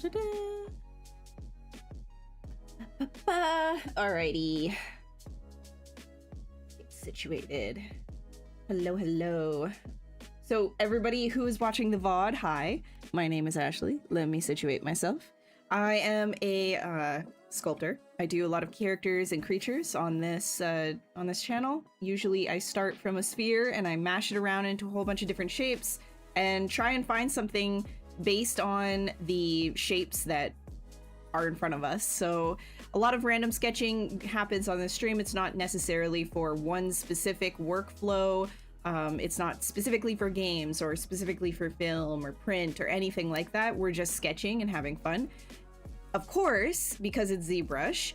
Ta-da! Alrighty. Get situated. Hello, hello. So everybody who is watching the VOD, hi. My name is Ashley. Let me situate myself. I am a sculptor. I do a lot of characters and creatures on this channel. Usually I start from a sphere and I mash it around into a whole bunch of different shapes and try and find something based on the shapes that are in front of us. So a lot of random sketching happens on this stream. It's not necessarily for one specific workflow. It's not specifically for games or specifically for film or print or anything like that. We're just sketching and having fun. Of course, because it's ZBrush,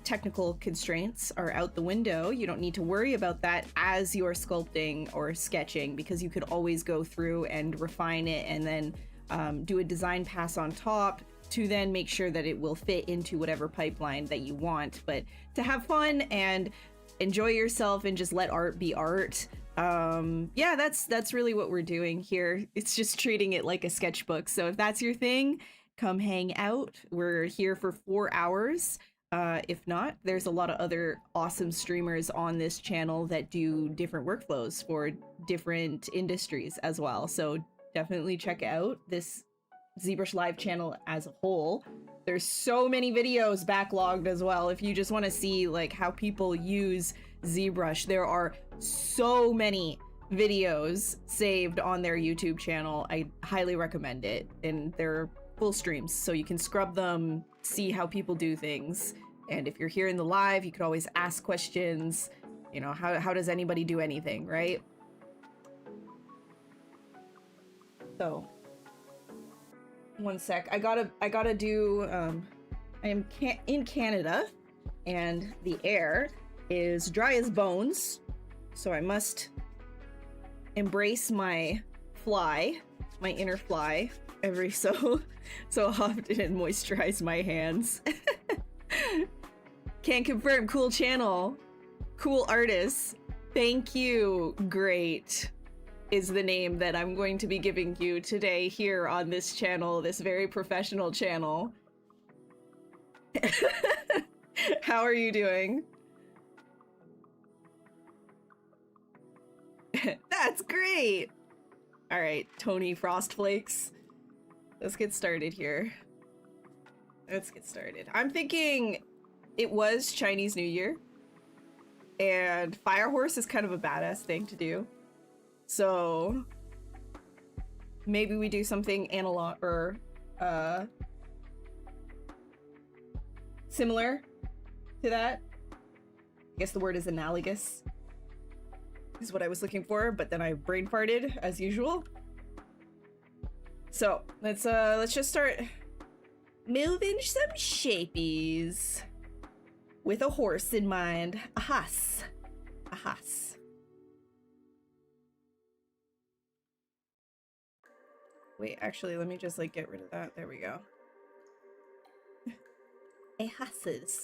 technical constraints are out the window. You don't need to worry about that as you're sculpting or sketching, because you could always go through and refine it and then do a design pass on top to then make sure that it will fit into whatever pipeline that you want. But to have fun and enjoy yourself and just let art be art, yeah, that's really what we're doing here. It's just treating it like a sketchbook. So if that's your thing, come hang out. We're here for 4 hours. If not, there's a lot of other awesome streamers on this channel that do different workflows for different industries as well. So definitely check out this ZBrush Live channel as a whole. There's so many videos backlogged as well. If you just want to see like how people use ZBrush, there are so many videos saved on their YouTube channel. I highly recommend it, and they're full streams, so you can scrub them, see how people do things. And if you're here in the live, you could always ask questions. You know, how does anybody do anything, right? So one sec, I gotta do, I am in Canada and the air is dry as bones, so I must embrace my fly, my inner fly, every so often and moisturize my hands. Can confirm, cool channel, cool artists. Thank you. Great is the name that I'm going to be giving you today here on this channel, this very professional channel. How are you doing? That's great. All right, Tony Frostflakes. Let's get started here. Let's get started. I'm thinking it was Chinese New Year, and Fire Horse is kind of a badass thing to do. So maybe we do something analog or similar to that. I guess the word is analogous is what I was looking for, but then I brain farted as usual. So let's just start moving some shapies with a horse in mind. A horse. A horse. Wait, actually, let me just like get rid of that. There we go. A horses.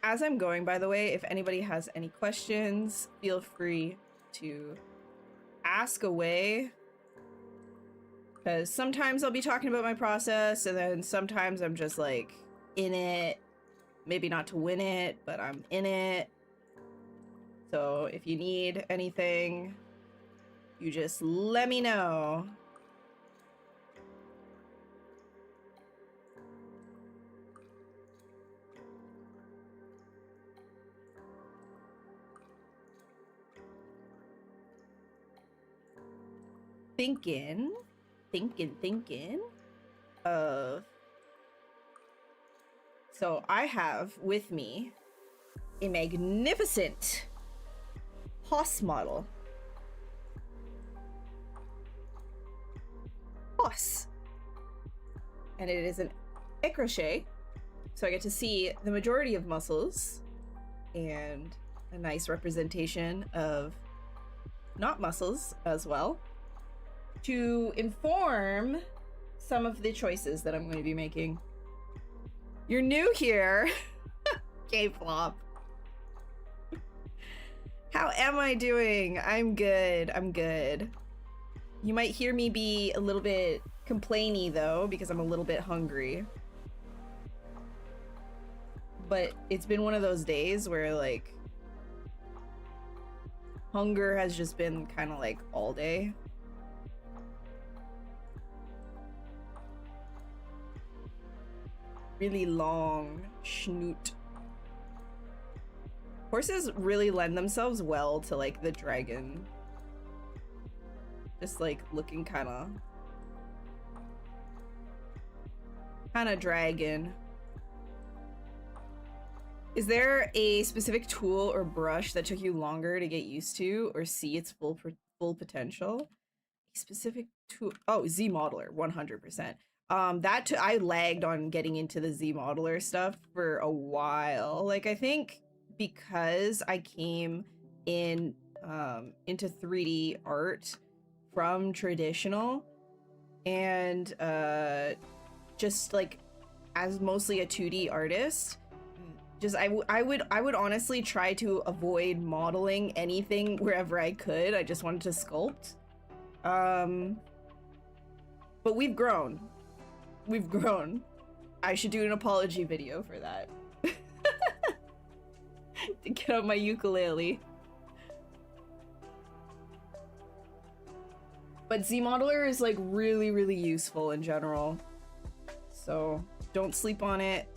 As I'm going, by the way, if anybody has any questions, feel free to ask away. Because sometimes I'll be talking about my process, and then sometimes I'm just like in it. Maybe not to win it, but I'm in it. So if you need anything, you just let me know. Thinking of... So I have with me a magnificent horse model. Horse. And it is an écrochet, so I get to see the majority of muscles and a nice representation of not muscles as well, to inform some of the choices that I'm going to be making. You're new here. K-flop. am I doing? I'm good. I'm good. You might hear me be a little bit complainy though, because I'm a little bit hungry. But it's been one of those days where like hunger has just been kind of like all day. Really long schnoot. Horses really lend themselves well to like the dragon. Just like looking kind of dragon. Is there a specific tool or brush that took you longer to get used to or see its full potential? A specific tool? Oh, Z Modeler, 100%. I lagged on getting into the Z Modeler stuff for a while. Like, I think because I came in into 3D art from traditional and just like as mostly a 2D artist, just I would honestly try to avoid modeling anything wherever I could. I just wanted to sculpt. But we've grown. We've grown. I should do an apology video for that. To get on my ukulele. But Z Modeler is like really, really useful in general. So don't sleep on it.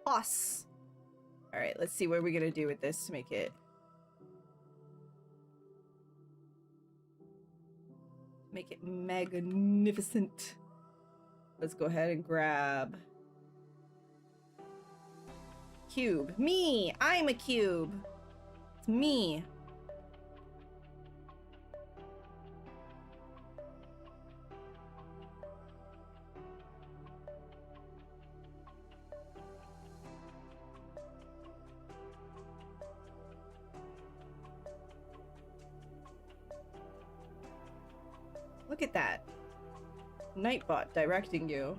Plus. All right, let's see what we're gonna do with this to make it magnificent. Let's go ahead and grab cube. Me, I'm a cube. It's me. Look at that. Nightbot directing you.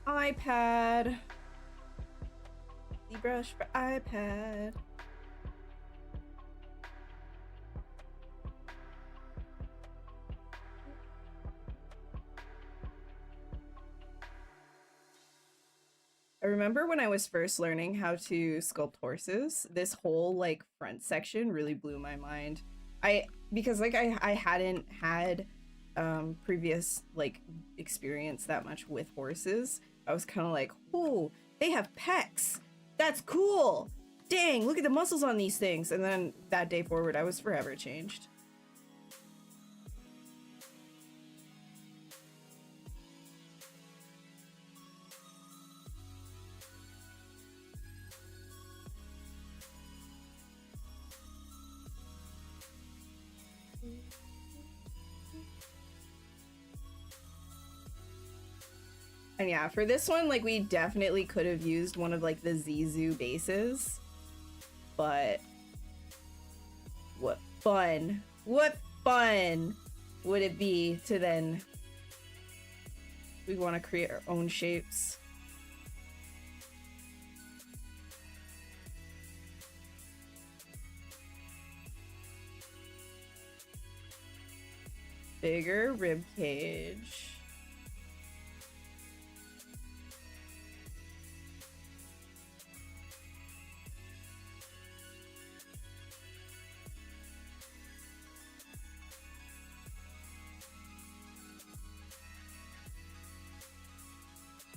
iPad. ZBrush for iPad. I remember when I was first learning how to sculpt horses, this whole like front section really blew my mind. Because like I hadn't had previous like experience that much with horses. I was kind of like, oh, they have pecs. That's cool. Dang, look at the muscles on these things. And then that day forward, I was forever changed. And yeah, for this one, like, we definitely could have used one of, like, the Zizu bases. But what fun would it be to then... We want to create our own shapes. Bigger rib cage.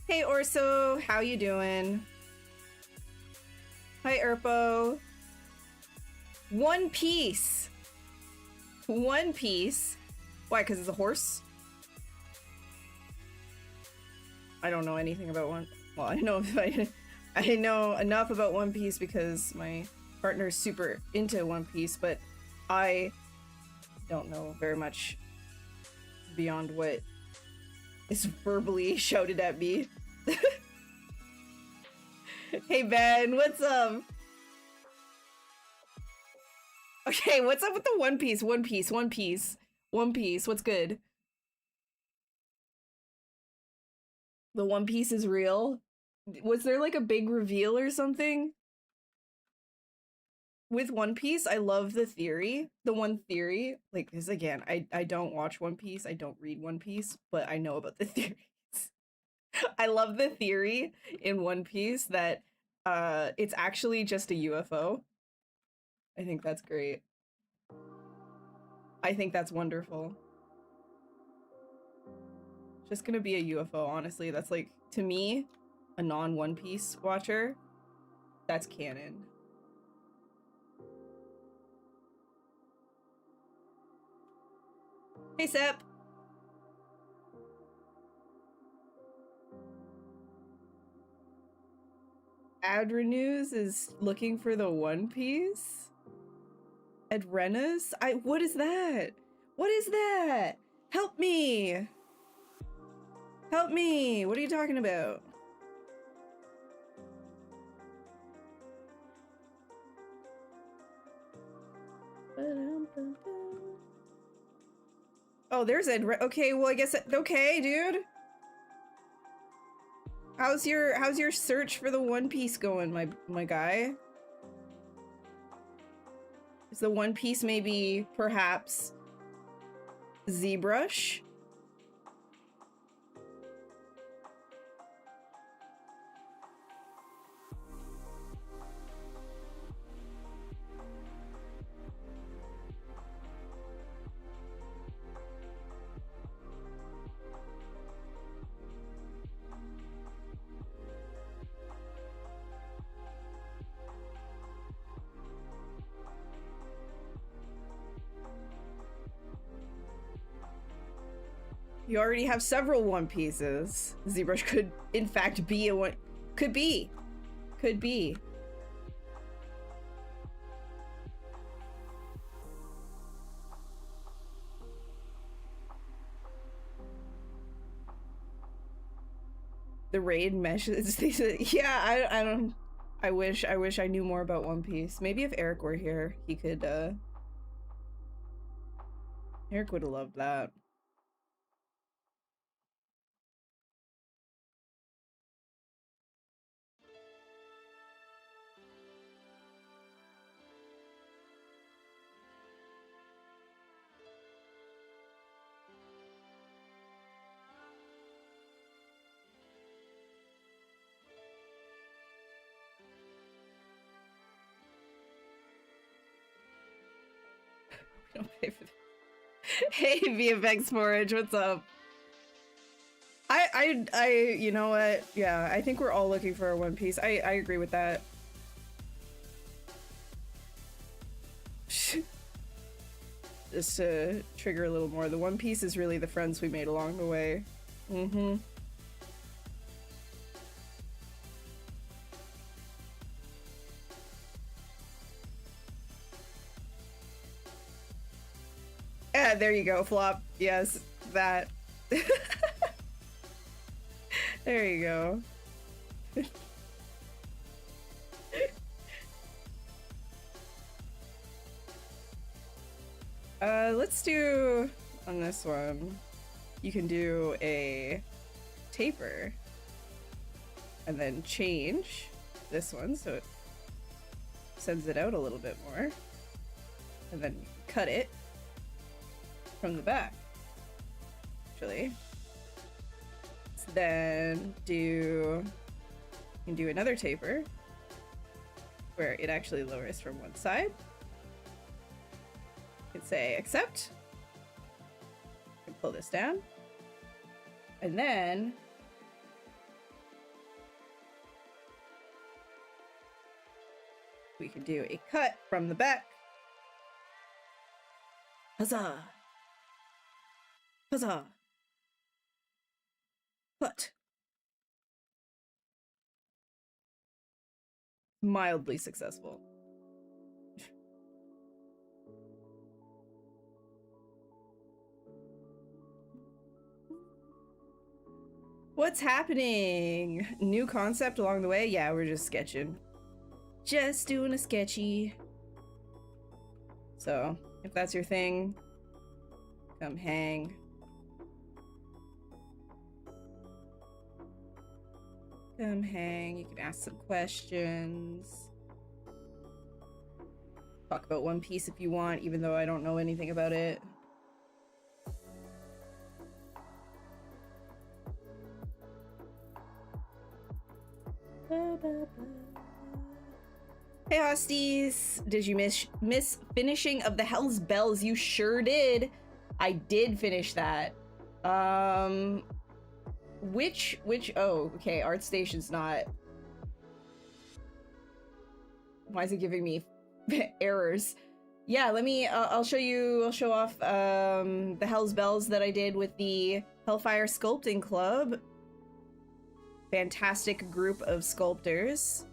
Hey Orso, how you doing? Hi Erpo. One Piece. Why? Because it's a horse? I don't know anything about one. Well, I know I know enough about One Piece because my partner's super into One Piece, but I don't know very much beyond what is verbally shouted at me. Hey Ben, what's up? Okay, what's up with the One Piece? One Piece, One Piece, One Piece, what's good? The One Piece is real? Was there like a big reveal or something? With One Piece, I love the theory. The one theory, like, because again, I don't watch One Piece, I don't read One Piece, but I know about the theories. I love the theory in One Piece that it's actually just a UFO. I think that's great. I think that's wonderful. Just gonna be a UFO, honestly. That's like, to me, a non-One Piece watcher, that's canon. Hey, Sep! Adrenews is looking for the One Piece? Adrenas? What is that? What is that? Help me! Help me! What are you talking about? Oh, there's okay, well I guess okay, dude. How's your search for the One Piece going, my guy? Is the One Piece maybe perhaps ZBrush? You already have several One Pieces. ZBrush could, in fact, be a one. Could be. Could be. The raid meshes. Yeah, I don't. I wish I knew more about One Piece. Maybe if Eric were here, he could. Eric would have loved that. We don't pay for that. Hey, VFX Forage, what's up? You know what? Yeah, I think we're all looking for a One Piece. I agree with that. Just to trigger a little more, the One Piece is really the friends we made along the way. Mm-hmm. Yeah, there you go, Flop. Yes, that. There you go. Let's do on this one. You can do a taper and then change this one so it sends it out a little bit more, and then cut it from the back. Actually, then you can do another taper where it actually lowers from one side. You can say accept. You can pull this down, and then we can do a cut from the back. Huzzah! Huzzah! But mildly successful. What's happening? New concept along the way? Yeah, we're just sketching. Just doing a sketchy. So, if that's your thing, come hang. Come hang. You can ask some questions. Talk about One Piece if you want, even though I don't know anything about it. Hey hosties! Did you miss finishing of the Hell's Bells? You sure did. I did finish that. Which oh, okay, ArtStation's not. Why is it giving me errors? Yeah, let me I'll show off the Hell's Bells that I did with the Hellfire Sculpting Club. Fantastic group of sculptors,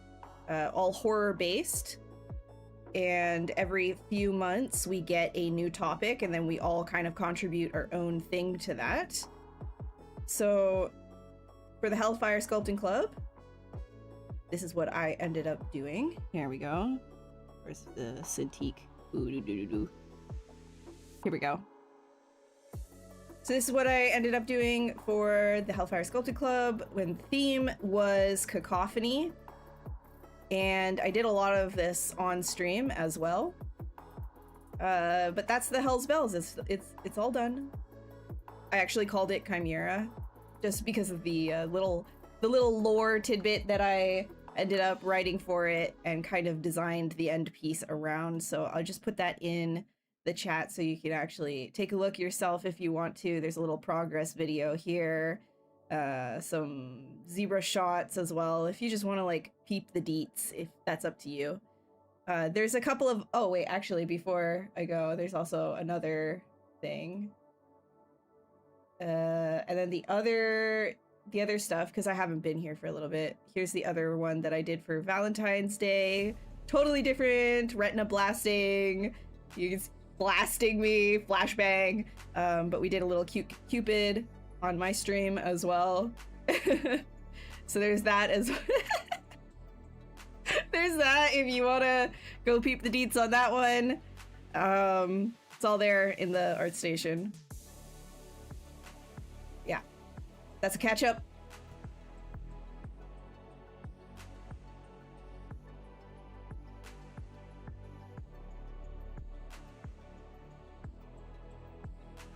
all horror based, and every few months we get a new topic and then we all kind of contribute our own thing to that. So for the Hellfire Sculpting Club, this is what I ended up doing. Here we go. Where's the Cintiq? Here we go. So this is what I ended up doing for the Hellfire Sculpting Club when the theme was cacophony. And I did a lot of this on stream as well. But that's the Hell's Bells. It's all done. I actually called it Chimera just because of the little lore tidbit that I ended up writing for it and kind of designed the end piece around. So I'll just put that in the chat so you can actually take a look yourself if you want to. There's a little progress video here, some ZBrush shots as well if you just want to like peep the deets, if that's up to you. There's a couple of, oh wait, actually before I go, there's also another thing, and then the other stuff, because I haven't been here for a little bit. Here's the other one that I did for Valentine's Day. Totally different, retina blasting. You can blasting me, flashbang. But we did a little Cupid on my stream as well. So there's that as well. There's that if you want to go peep the deets on that one. It's all there in the ArtStation. Yeah, that's a catch up.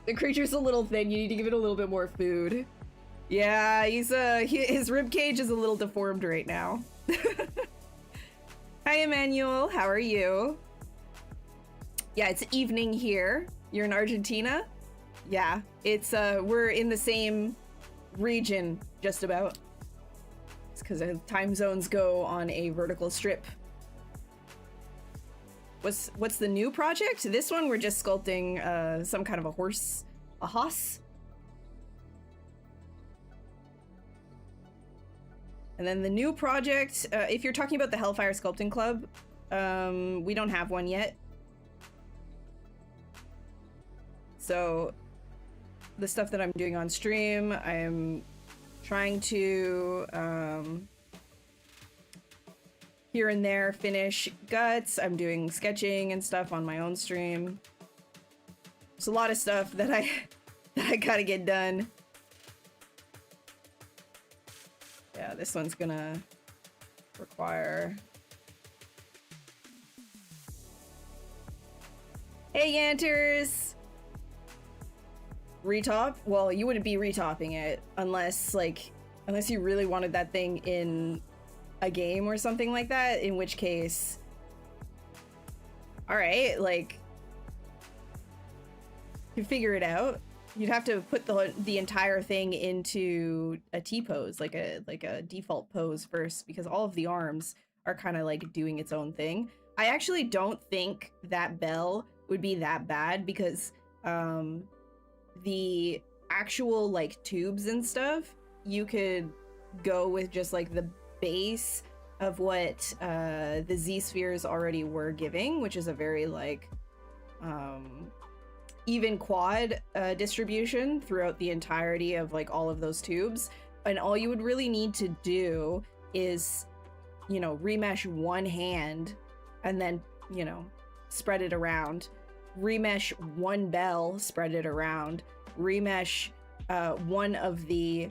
The creature's a little thin. You need to give it a little bit more food. Yeah, his rib cage is a little deformed right now. Hi, Emmanuel. How are you? Yeah, it's evening here. You're in Argentina? Yeah, it's we're in the same region, just about. It's because time zones go on a vertical strip. What's the new project? This one we're just sculpting some kind of a horse, a hoss. And then the new project, if you're talking about the Hellfire Sculpting Club, we don't have one yet. So the stuff that I'm doing on stream, I'm trying to here and there finish guts. I'm doing sketching and stuff on my own stream. There's a lot of stuff that I gotta get done. Yeah, this one's gonna require... Hey, Yanters! Retop? Well, you wouldn't be retopping it unless you really wanted that thing in a game or something like that, in which case... Alright, like... You figure it out. You'd have to put the entire thing into a T-pose, like a default pose first, because all of the arms are kind of like doing its own thing. I actually don't think that bell would be that bad because the actual like tubes and stuff, you could go with just like the base of what the Z spheres already were giving, which is a very like even quad distribution throughout the entirety of like all of those tubes. And all you would really need to do is, you know, remesh one hand and then, you know, spread it around. Remesh one bell, spread it around. Remesh one of the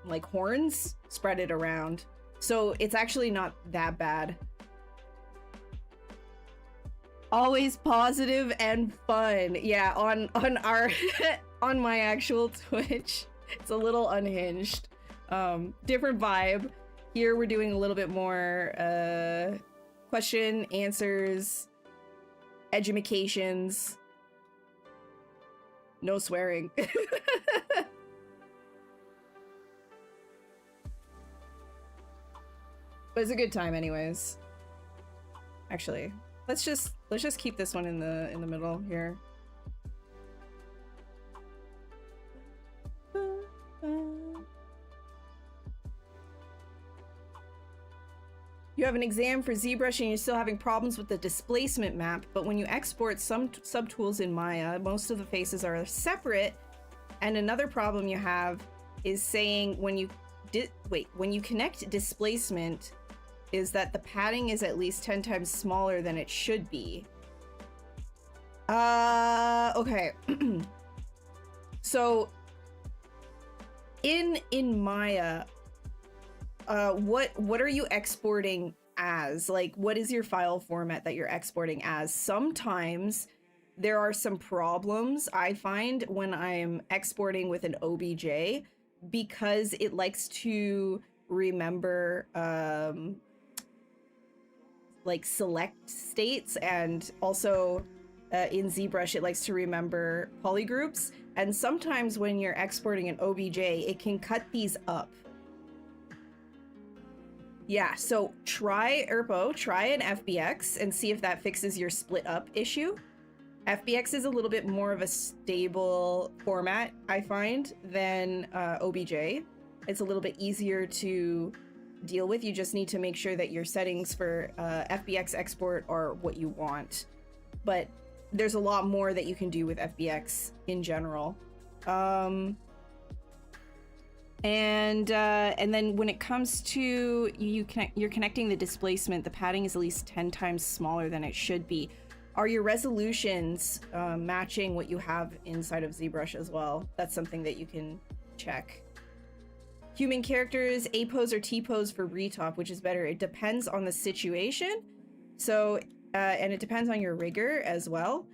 like horns, spread it around. So it's actually not that bad. Always positive and fun. Yeah, on our on my actual Twitch, it's a little unhinged. Different vibe. Here we're doing a little bit more question, answers, edumacations. No swearing. But it's a good time anyways. Actually, let's just keep this one in the middle here. You have an exam for ZBrush and you're still having problems with the displacement map, but when you export some subtools in Maya, most of the faces are separate. And another problem you have is saying when you connect displacement, is that the padding is at least 10 times smaller than it should be. Okay. So in Maya, what are you exporting as? Like, what is your file format that you're exporting as? Sometimes there are some problems I find when I'm exporting with an OBJ because it likes to remember like select states, and also in ZBrush it likes to remember polygroups, and sometimes when you're exporting an OBJ it can cut these up. Yeah, so try ERPO, try an FBX and see if that fixes your split up issue. FBX is a little bit more of a stable format, I find, than OBJ. It's a little bit easier to deal with. You just need to make sure that your settings for FBX export are what you want. But there's a lot more that you can do with FBX in general. And then when it comes to you're connecting the displacement, the padding is at least 10 times smaller than it should be. Are your resolutions matching what you have inside of ZBrush as well? That's something that you can check. Human characters, A pose or T pose for retop, which is better? It depends on the situation. So, and it depends on your rigor as well.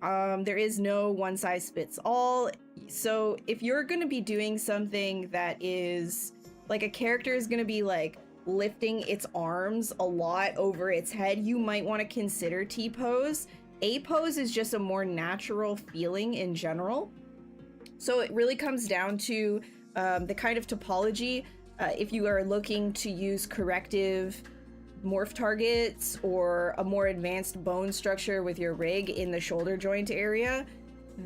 There is no one size fits all. So if you're going to be doing something that is like a character is going to be like lifting its arms a lot over its head, you might want to consider T pose. A pose is just a more natural feeling in general. So it really comes down to the kind of topology. If you are looking to use corrective morph targets or a more advanced bone structure with your rig in the shoulder joint area,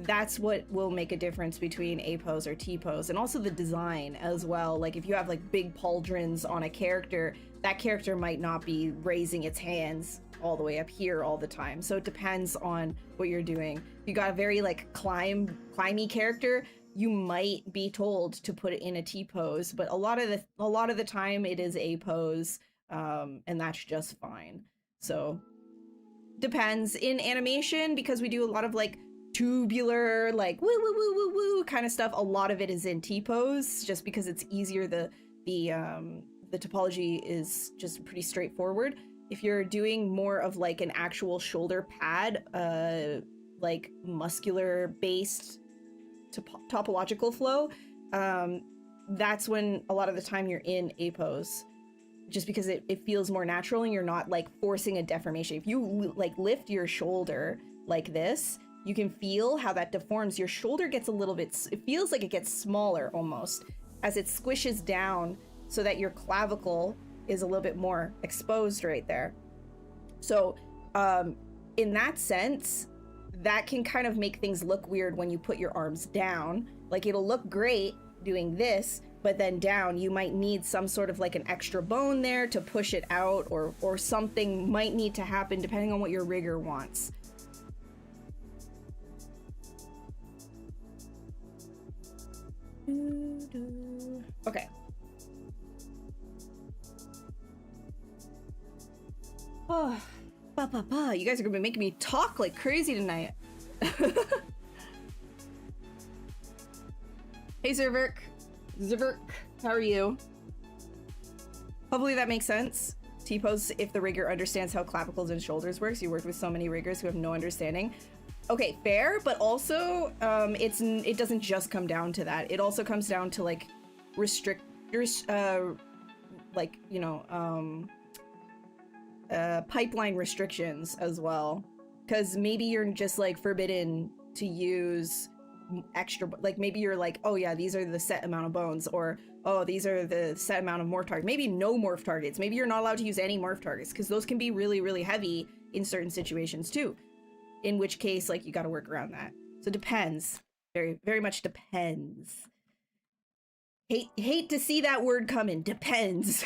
that's what will make a difference between A pose or T pose. And also the design as well. Like if you have like big pauldrons on a character, that character might not be raising its hands all the way up here all the time. So it depends on what you're doing. If you got a very like climby character, you might be told to put it in a T pose, but a lot of the time it is A pose, and that's just fine. So depends. In animation, because we do a lot of like tubular, like woo woo woo woo woo kind of stuff, a lot of it is in T pose, just because it's easier. The topology is just pretty straightforward. If you're doing more of like an actual shoulder pad, like muscular based topological flow, that's when a lot of the time you're in A pose, just because it feels more natural and you're not like forcing a deformation. If you like lift your shoulder like this, you can feel how that deforms. Your shoulder gets a little bit, it feels like it gets smaller almost as it squishes down, so that your clavicle is a little bit more exposed right there. So in that sense, that can kind of make things look weird when you put your arms down. Like it'll look great doing this, but then down you might need some sort of like an extra bone there to push it out, or something might need to happen depending on what your rigger wants. Okay. Oh, you guys are gonna be making me talk like crazy tonight. Hey Zerverk, how are you? Hopefully that makes sense. T-pose if the rigger understands how clavicles and shoulders works. You worked with so many riggers who have no understanding. Okay, fair, but also it doesn't just come down to that. It also comes down to like pipeline restrictions as well, because maybe you're just like forbidden to use extra, like maybe you're like, oh yeah, these are the set amount of bones, or oh, these are the set amount of morph targets. Maybe no morph targets. Maybe you're not allowed to use any morph targets, because those can be really, really heavy in certain situations too. In which case, like, you got to work around that. So it depends. Very, very much depends. Hate to see that word come in. Depends.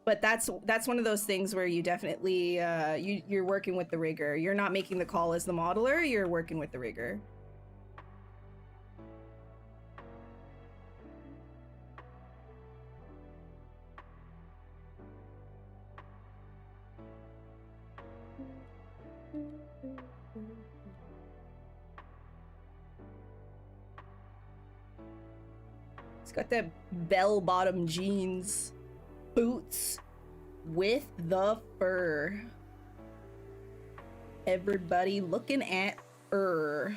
But that's one of those things where you definitely you're working with the rigger. You're not making the call as the modeler. You're working with the rigger. It's got the bell-bottom jeans. Boots with the fur. Everybody looking at her.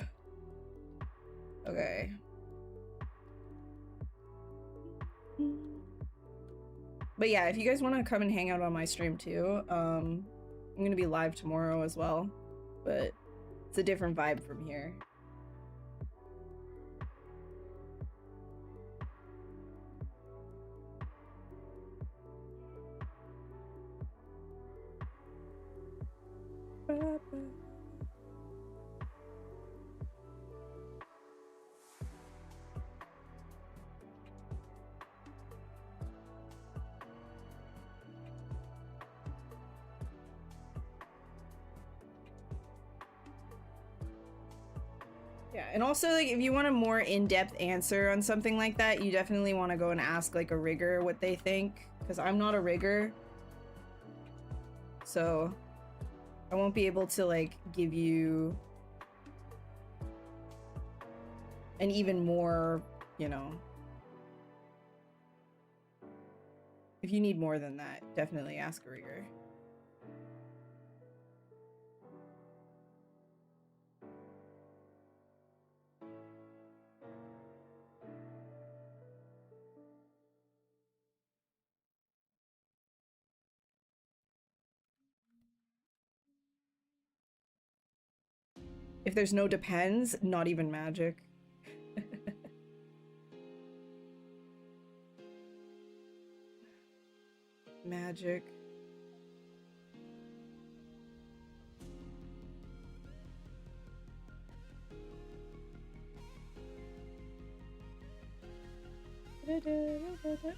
Okay. But yeah, if you guys want to come and hang out on my stream too, I'm gonna be live tomorrow as well, but it's a different vibe from here. Yeah, and also, like, if you want a more in-depth answer on something like that, you definitely want to go and ask like a rigger what they think, because I'm not a rigger, so I won't be able to like give you an even more, you know, if you need more than that, definitely ask a rigger. If there's no depends, not even magic. Magic.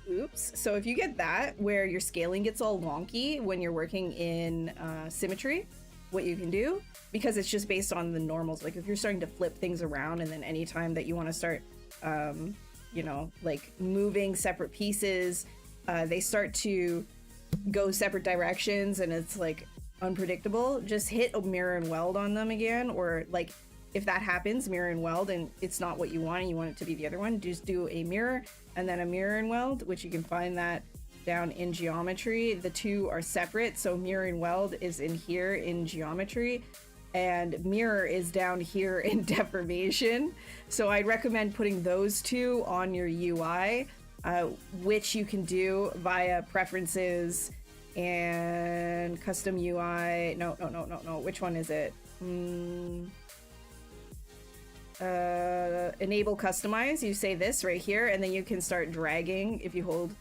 Oops. So if you get that, where your scaling gets all wonky when you're working in symmetry, what you can do, because it's just based on the normals, like if you're starting to flip things around, and then anytime that you want to start you know, like moving separate pieces, they start to go separate directions and it's like unpredictable, just hit a mirror and weld on them again, or like if that happens, mirror and weld, and it's not what you want and you want it to be the other one, just do a mirror and then a mirror and weld, which you can find that down in geometry. The two are separate, so mirror and weld is in here in geometry and mirror is down here in deformation. So I'd recommend putting those two on your UI, which you can do via preferences and custom UI. No, which one is it? Enable customize. You say this right here, and then you can start dragging. If you hold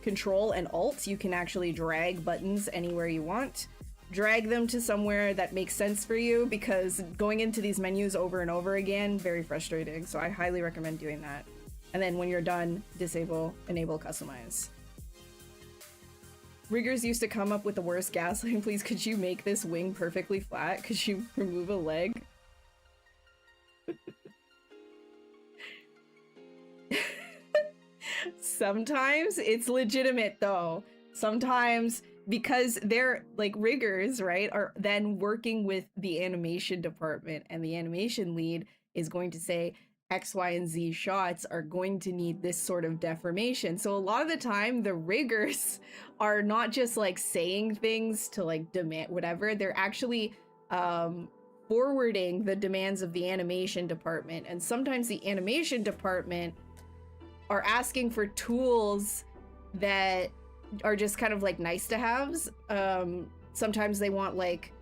Control and Alt, you can actually drag buttons anywhere you want. Drag them to somewhere that makes sense for you, because going into these menus over and over again, very frustrating. So I highly recommend doing that. And then when you're done, disable, enable, customize. Riggers used to come up with the worst gaslighting. Please, could you make this wing perfectly flat? Could you remove a leg? Sometimes it's legitimate though. Sometimes, because they're like riggers, right, are then working with the animation department, and the animation lead is going to say X, Y, and Z shots are going to need this sort of deformation. So a lot of the time the riggers are not just like saying things to like demand whatever, they're actually forwarding the demands of the animation department. And sometimes the animation department are asking for tools that are just kind of like nice to haves. Sometimes they want like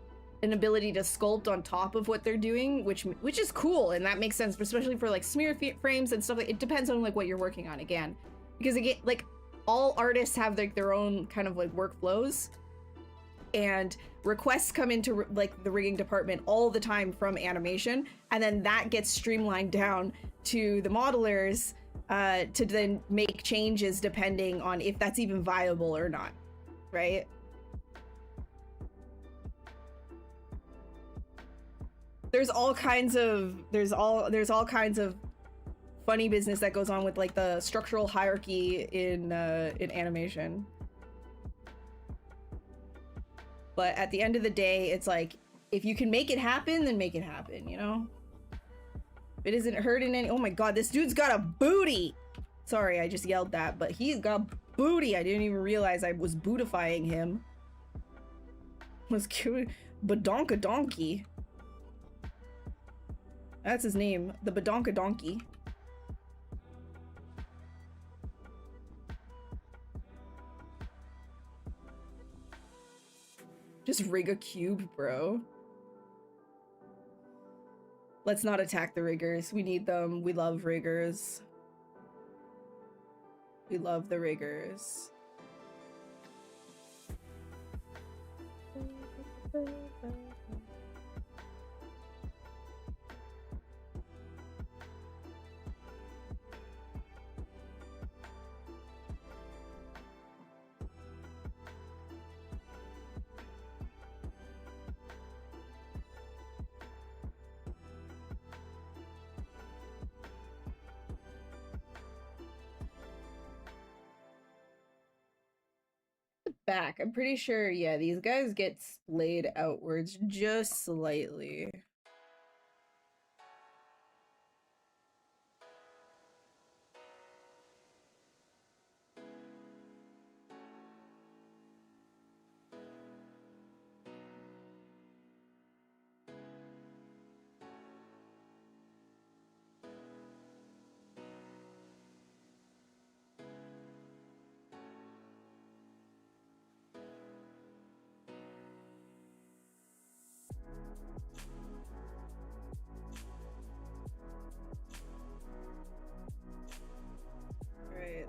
an ability to sculpt on top of what they're doing, which is cool, and that makes sense, especially for like smear frames and stuff. Like, it depends on like what you're working on again, because again, like all artists have like their own kind of like workflows, and requests come into like the rigging department all the time from animation, and then that gets streamlined down to the modelers to then make changes depending on if that's even viable or not, right? There's all kinds of funny business that goes on with like the structural hierarchy in animation. But at the end of the day, it's like, if you can make it happen, then make it happen, you know? If it isn't hurting any— oh my god, this dude's got a booty! Sorry, I just yelled that, but he's got booty! I didn't even realize I was bootifying him. Was cute. Badonka Donkey. That's his name, the Badonka Donkey. Just rig a cube, bro. Let's not attack the riggers. We need them. We love riggers. We love the riggers. Back. I'm pretty sure, yeah, these guys get splayed outwards just slightly.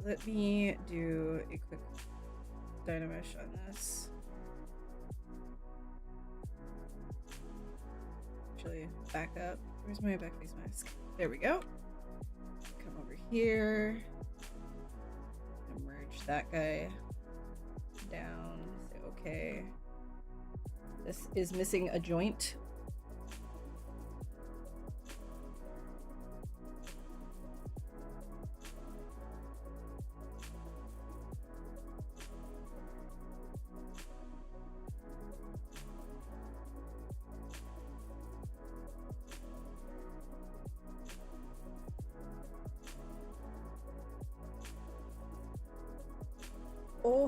Let me do a quick dynamesh on this. Actually, back up. Where's my back face mask? There we go. Come over here. Merge that guy down. Say okay. This is missing a joint.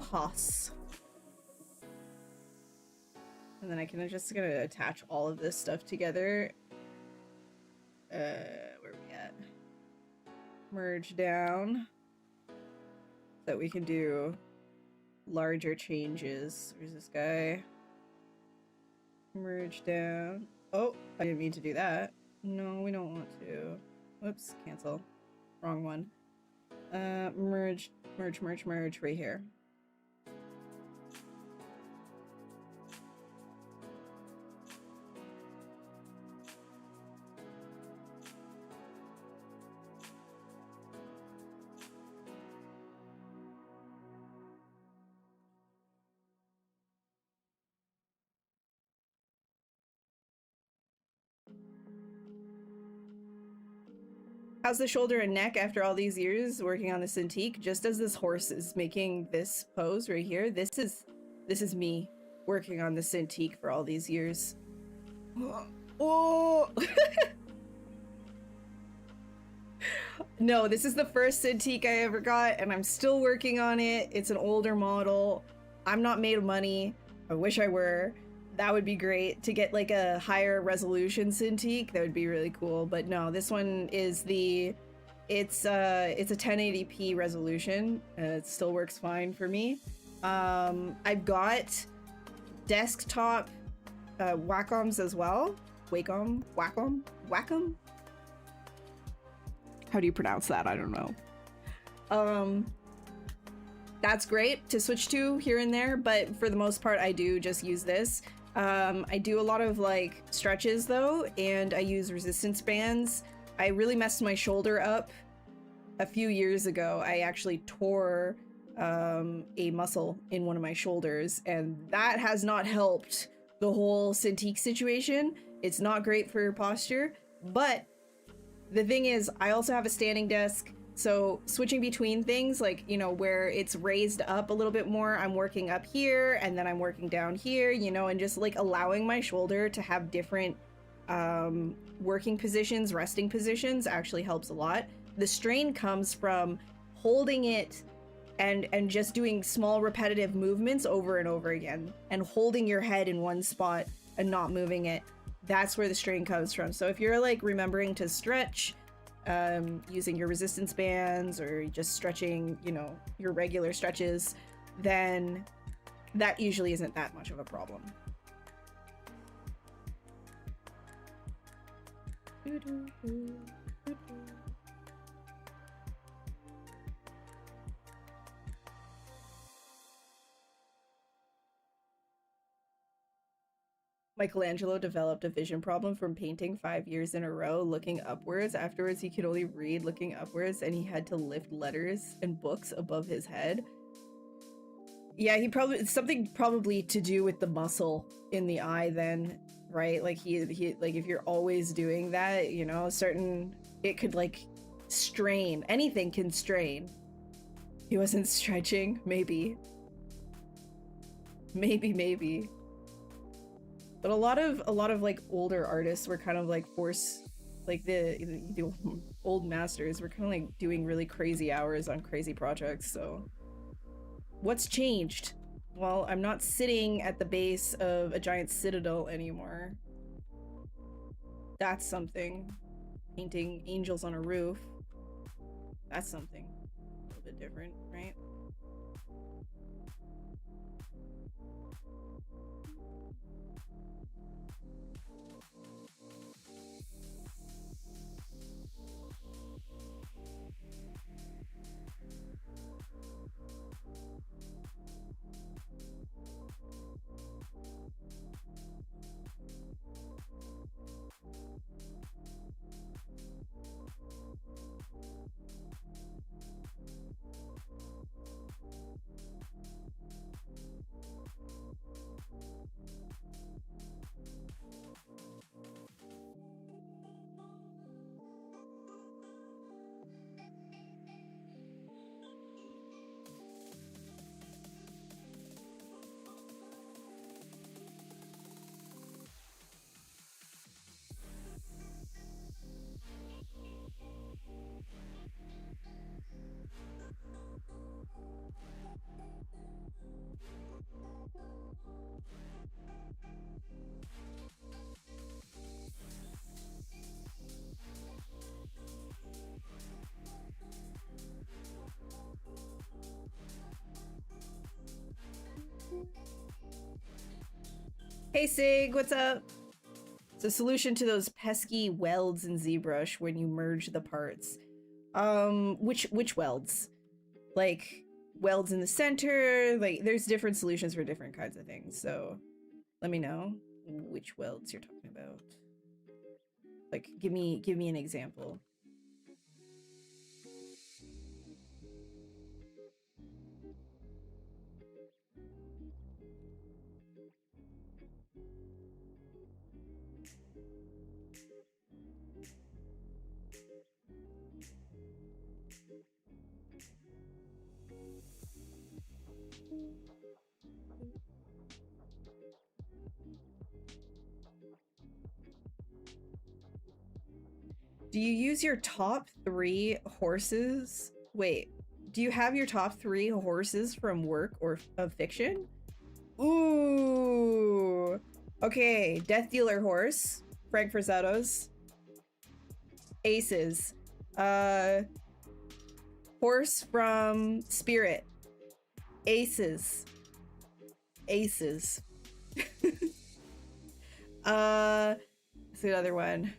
Hoss. And then I can just gonna attach all of this stuff together. Where are we at? Merge down so that we can do larger changes. Where's this guy? Merge down. Oh, I didn't mean to do that. No, we don't want to. Whoops, cancel. Wrong one. Merge, merge, merge, merge right here. How's the shoulder and neck after all these years working on the Cintiq? Just as this horse is making this pose right here, this is me working on the Cintiq for all these years. Oh! No, this is the first Cintiq I ever got, and I'm still working on it. It's an older model. I'm not made of money. I wish I were. That would be great to get like a higher resolution Cintiq. That would be really cool. But no, this one is it's a 1080p resolution. It still works fine for me. I've got desktop Wacoms as well. Wacom. How do you pronounce that? I don't know. That's great to switch to here and there, but for the most part, I do just use this. I do a lot of like stretches though, and I use resistance bands. I really messed my shoulder up a few years ago. I actually tore a muscle in one of my shoulders, and that has not helped the whole Cintiq situation. It's not great for your posture, but the thing is, I also have a standing desk. So switching between things, like, you know, where it's raised up a little bit more, I'm working up here and then I'm working down here, you know, and just like allowing my shoulder to have different working positions, resting positions actually helps a lot. The strain comes from holding it and just doing small repetitive movements over and over again and holding your head in one spot and not moving it. That's where the strain comes from. So if you're like remembering to stretch, using your resistance bands or just stretching, you know, your regular stretches, then that usually isn't that much of a problem. Michelangelo developed a vision problem from painting 5 years in a row, looking upwards. Afterwards, he could only read looking upwards, and he had to lift letters and books above his head. Yeah, he probably, it's something probably to do with the muscle in the eye then, right? Like he like if you're always doing that, you know, it could like strain. Anything can strain. He wasn't stretching, maybe. Maybe. But a lot of like older artists were kind of like like the old masters were kind of like doing really crazy hours on crazy projects. So what's changed? Well, I'm not sitting at the base of a giant citadel anymore. That's something. Painting angels on a roof. That's something a little bit different, right? Hey Sig, what's up? It's a solution to those pesky welds in ZBrush when you merge the parts. Which welds? Like welds in the center, like there's different solutions for different kinds of things. So let me know which welds you're talking about. Like give me an example. Do you use your top 3 horses? Wait, do you have your top 3 horses from work or of fiction? Ooh. Okay, Death Dealer horse, Frank Frozato's. Aces. Horse from Spirit. Aces. Aces. What's the other one?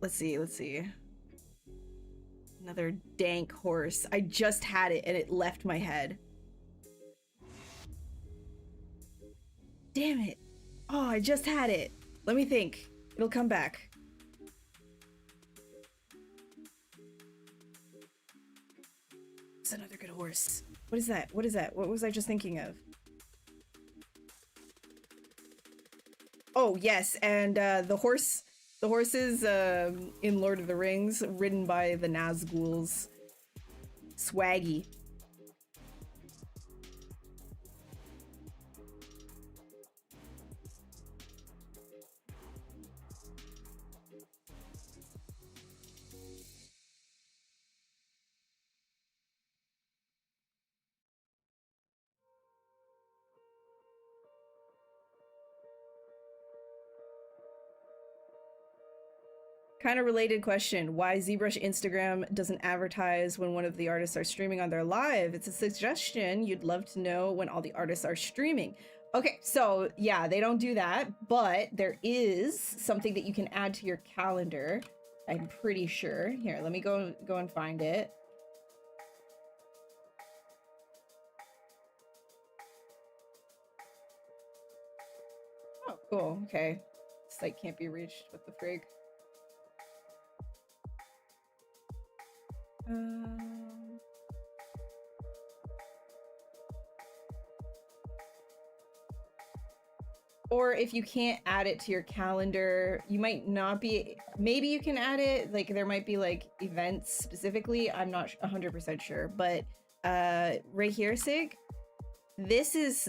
Let's see. Another dank horse. I just had it and it left my head. Damn it. Oh, I just had it. Let me think. It'll come back. It's another good horse. What is that? What is that? What was I just thinking of? Oh, yes, and the horses in Lord of the Rings, ridden by the Nazguls. Swaggy. Kind of related question, why ZBrush Instagram doesn't advertise when one of the artists are streaming on their live? It's a suggestion. You'd love to know when all the artists are streaming. Okay, so yeah, they don't do that, but there is something that you can add to your calendar. I'm pretty sure. Here, let me go and find it. Oh, cool. Okay. Site can't be reached. What the frig? Or if you can't add it to your calendar, you might not be, maybe you can add it, like there might be like events specifically, I'm not 100% sure, but right here, Sig, this is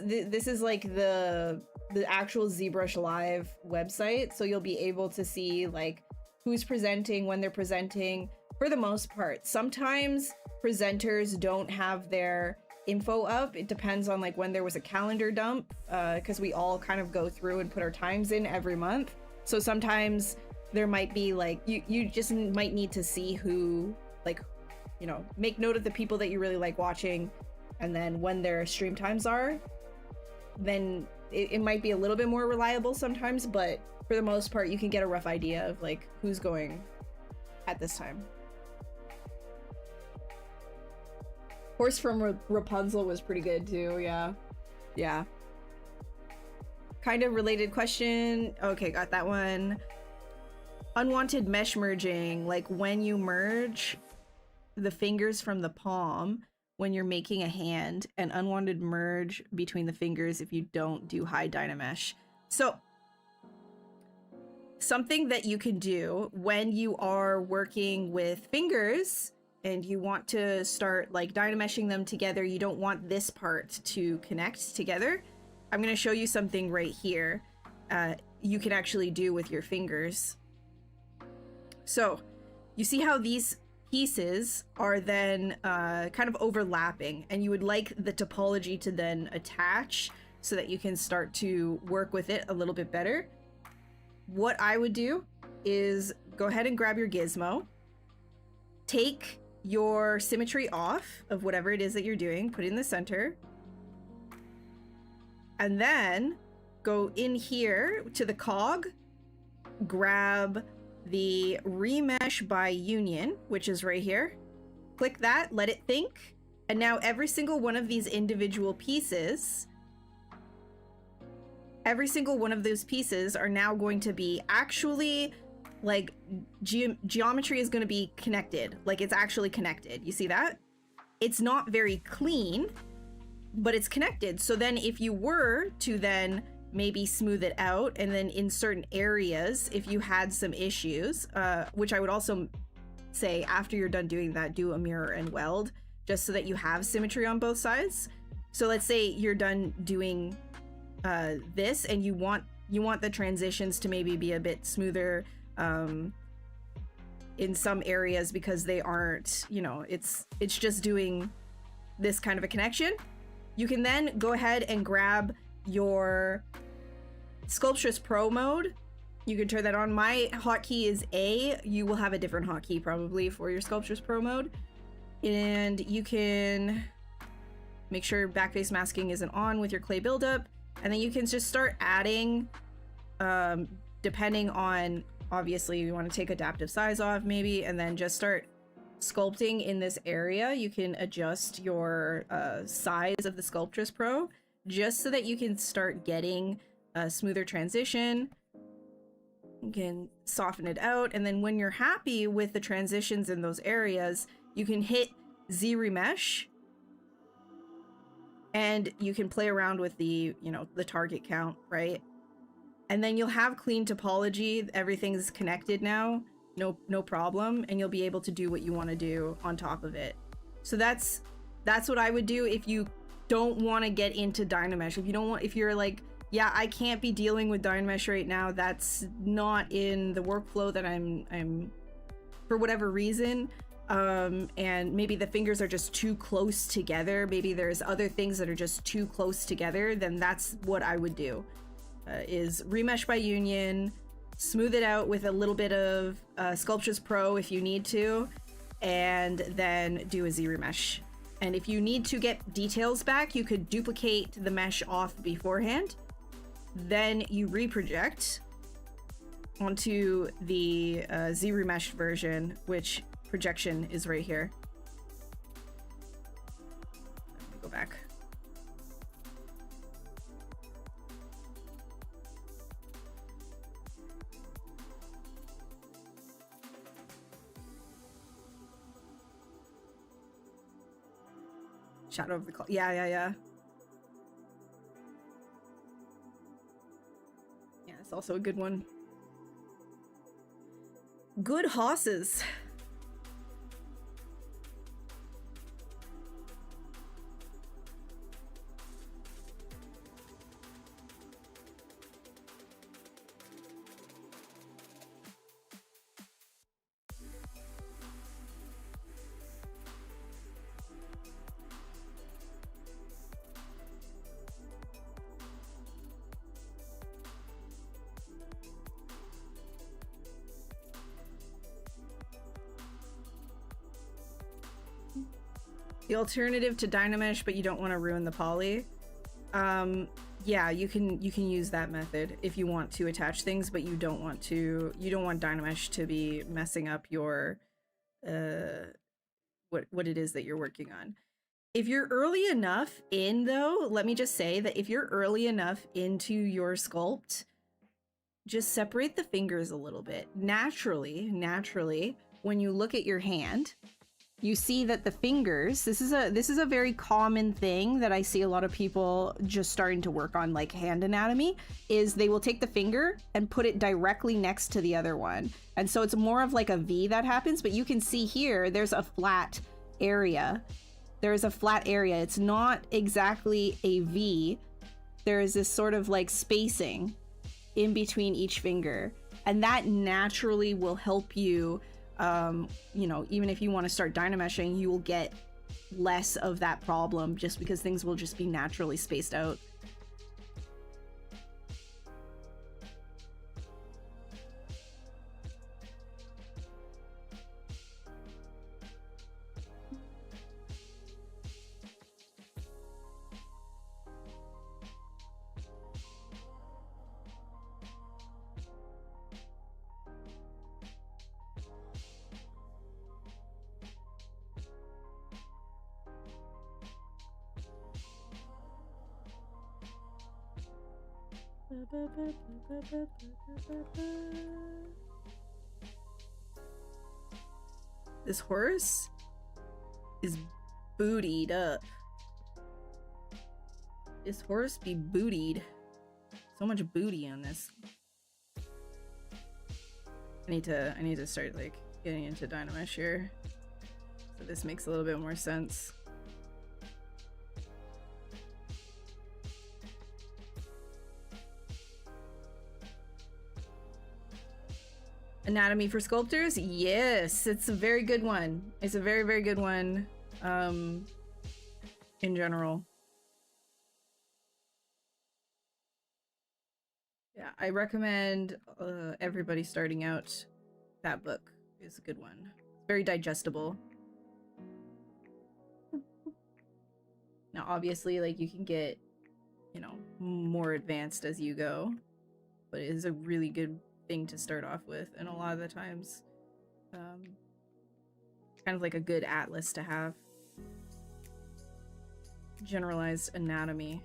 like the actual ZBrush Live website, so you'll be able to see like who's presenting, when they're presenting, for the most part. Sometimes presenters don't have their info up. It depends on like when there was a calendar dump, because we all kind of go through and put our times in every month. So sometimes there might be like, you just might need to see who, like, you know, make note of the people that you really like watching, and then when their stream times are, then it might be a little bit more reliable sometimes, but for the most part you can get a rough idea of like who's going at this time. Horse from Rapunzel was pretty good too, yeah. Yeah. Kind of related question. Okay, got that one. Unwanted mesh merging, like when you merge the fingers from the palm when you're making a hand, and unwanted merge between the fingers if you don't do high dynamesh. So something that you can do when you are working with fingers and you want to start like dynameshing them together, you don't want this part to connect together. I'm going to show you something right here you can actually do with your fingers. So you see how these pieces are then kind of overlapping, and you would like the topology to then attach so that you can start to work with it a little bit better. What I would do is go ahead and grab your gizmo, take your symmetry off of whatever it is that you're doing, put it in the center, and then go in here to the cog, grab the remesh by union, which is right here. Click that, let it think. And now every single one of these individual pieces, every single one of those pieces are now going to be actually like geometry is going to be connected. Like it's actually connected. You see that? It's not very clean, but it's connected. So then if you were to then maybe smooth it out, and then in certain areas, if you had some issues, which I would also say after you're done doing that, do a mirror and weld, just so that you have symmetry on both sides. So let's say you're done doing this and you want the transitions to maybe be a bit smoother in some areas because they aren't, you know, it's just doing this kind of a connection. You can then go ahead and grab your Sculptress Pro mode. You can turn that on. My hotkey is A. You will have a different hotkey probably for your Sculptress Pro mode. And you can make sure backface masking isn't on with your clay buildup. And then you can just start adding, depending on, obviously you want to take adaptive size off maybe, and then just start sculpting in this area. You can adjust your size of the Sculptress Pro just so that you can start getting a smoother transition. You can soften it out, and then when you're happy with the transitions in those areas, you can hit ZRemesh, and you can play around with the, you know, the target count, right? And then you'll have clean topology. Everything's connected now, no problem, and you'll be able to do what you want to do on top of it. So that's what I would do if you don't want to get into Dynamesh. If you're like, yeah, I can't be dealing with Dynamesh right now, that's not in the workflow that I'm for whatever reason, and maybe the fingers are just too close together, maybe there's other things that are just too close together, then that's what I would do, is remesh by union, smooth it out with a little bit of Sculptress Pro if you need to, and then do a ZRemesh. And if you need to get details back, you could duplicate the mesh off beforehand, then you reproject onto the ZRemesh version, which projection is right here. Let me go back. Shadow of the Cloud. Yeah. Yeah, it's also a good one. Good hosses. The alternative to Dynamesh, but you don't want to ruin the poly. Yeah, you can use that method if you want to attach things, but you don't want Dynamesh to be messing up your what it is that you're working on. If you're early enough in, though, let me just say that if you're early enough into your sculpt, just separate the fingers a little bit. Naturally, when you look at your hand, you see that the fingers, this is a very common thing that I see a lot of people just starting to work on, like hand anatomy, is they will take the finger and put it directly next to the other one. And so it's more of like a V that happens, but you can see here, there's a flat area. There's a flat area. It's not exactly a V. There is this sort of like spacing in between each finger. And that naturally will help you, you know, even if you want to start Dynameshing, you will get less of that problem just because things will just be naturally spaced out. This horse is bootied up. This horse be bootied. So much booty on this. I need to start like getting into Dynamesh here, so this makes a little bit more sense. Anatomy for sculptors? Yes, it's a very good one. It's a very, very good one, in general. Yeah, I recommend everybody starting out. That book is a good one. It's very digestible. Now, obviously, like, you can get, you know, more advanced as you go, but it is a really good thing to start off with, and a lot of the times kind of like a good atlas to have. Generalized anatomy.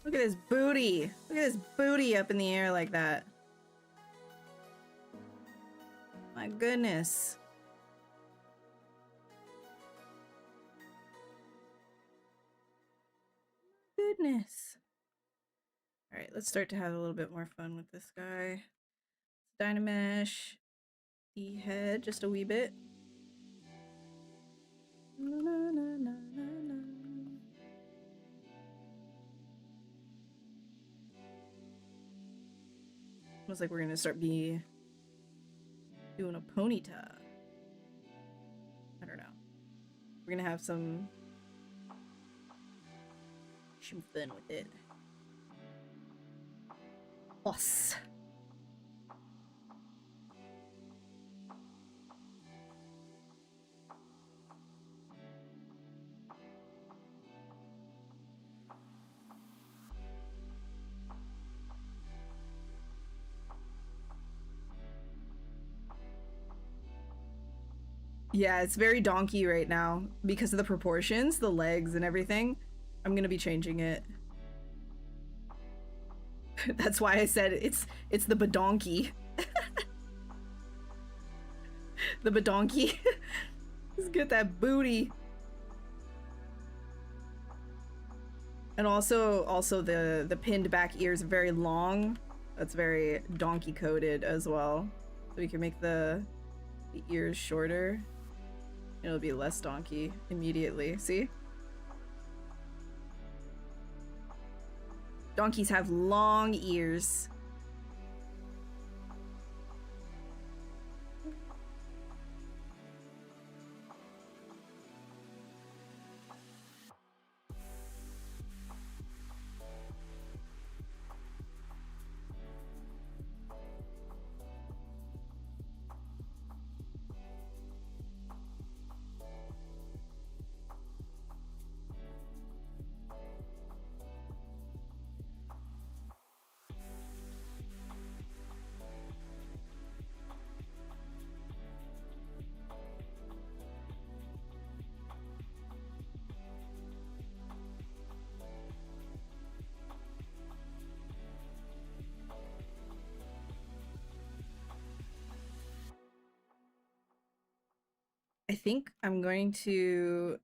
Look at this booty. Look at this booty up in the air like that. My goodness. Goodness. All right, let's start to have a little bit more fun with this guy. Dynamesh the head just a wee bit. Na, na, na, na, na, na. Looks like we're gonna start doing a ponyta. I don't know. We're gonna have some fun with it. Boss. Yeah, it's very donkey right now because of the proportions, the legs and everything. I'm gonna be changing it. That's why I said it's the badonkey. The badonkey. Let's get that booty. And also the pinned back ears are very long. That's very donkey coded as well. So we can make the ears shorter. It'll be less donkey immediately. See? Donkeys have long ears. I think I'm going to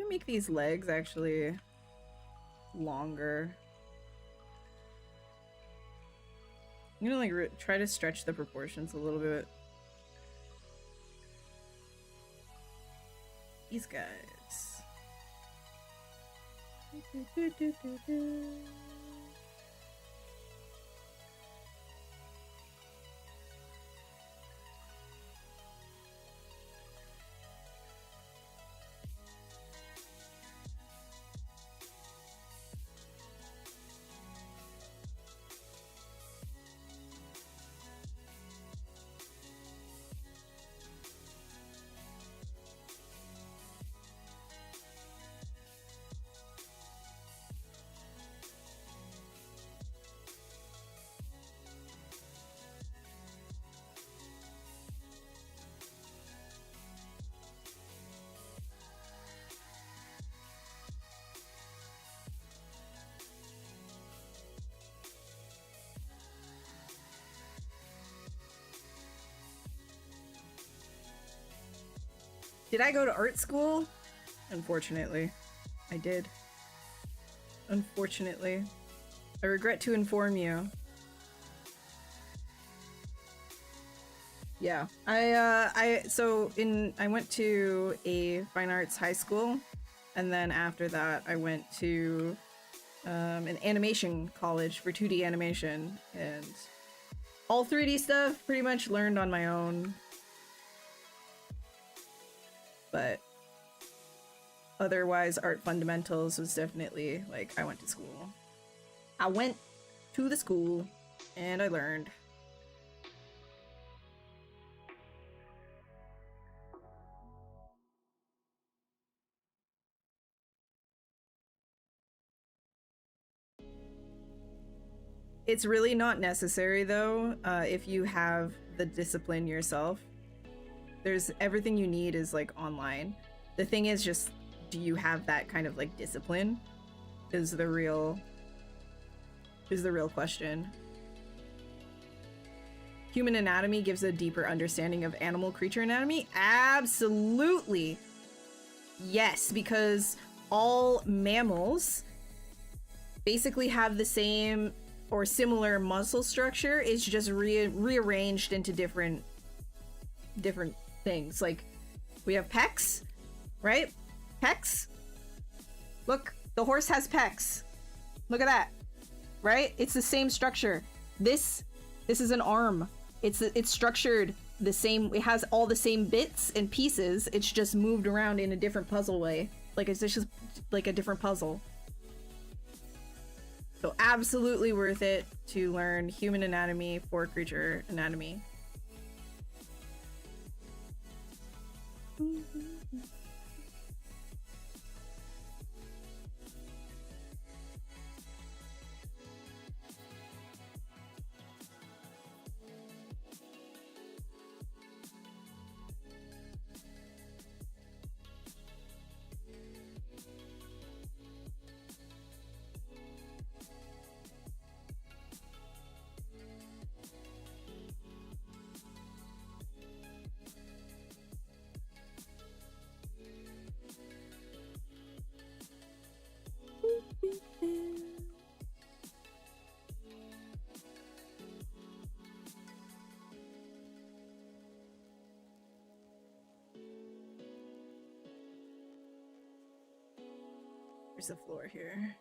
make these legs actually longer. I'm gonna like try to stretch the proportions a little bit. These guys. Did I go to art school? Unfortunately, I did. Unfortunately. I regret to inform you. Yeah. I went to a fine arts high school, and then after that I went to an animation college for 2D animation, and all 3D stuff pretty much learned on my own. But otherwise, art fundamentals was definitely like I went to school. I went to the school and I learned. It's really not necessary though, if you have the discipline yourself. There's everything you need is like online. The thing is just, do you have that kind of like discipline? Is the real question. Human anatomy gives a deeper understanding of animal creature anatomy? Absolutely. Yes, because all mammals basically have the same or similar muscle structure. It's just rearranged into different things. Like we have pecs, right? Pecs. Look, the horse has pecs. Look at that, right? It's the same structure. This is an arm. It's structured the same. It has all the same bits and pieces. It's just moved around in a different puzzle way. Like it's just like a different puzzle. So absolutely worth it to learn human anatomy for creature anatomy. There's the floor here.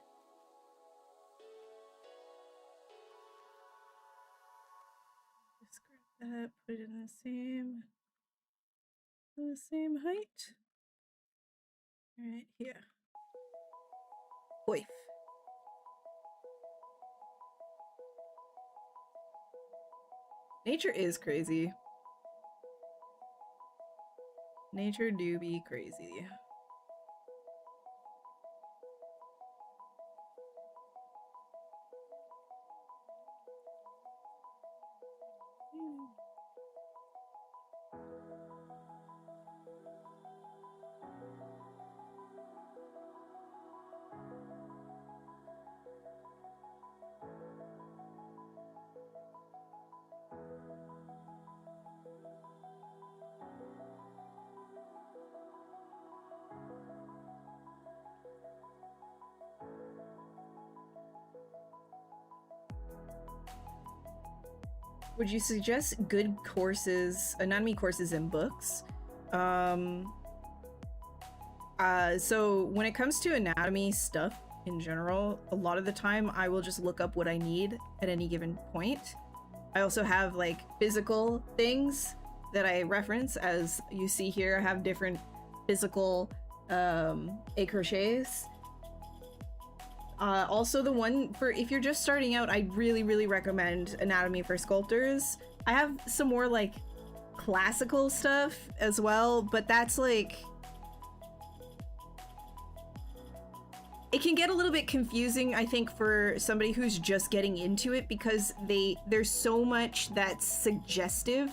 Just grab that, put it in the same height. Right here. Oif. Nature is crazy. Nature do be crazy. would you suggest good courses, anatomy courses in books? So when it comes to anatomy stuff in general, a lot of the time I will just look up what I need at any given point. I also have like physical things that I reference. As you see here, I have different physical crochets. Also the one for if you're just starting out, I really recommend Anatomy for Sculptors. I have some more like classical stuff as well, but that's like, it can get a little bit confusing, I think, for somebody who's just getting into it, because there's so much that's suggestive.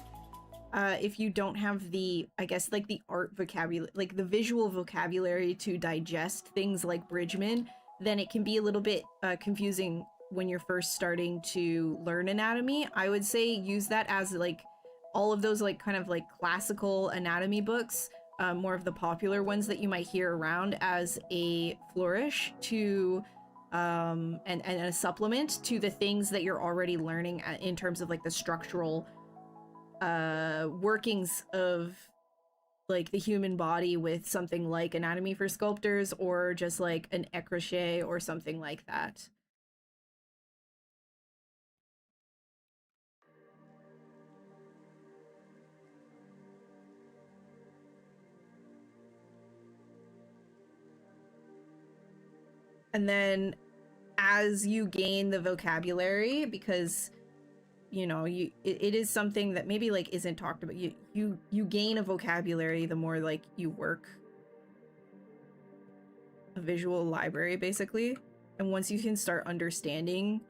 If you don't have the, I guess, like the art vocabulary, like the visual vocabulary to digest things like Bridgman, then it can be a little bit confusing when you're first starting to learn anatomy. I would say use that as like all of those like kind of like classical anatomy books, more of the popular ones that you might hear around, as a flourish to and a supplement to the things that you're already learning in terms of like the structural workings of like the human body with something like Anatomy for Sculptors, or just like an crochet or something like that. And then as you gain the vocabulary, because you know, it is something that maybe like isn't talked about, you gain a vocabulary the more like you work a visual library basically. And once you can start understanding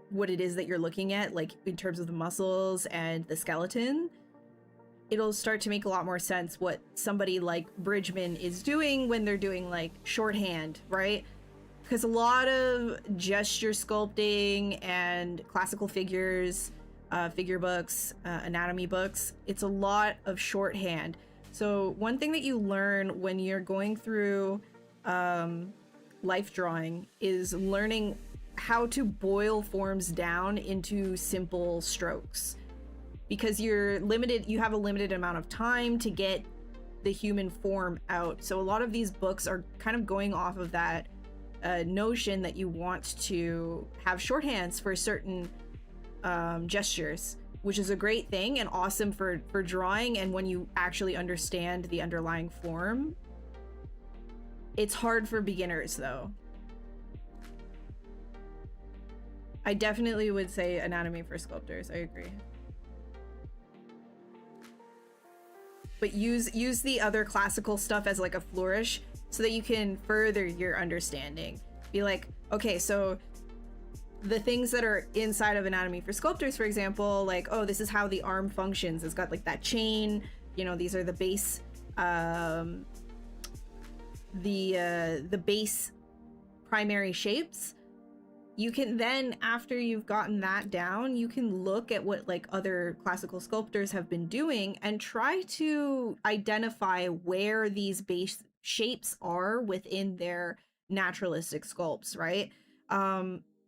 what it is that you're looking at, like in terms of the muscles and the skeleton, it'll start to make a lot more sense what somebody like Bridgman is doing when they're doing like shorthand, right? Because a lot of gesture sculpting and classical figures, figure books, anatomy books, it's a lot of shorthand. So one thing that you learn when you're going through life drawing is learning how to boil forms down into simple strokes. Because you're limited, you have a limited amount of time to get the human form out. So a lot of these books are kind of going off of that notion that you want to have shorthands for certain gestures, which is a great thing and awesome for drawing. And when you actually understand the underlying form, it's hard for beginners though. I definitely would say Anatomy for Sculptors. I agree. But use the other classical stuff as like a flourish so that you can further your understanding. Be like, okay, so the things that are inside of Anatomy for Sculptors, for example, like, oh, this is how the arm functions. It's got like that chain, you know, these are the base, the base primary shapes. You can then, after you've gotten that down, you can look at what like other classical sculptors have been doing and try to identify where these base shapes are within their naturalistic sculpts, right?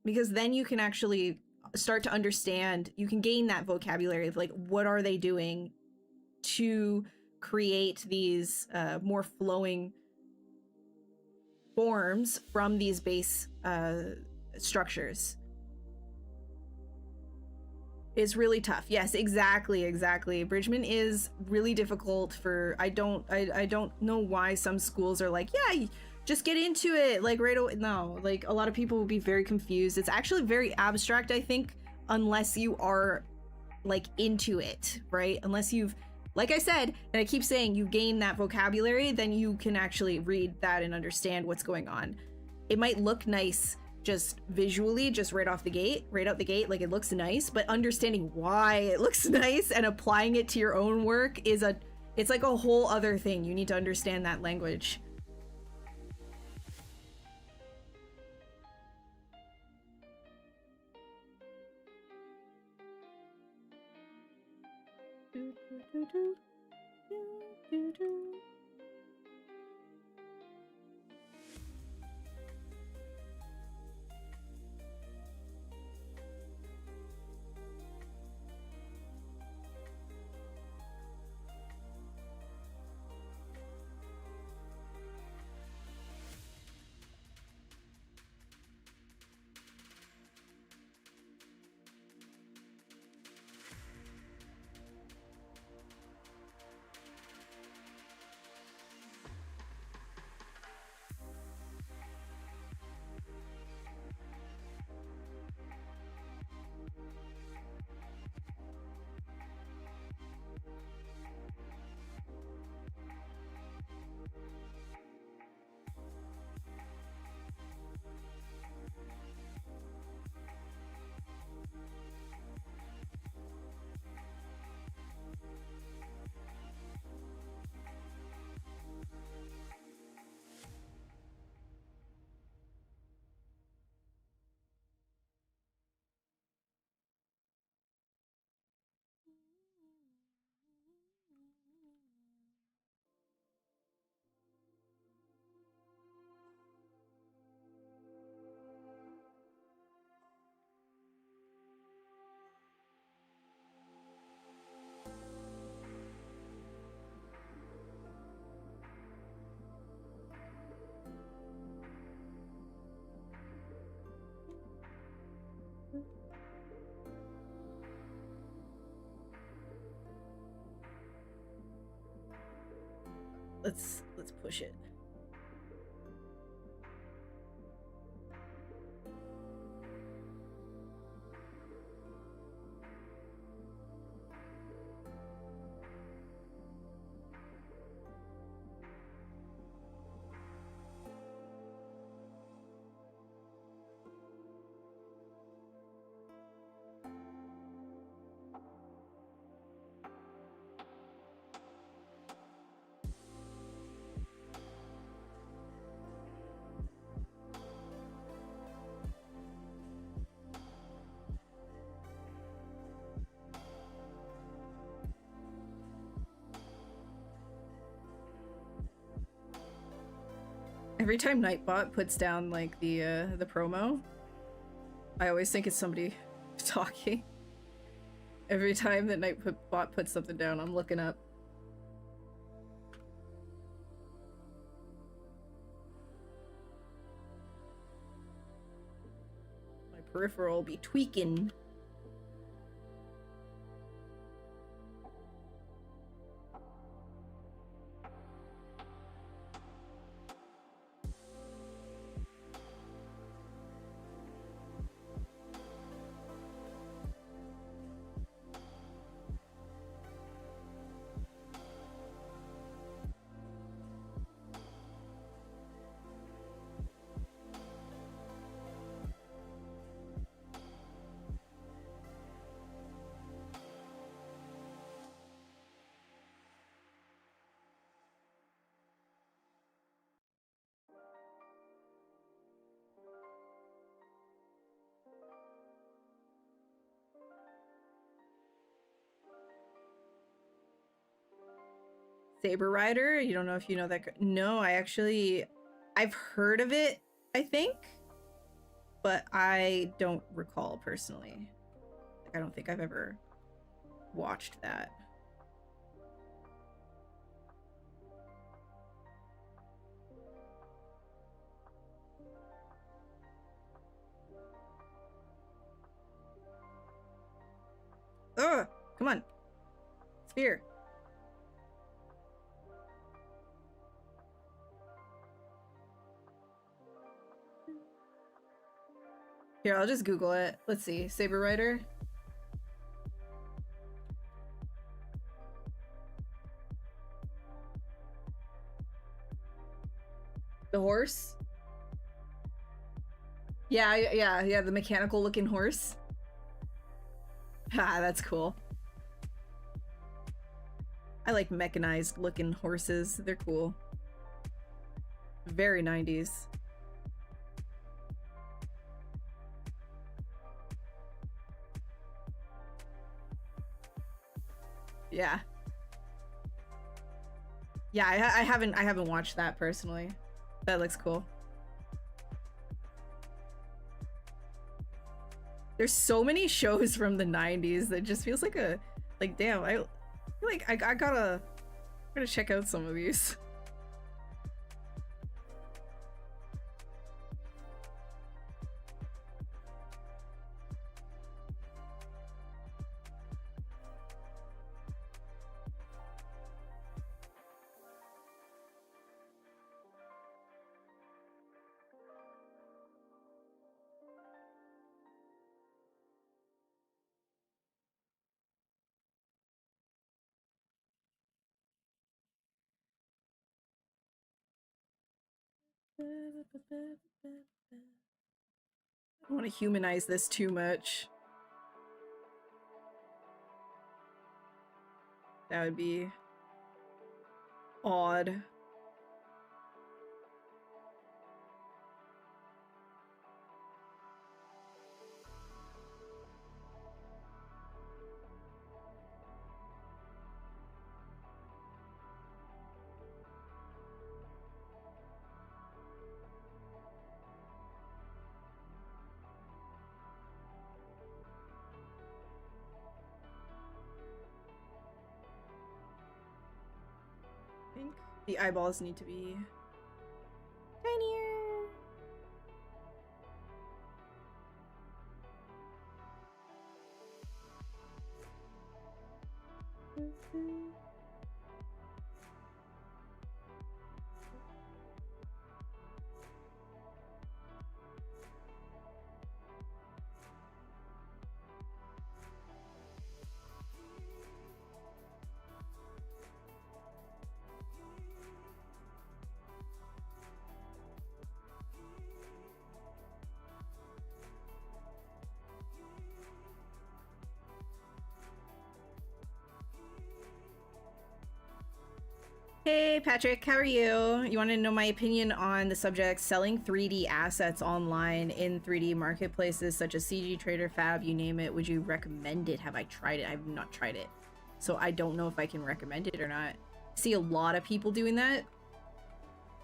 Because then you can actually start to understand, you can gain that vocabulary of like, what are they doing to create these more flowing forms from these base structures. It's really tough. Yes, exactly. Bridgman is really difficult for, I don't know why some schools are like, yeah, just get into it like right away. No, like a lot of people will be very confused. It's actually very abstract, I think, unless you are like into it, right? Unless you've, like I said, and I keep saying, you gain that vocabulary, then you can actually read that and understand what's going on. It might look nice just visually, just right out the gate, like it looks nice, but understanding why it looks nice and applying it to your own work is it's like a whole other thing. You need to understand that language. let's push it. Every time Nightbot puts down like the promo, I always think it's somebody talking. Every time that Nightbot puts something down, I'm looking up. My peripheral will be tweaking. Saber Rider? You don't know if you know that? No, I've heard of it, I think, but I don't recall personally. Like, I don't think I've ever watched that. Ugh! Come on. Spear. Here, I'll just Google it. Let's see. Saber Rider. The horse? Yeah, the mechanical looking horse. Ah, that's cool. I like mechanized looking horses. They're cool. Very 90s. Yeah. Yeah, I haven't watched that personally. That looks cool. There's so many shows from the 90s that just feels like damn, I feel like I gotta check out some of these. I don't want to humanize this too much. That would be odd. I think the eyeballs need to be tinier. Hey Patrick, how are you? You want to know my opinion on the subject selling 3D assets online in 3D marketplaces such as CG Trader, Fab, you name it. Would you recommend it? Have I tried it? I've not tried it. So I don't know if I can recommend it or not. See a lot of people doing that.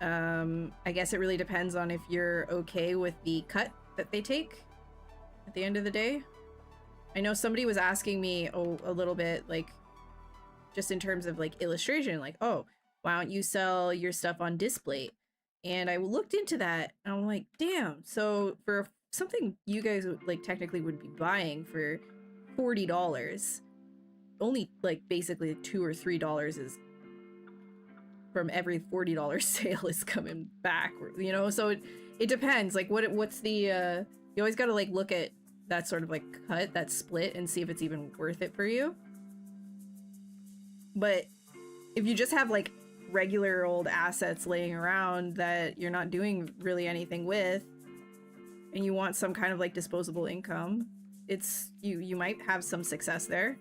I guess it really depends on if you're okay with the cut that they take at the end of the day. I know somebody was asking me a little bit, like, just in terms of like illustration, like, oh, why don't you sell your stuff on display? And I looked into that and I'm like, damn, so for something you guys like technically would be buying for $40, only like basically $2 or $3 is from every $40 sale is coming back, you know? So it depends, like what's the you always got to like look at that sort of like cut, that split, and see if it's even worth it for you. But if you just have like regular old assets laying around that you're not doing really anything with, and you want some kind of like disposable income, it's you might have some success there.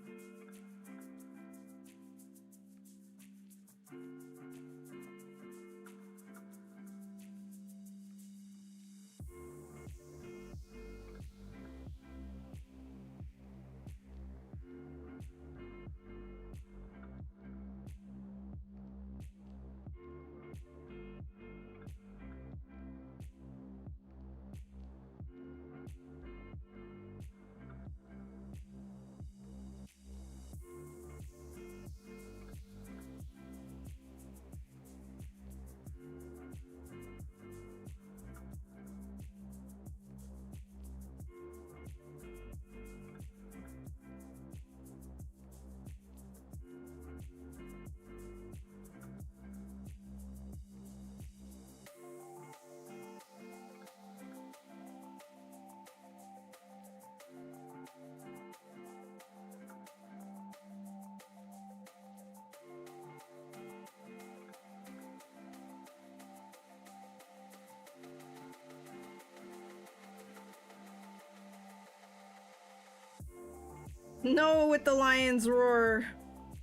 No, with the lion's roar.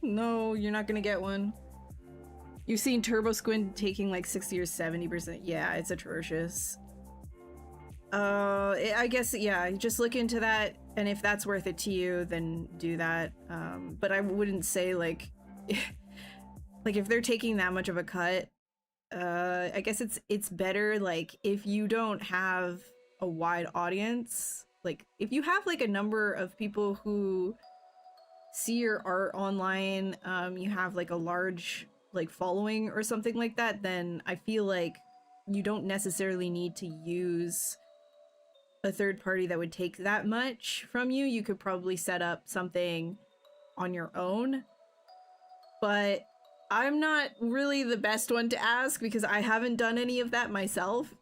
No, you're not gonna get one. You've seen Turbo Squid taking like 60 or 70%. Yeah, it's atrocious. I guess, yeah, just look into that, and if that's worth it to you, then do that. But I wouldn't say like like if they're taking that much of a cut, I guess it's better like if you don't have a wide audience, like if you have like a number of people who see your art online, you have like a large like following or something like that, then I feel like you don't necessarily need to use a third party that would take that much from you. You could probably set up something on your own. But I'm not really the best one to ask because I haven't done any of that myself.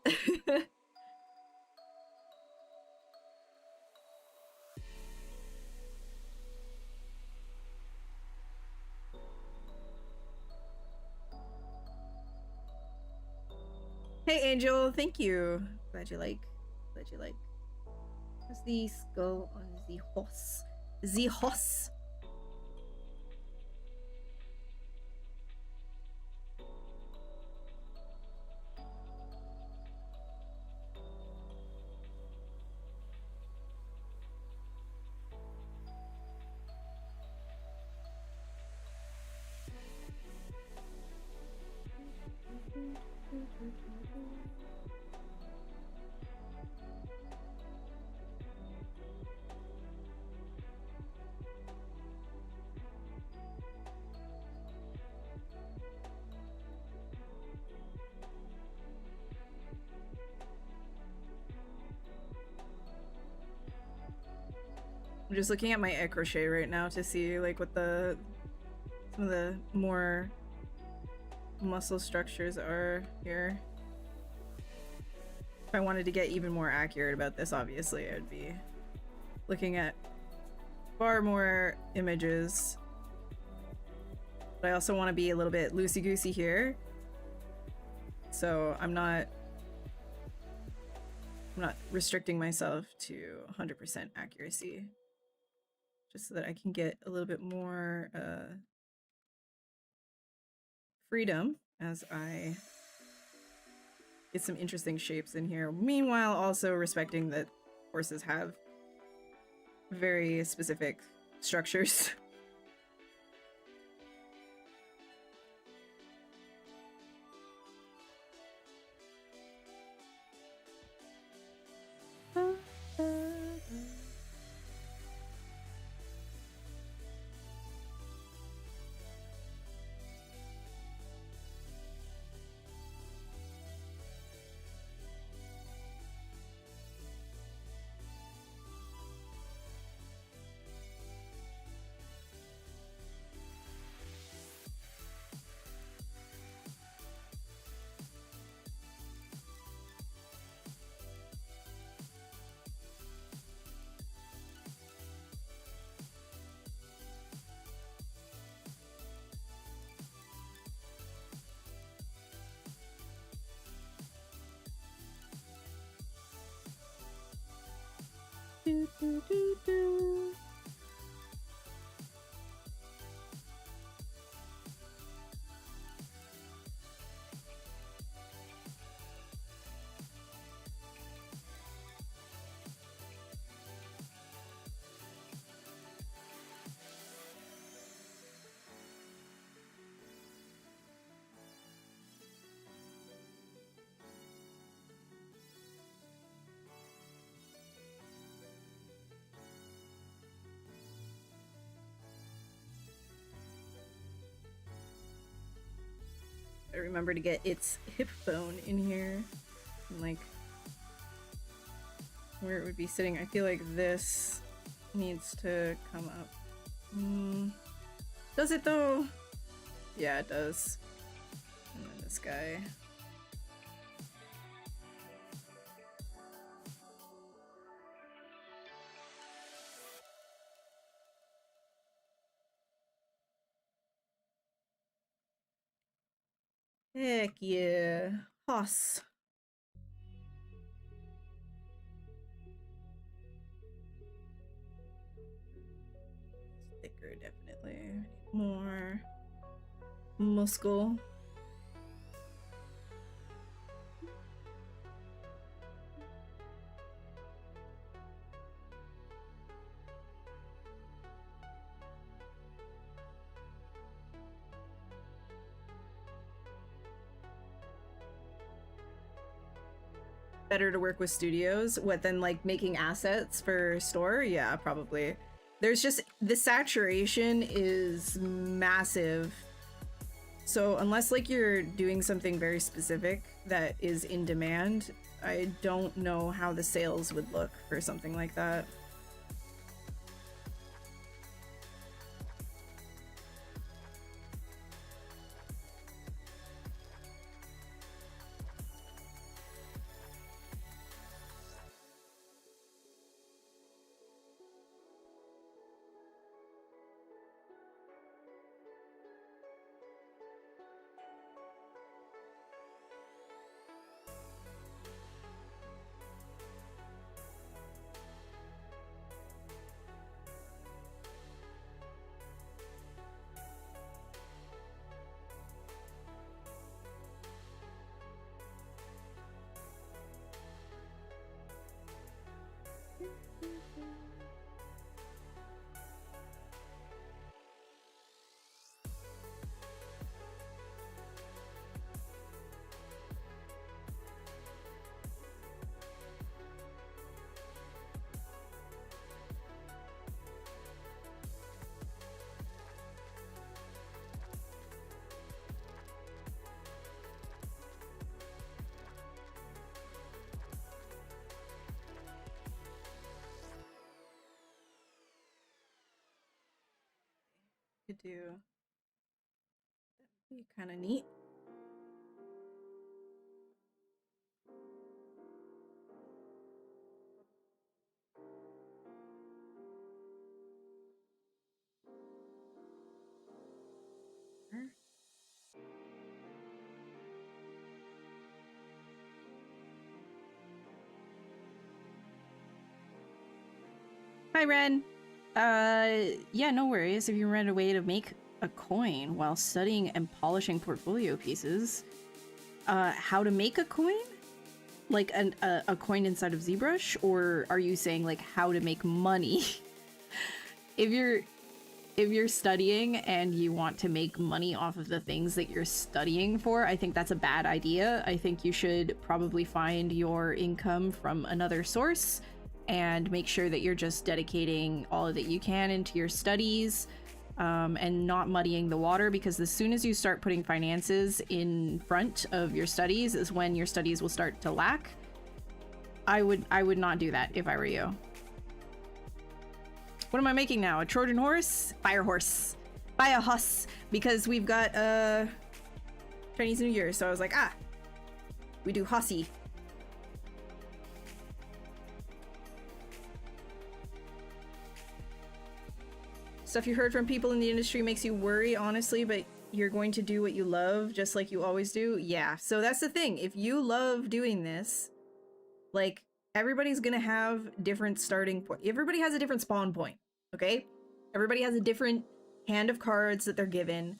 Hey Angel, thank you. Glad you like. Glad you like. What's the skull on the horse? The horse. I'm just looking at my crochet right now to see like what some of the more muscle structures are here. If I wanted to get even more accurate about this, obviously I'd be looking at far more images. But I also want to be a little bit loosey-goosey here. So I'm not restricting myself to 100% accuracy. Just so that I can get a little bit more freedom as I get some interesting shapes in here. Meanwhile, also respecting that horses have very specific structures. Do, do, do, do. I remember to get its hip bone in here, and like where it would be sitting. I feel like this needs to come up. Does it though? Yeah, it does. And then this guy. Heck yeah. Hoss. Thicker, definitely. More muscle. Better to work with studios. What, then like making assets for store? Yeah, probably. There's just, the saturation is massive. So unless like you're doing something very specific that is in demand, I don't know how the sales would look for something like that. Could do. That'd be kind of neat. Hi, Ren. Yeah, no worries. If you ran away to make a coin while studying and polishing portfolio pieces. How to make a coin? Like a coin inside of ZBrush? Or are you saying like how to make money? If you're studying and you want to make money off of the things that you're studying for, I think that's a bad idea. I think you should probably find your income from another source and make sure that you're just dedicating all that you can into your studies, and not muddying the water, because as soon as you start putting finances in front of your studies is when your studies will start to lack. I would not do that if I were you. What am I making now? A Trojan horse? Fire horse. Buy a huss, because we've got Chinese New Year, so I was like, we do hussy. Stuff you heard from people in the industry makes you worry, honestly, but you're going to do what you love, just like you always do. Yeah, so that's the thing. If you love doing this, like, everybody's gonna have different starting point. Everybody has a different spawn point, okay? Everybody has a different hand of cards that they're given.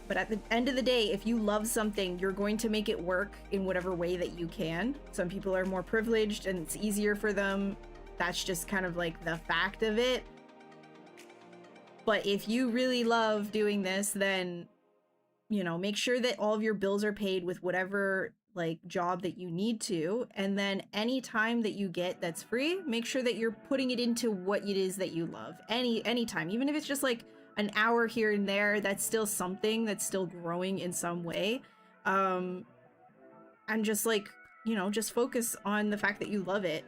But at the end of the day, if you love something, you're going to make it work in whatever way that you can. Some people are more privileged and it's easier for them. That's just kind of like the fact of it. But if you really love doing this, then, you know, make sure that all of your bills are paid with whatever like job that you need to. And then any time that you get that's free, make sure that you're putting it into what it is that you love. Any time, even if it's just like an hour here and there, that's still something that's still growing in some way. And just like, you know, just focus on the fact that you love it.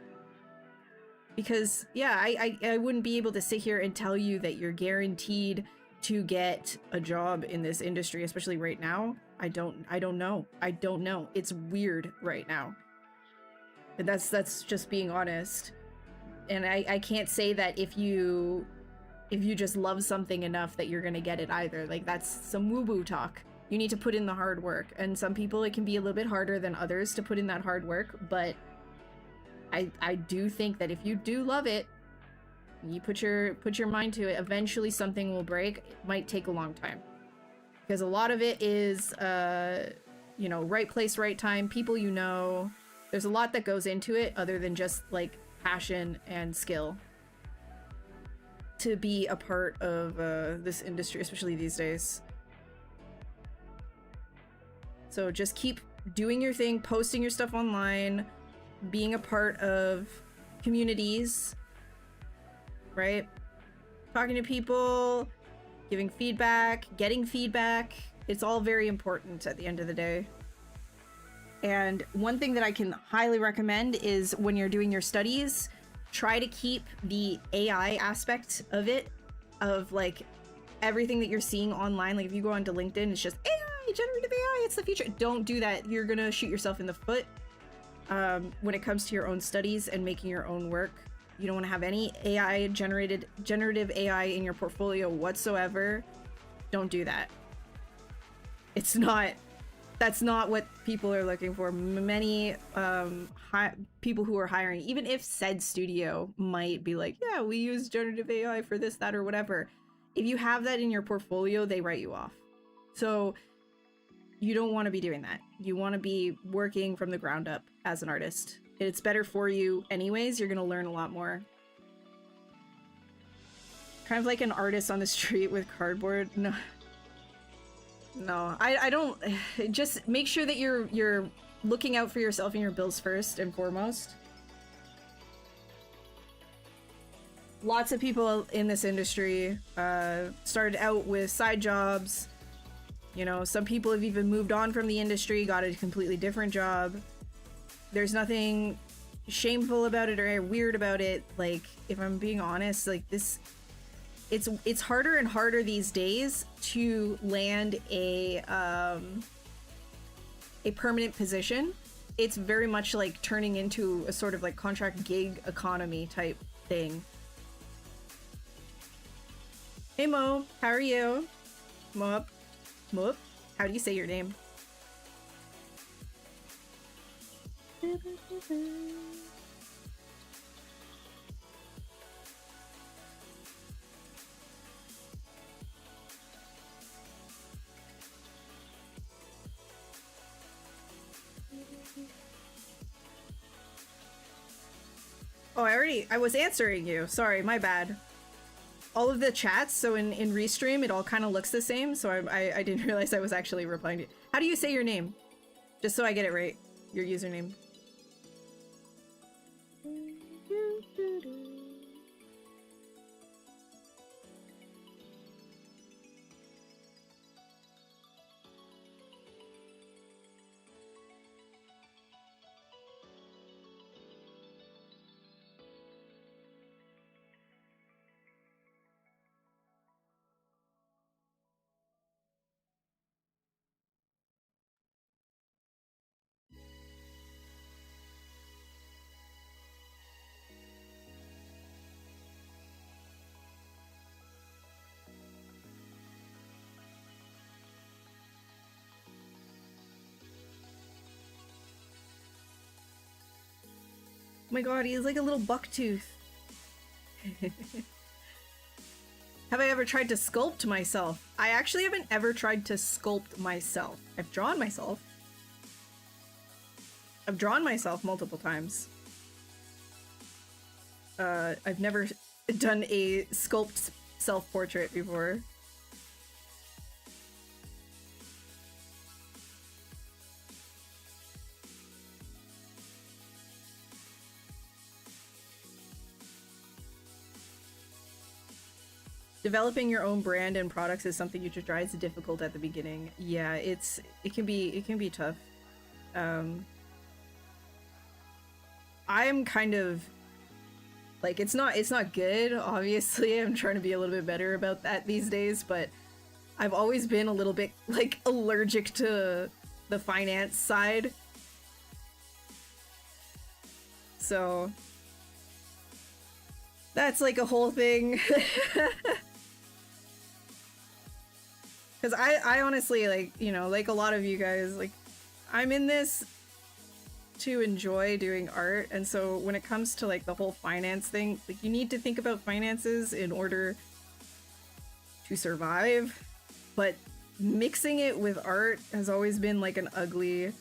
Because yeah, I wouldn't be able to sit here and tell you that you're guaranteed to get a job in this industry, especially right now. I don't know. I don't know. It's weird right now. And that's just being honest. And I can't say that if you just love something enough that you're gonna get it either. Like, that's some woo-woo talk. You need to put in the hard work. And some people, it can be a little bit harder than others to put in that hard work, but I do think that if you do love it, you put your mind to it, eventually something will break. It might take a long time. Because a lot of it is, you know, right place, right time, people you know. There's a lot that goes into it other than just, like, passion and skill to be a part of this industry, especially these days. So just keep doing your thing, posting your stuff online, being a part of communities, right? Talking to people, giving feedback, getting feedback. It's all very important at the end of the day. And one thing that I can highly recommend is when you're doing your studies, try to keep the AI aspect of it, of like everything that you're seeing online. Like if you go onto LinkedIn, it's just AI, generative AI, it's the future. Don't do that. You're gonna shoot yourself in the foot. When it comes to your own studies and making your own work, you don't want to have any generative AI in your portfolio whatsoever. Don't do that. That's not what people are looking for. Many people who are hiring, even if said studio might be like, yeah, we use generative AI for this, that, or whatever. If you have that in your portfolio, they write you off. So you don't want to be doing that. You want to be working from the ground up as an artist. It's better for you anyways. You're going to learn a lot more. Kind of like an artist on the street with cardboard. No, I don't. Just make sure that you're looking out for yourself and your bills first and foremost. Lots of people in this industry started out with side jobs. You know, some people have even moved on from the industry, got a completely different job. There's nothing shameful about it or weird about it. Like, if I'm being honest, like this, it's harder and harder these days to land a permanent position. It's very much like turning into a sort of like contract gig economy type thing. Hey Mo, how are you? Moop. How do you say your name? Oh, I was answering you. Sorry, my bad. All of the chats, so in Restream, it all kind of looks the same, so I didn't realize I was actually replying to you. How do you say your name? Just so I get it right. Your username. Oh my god, he's like a little bucktooth. Have I ever tried to sculpt myself? I actually haven't ever tried to sculpt myself. I've drawn myself. I've drawn myself multiple times. I've never done a sculpt self-portrait before. Developing your own brand and products is something you should try. It's difficult at the beginning. Yeah, it can be tough. I'm kind of like it's not good, obviously. I'm trying to be a little bit better about that these days, but I've always been a little bit like allergic to the finance side. So that's like a whole thing. Because I honestly, like, you know, like a lot of you guys, like, I'm in this to enjoy doing art, and so when it comes to, like, the whole finance thing, like, you need to think about finances in order to survive, but mixing it with art has always been, like, an ugly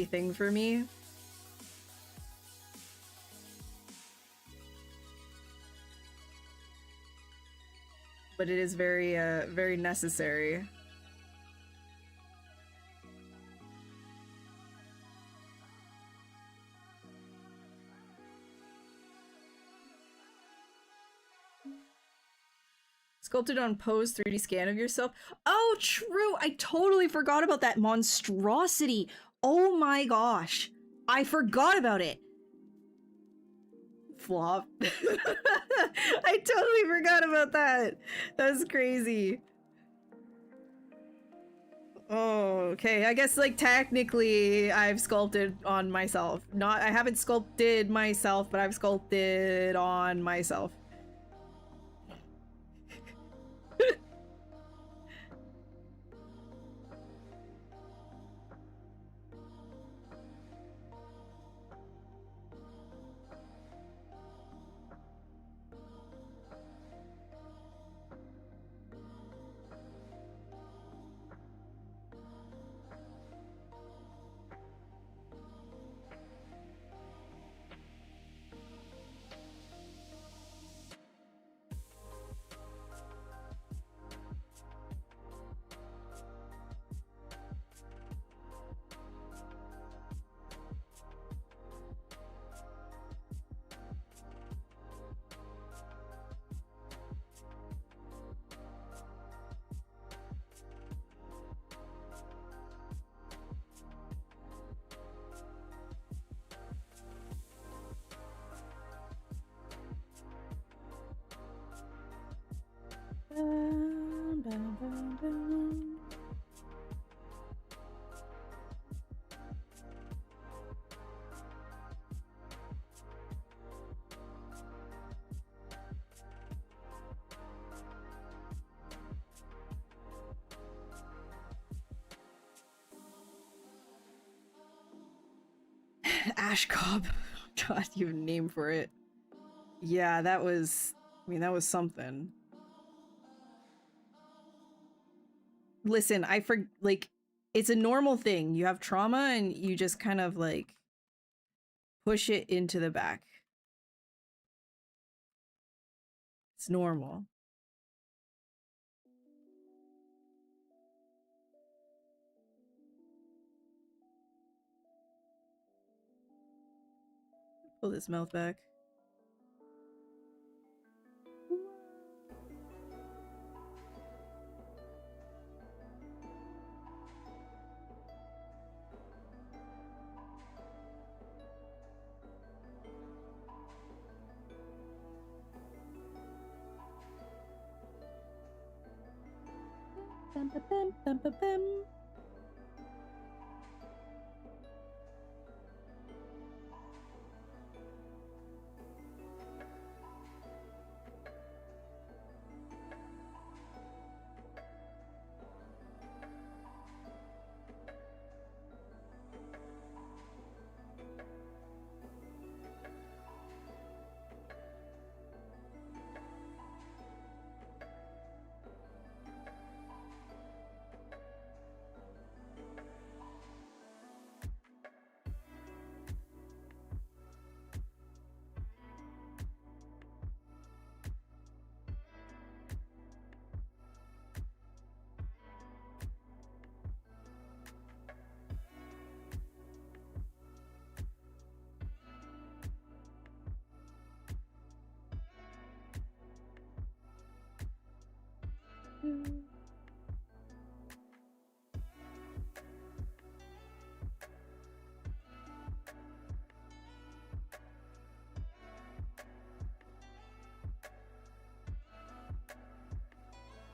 thing for me. But it is very, very necessary. Sculpted on pose 3D scan of yourself. Oh, true! I totally forgot about that monstrosity! Oh my gosh! I forgot about it! Flop. I totally forgot about that. That's crazy. Oh, okay. I guess like technically I've sculpted on myself. I haven't sculpted myself, but I've sculpted on myself. Ash cob. God, you have a name for it. Yeah, that was... I mean, that was something. Listen, like, it's a normal thing. You have trauma and you just kind of, like, push it into the back. It's normal. Pull his mouth back. Bum, ba, bum, bum, ba, bum.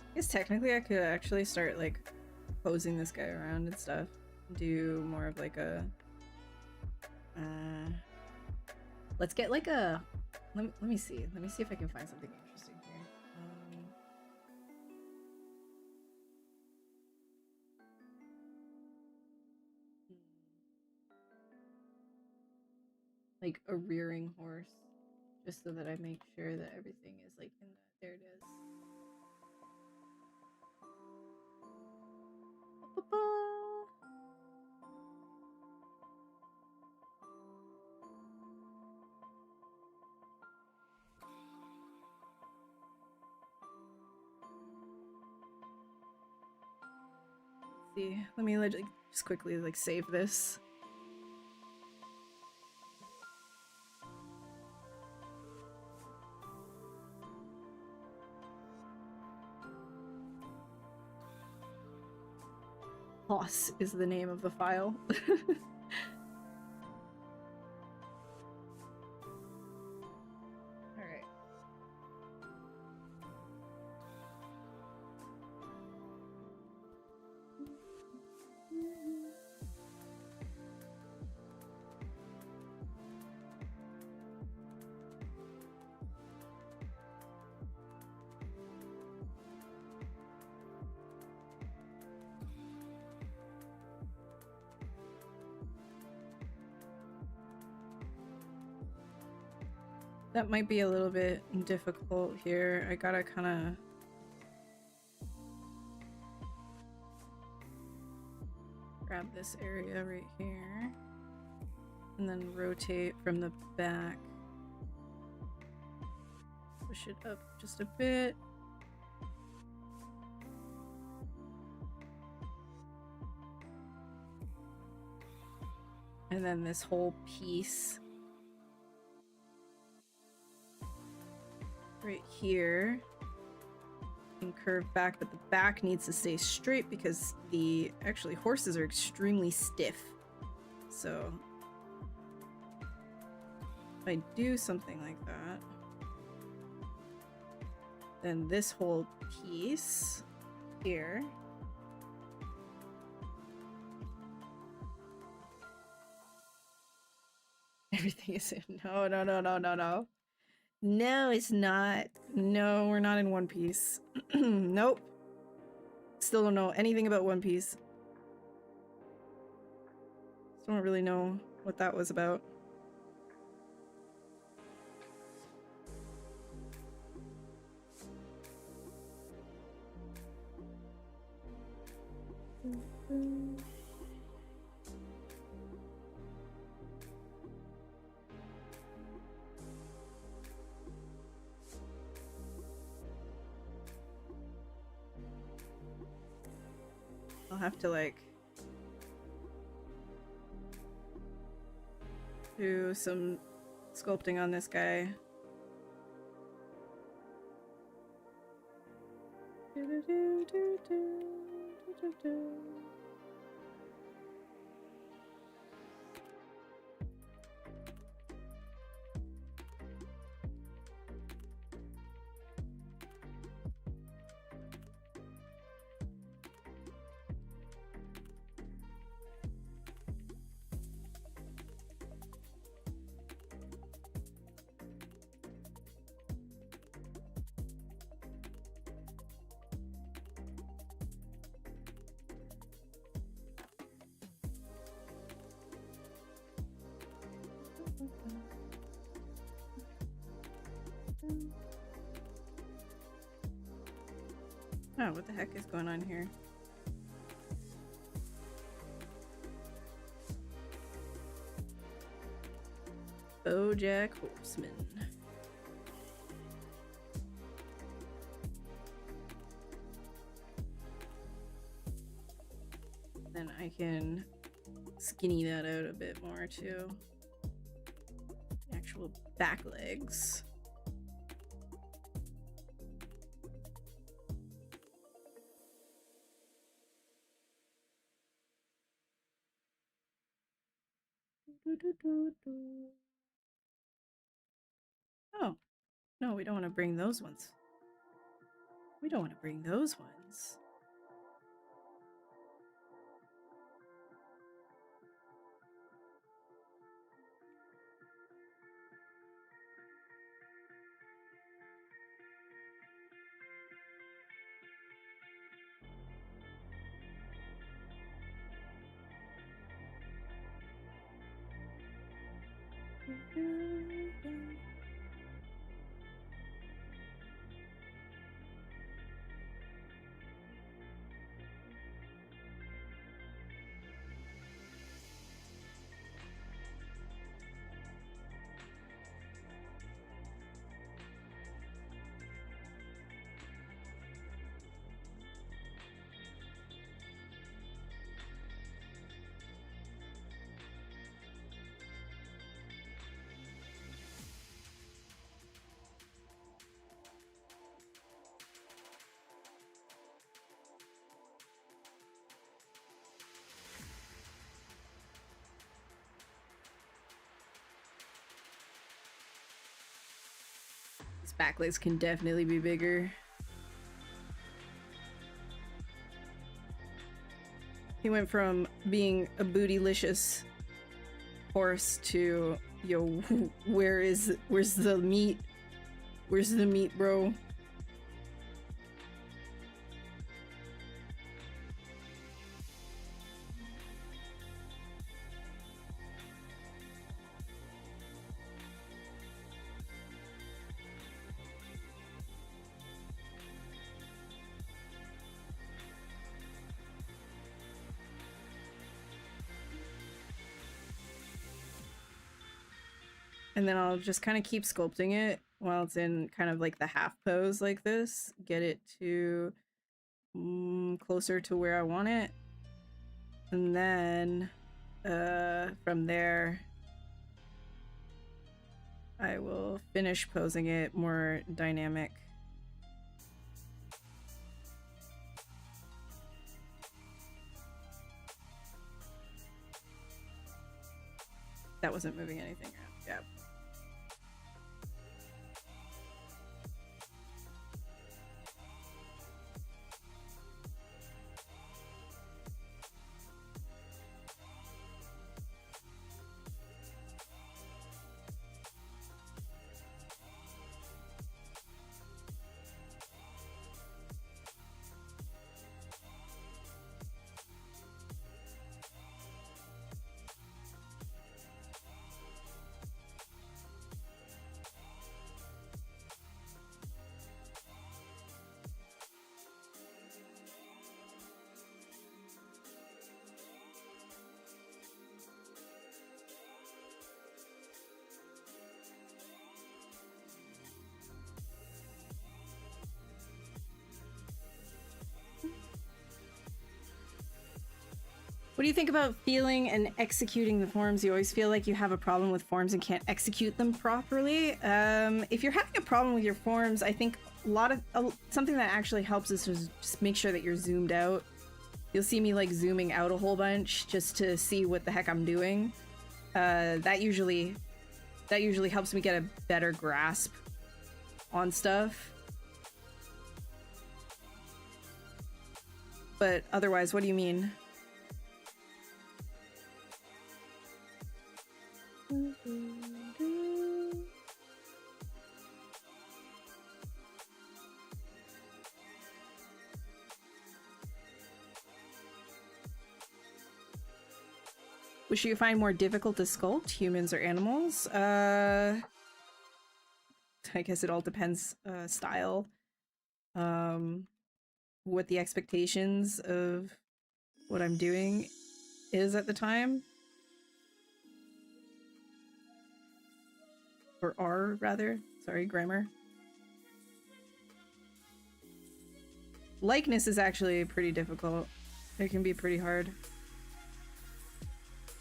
I guess technically I could actually start like posing this guy around and stuff. Do more of like a let's get like a let me see. Let me see if I can find something interesting here. Like a rearing horse, just so that I make sure that everything is like in the there it is. Let's see, let me like, just quickly like save this. Loss is the name of the file. Alright. That might be a little bit difficult here. I gotta kind of grab this area right here and then rotate from the back. Push it up just a bit. And then this whole piece right here and curve back, but the back needs to stay straight because the actually horses are extremely stiff. So if I do something like that, then this whole piece here everything is in. No, no, no, no, no, no. No, it's not. No, we're not in One Piece. Nope. Still don't know anything about One Piece. Still don't really know what that was about. I'll have to like do some sculpting on this guy. Oh, what the heck is going on here? BoJack Horseman. Then I can skinny that out a bit more too. Actual back legs. Oh, no, we don't want to bring those ones. We don't want to bring those ones. These back legs can definitely be bigger. He went from being a bootylicious horse to, yo, where's the meat? Where's the meat, bro? And then I'll just kind of keep sculpting it while it's in kind of like the half pose like this. Get it to closer to where I want it. And then from there, I will finish posing it more dynamic. That wasn't moving anything around. Yeah. What do you think about feeling and executing the forms? You always feel like you have a problem with forms and can't execute them properly. If you're having a problem with your forms, I think something that actually helps is to just make sure that you're zoomed out. You'll see me like zooming out a whole bunch just to see what the heck I'm doing. That usually helps me get a better grasp on stuff. But otherwise, what do you mean? Which you find more difficult to sculpt, humans or animals? I guess it all depends, style. What the expectations of what I'm doing is at the time. Or are, rather. Sorry, grammar. Likeness is actually pretty difficult. It can be pretty hard.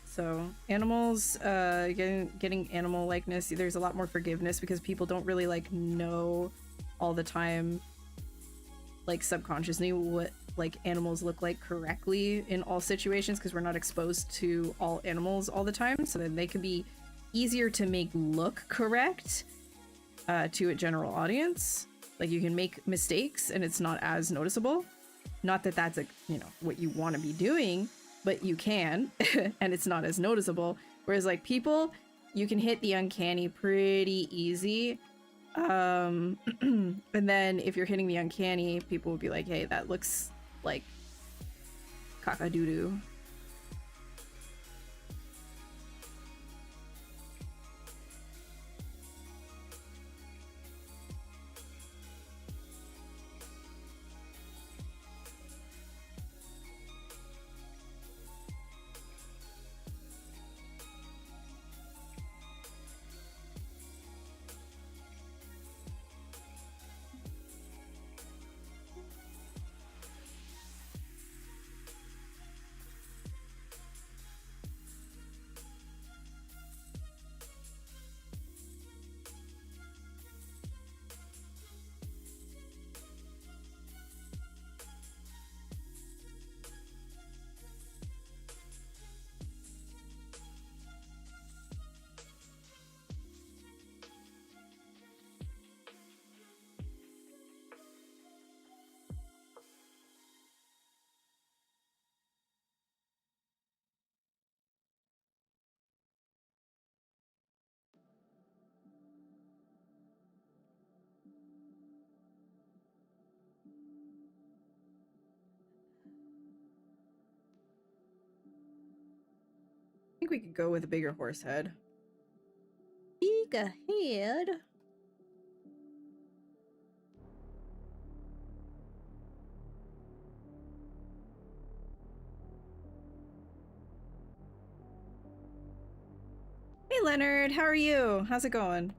So, animals, getting animal likeness, there's a lot more forgiveness because people don't really, like, know all the time, like, subconsciously what, like, animals look like correctly in all situations because we're not exposed to all animals all the time, so then they can be easier to make look correct to a general audience. Like, you can make mistakes and it's not as noticeable. Not that that's, what you want to be doing, but you can, and it's not as noticeable. Whereas, like, people, you can hit the uncanny pretty easy. And then if you're hitting the uncanny, people will be like, hey, that looks like caca-doo-doo. I think we could go with a bigger horse head. Bigger head? Hey Leonard, how are you? How's it going?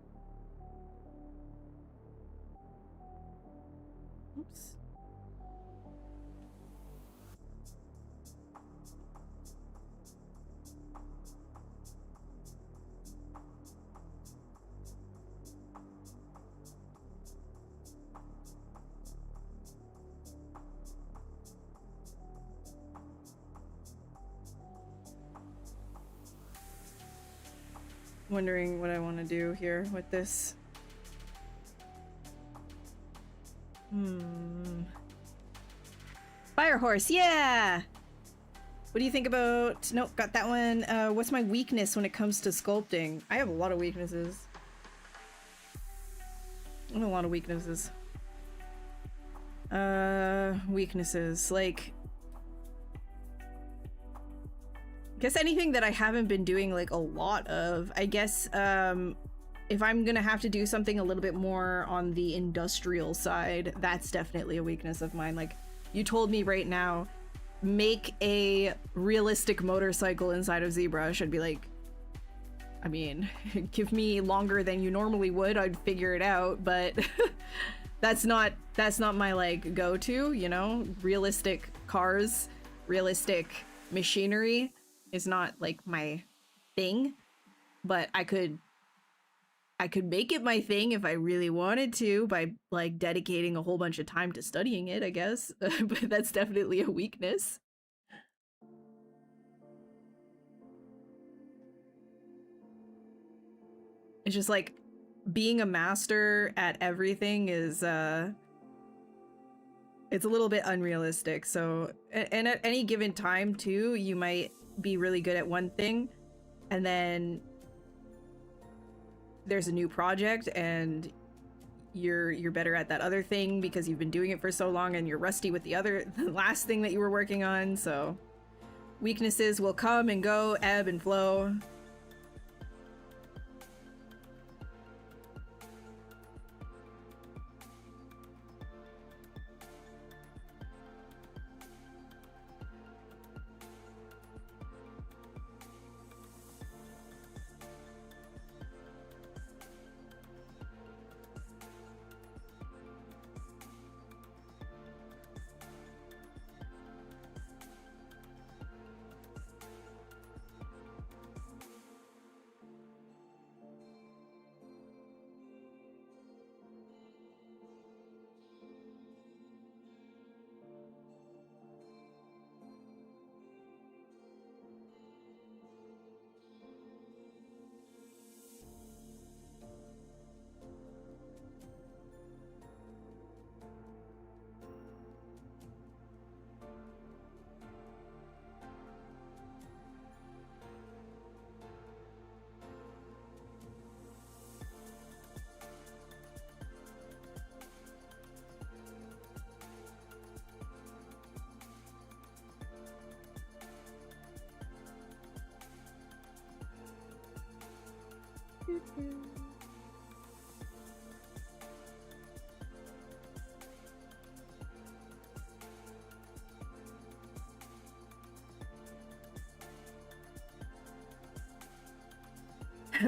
Oops. Wondering what I want to do here with this. Fire horse, yeah! What do you think about... Nope, got that one. What's my weakness when it comes to sculpting? I have a lot of weaknesses. I have a lot of weaknesses. Weaknesses, like... I guess anything that I haven't been doing like a lot of. I guess if I'm gonna have to do something a little bit more on the industrial side, that's definitely a weakness of mine. Like, you told me right now, make a realistic motorcycle inside of ZBrush, I'd be like, I mean, give me longer than you normally would, I'd figure it out, but that's not my like go-to, you know? Realistic cars, realistic machinery is not like my thing, but I could make it my thing if I really wanted to by like dedicating a whole bunch of time to studying it, I guess. But that's definitely a weakness. It's just like being a master at everything is it's a little bit unrealistic. So, and at any given time too, you might be really good at one thing, and then there's a new project and you're better at that other thing because you've been doing it for so long, and you're rusty with the last thing that you were working on. So weaknesses will come and go, ebb and flow.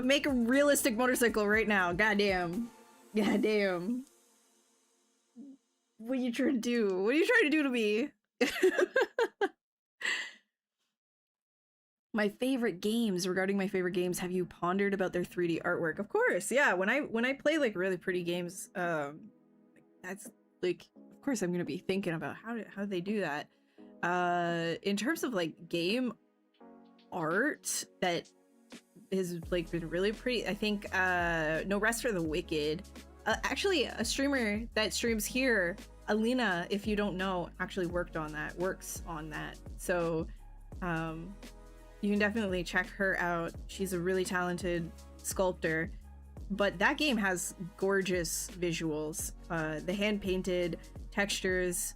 Make a realistic motorcycle right now. Goddamn. Goddamn. What are you trying to do? What are you trying to do to me? My favorite games, regarding my favorite games, have you pondered about their 3D artwork? Of course, yeah. When I play like really pretty games, that's like, of course I'm gonna be thinking about how they do that. In terms of like game art that has like been really pretty, I think No Rest for the Wicked. Actually, a streamer that streams here, Alina, if you don't know, actually works on that. So you can definitely check her out. She's a really talented sculptor. But that game has gorgeous visuals. The hand-painted textures,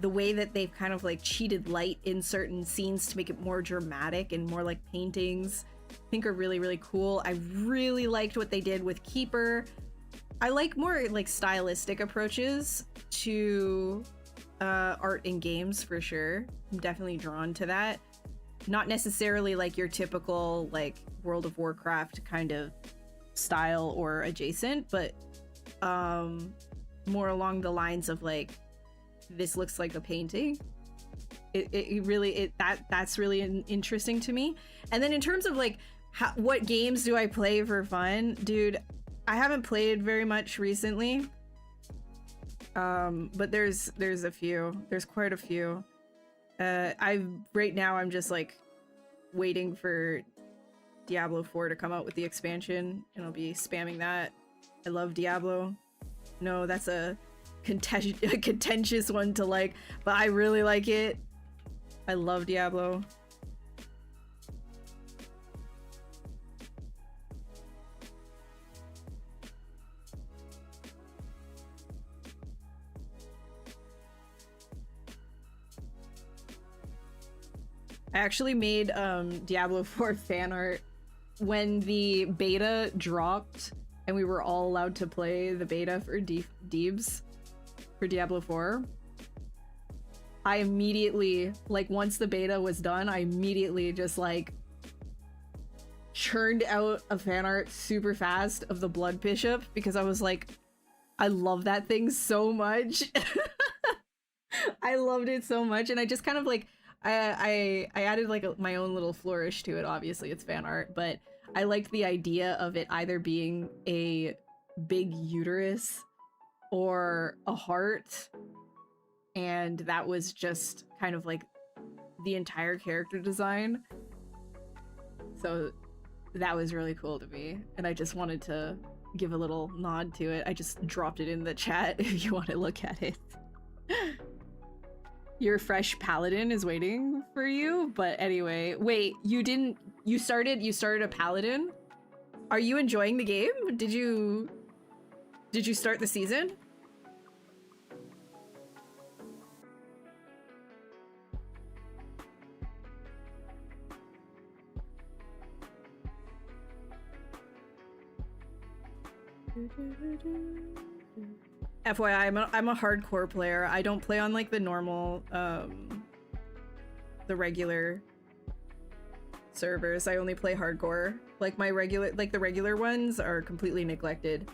the way that they've kind of like cheated light in certain scenes to make it more dramatic and more like paintings, I think are really, really cool. I really liked what they did with Keeper. I like more like stylistic approaches to art in games for sure. I'm definitely drawn to that. Not necessarily like your typical like World of Warcraft kind of style or adjacent, but more along the lines of like, this looks like a painting. That's really interesting to me. And then in terms of like what games do I play for fun, dude, I haven't played very much recently, but there's a few. There's quite a few. Right now I'm just like waiting for Diablo 4 to come out with the expansion, and I'll be spamming that. I love Diablo. No, that's a contentious one to like, but I really like it. I love Diablo. I actually made Diablo 4 fan art when the beta dropped and we were all allowed to play the beta for Deebs for Diablo 4. I immediately, like once the beta was done, I immediately just like churned out a fan art super fast of the Blood Bishop because I was like, I love that thing so much. I loved it so much, and I just kind of like I added like my own little flourish to it. Obviously, it's fan art, but I liked the idea of it either being a big uterus or a heart, and that was just kind of like the entire character design. So that was really cool to me, and I just wanted to give a little nod to it. I just dropped it in the chat if you want to look at it. Your fresh paladin is waiting for you, but anyway, wait, you started a paladin? Are you enjoying the game? Did you start the season? FYI, I'm a hardcore player. I don't play on like the normal, the regular servers. I only play hardcore. Like the regular ones are completely neglected.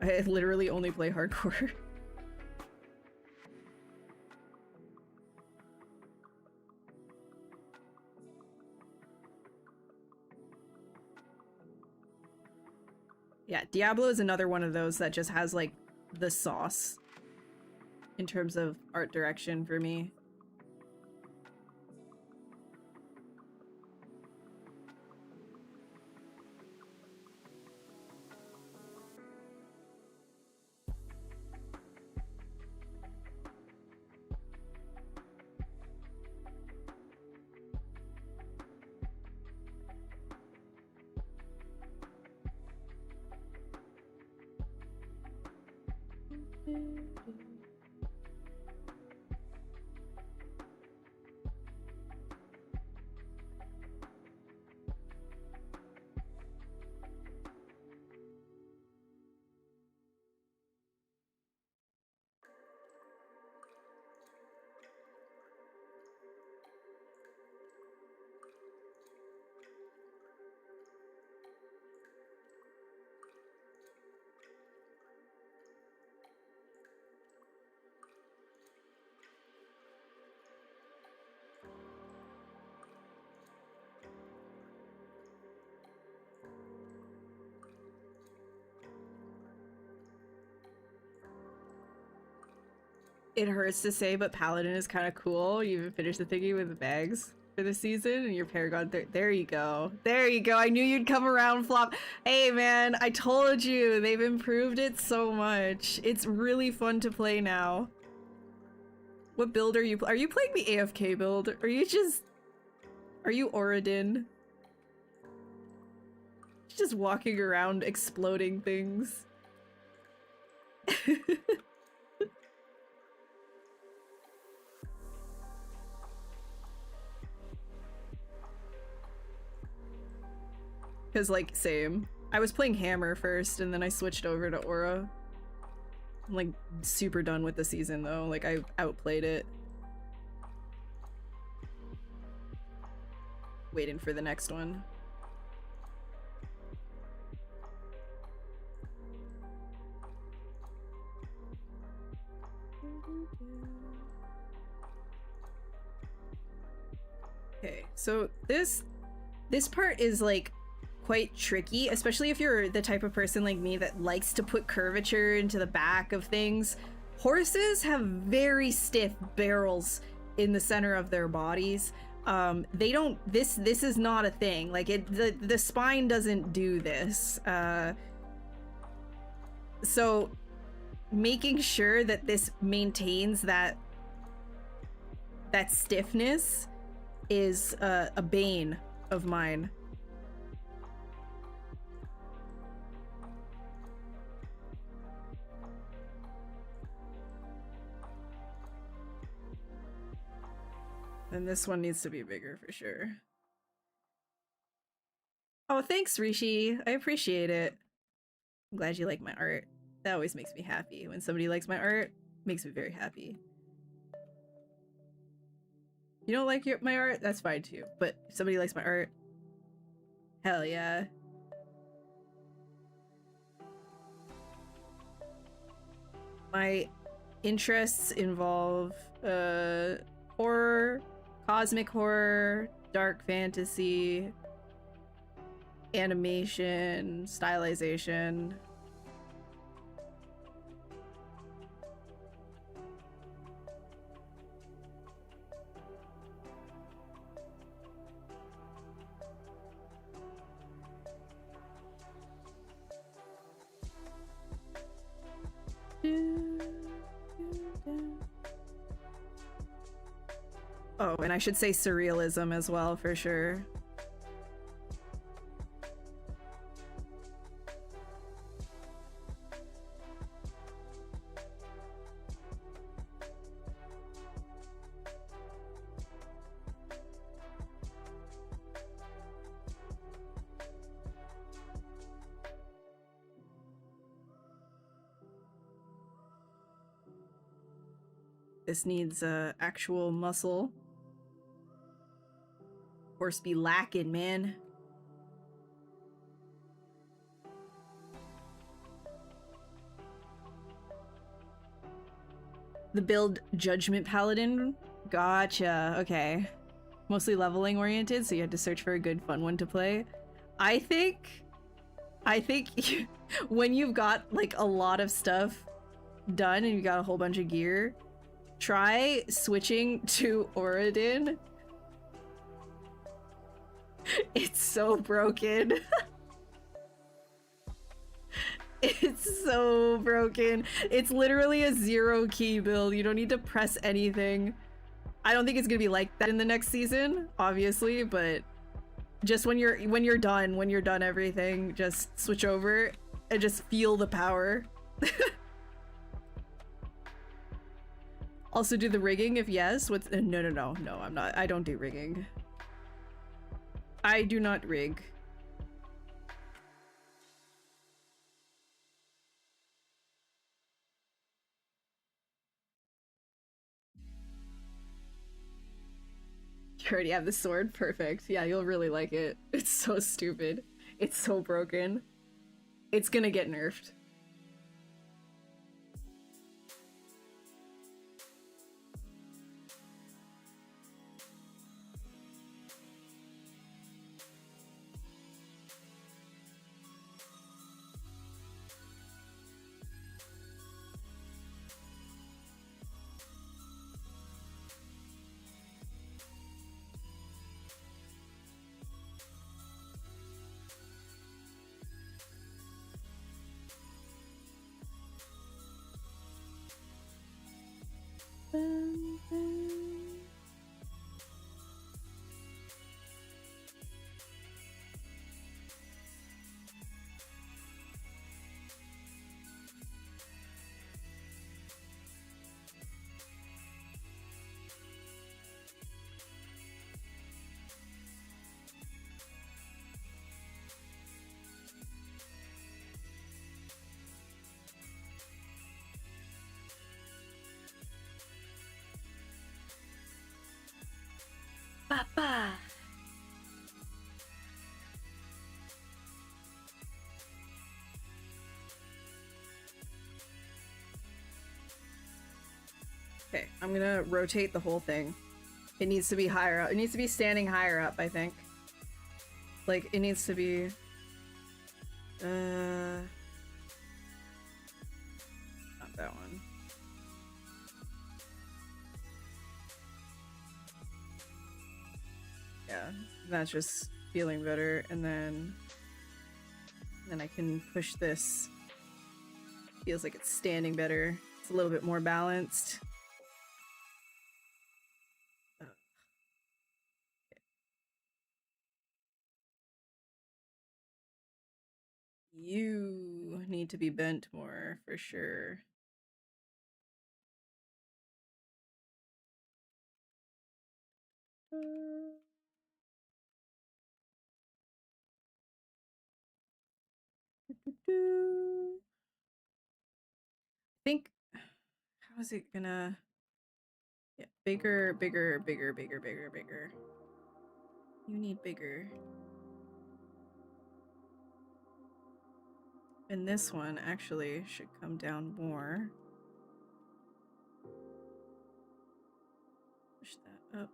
I literally only play hardcore. Yeah, Diablo is another one of those that just has like the sauce in terms of art direction for me. It hurts to say, but Paladin is kind of cool. You even finished the thingy with the bags for the season, and your Paragon. There you go. There you go. I knew you'd come around, Flop. Hey, man, I told you. They've improved it so much. It's really fun to play now. What build are you playing the AFK build? Are you Oradin? Just walking around exploding things. Because, like, same. I was playing Hammer first, and then I switched over to Aura. I'm, like, super done with the season, though. Like, I outplayed it. Waiting for the next one. Okay, so this part is, like, quite tricky, especially if you're the type of person like me that likes to put curvature into the back of things. Horses have very stiff barrels in the center of their bodies. They don't, this is not a thing. Like, the spine doesn't do this. So making sure that this maintains that stiffness is a bane of mine. And this one needs to be bigger for sure. Oh, thanks, Rishi. I appreciate it. I'm glad you like my art. That always makes me happy. When somebody likes my art, it makes me very happy. You don't like my art? That's fine too. But if somebody likes my art, hell yeah. My interests involve horror, Cosmic horror, dark fantasy, animation, stylization. Oh, and I should say surrealism as well, for sure. This needs actual muscle. Horse be lacking, man. The build Judgment Paladin? Gotcha, okay. Mostly leveling oriented, so you had to search for a good fun one to play. I think when you've got like a lot of stuff done and you've got a whole bunch of gear, try switching to Oridin. It's so broken. It's so broken. It's literally a 0 key build. You don't need to press anything. I don't think it's gonna be like that in the next season, obviously, but just when you're done everything, just switch over and just feel the power. Also do the rigging if yes. What's no, I'm not. I don't do rigging. I do not rig. You already have the sword? Perfect. Yeah, you'll really like it. It's so stupid. It's so broken. It's gonna get nerfed. Papa. Okay, I'm gonna rotate the whole thing. It needs to be higher up. It needs to be standing higher up, I think. Like, it needs to be... not that one. Yeah, that's just feeling better, and then I can push this. Feels like it's standing better. It's a little bit more balanced. You need to be bent more, for sure. I think, how is it gonna... Yeah, bigger. You need bigger. And this one actually should come down more. Push that up.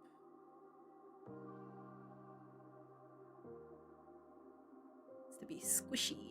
It's to be squishied.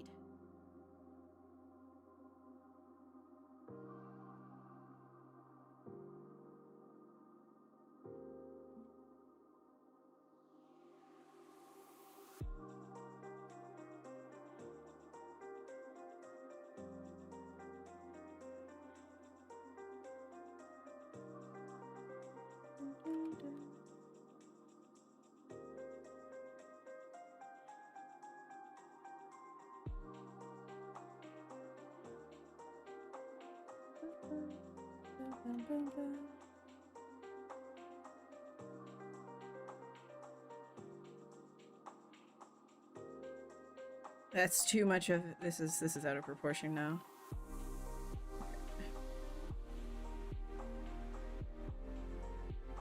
That's too much of this is out of proportion now.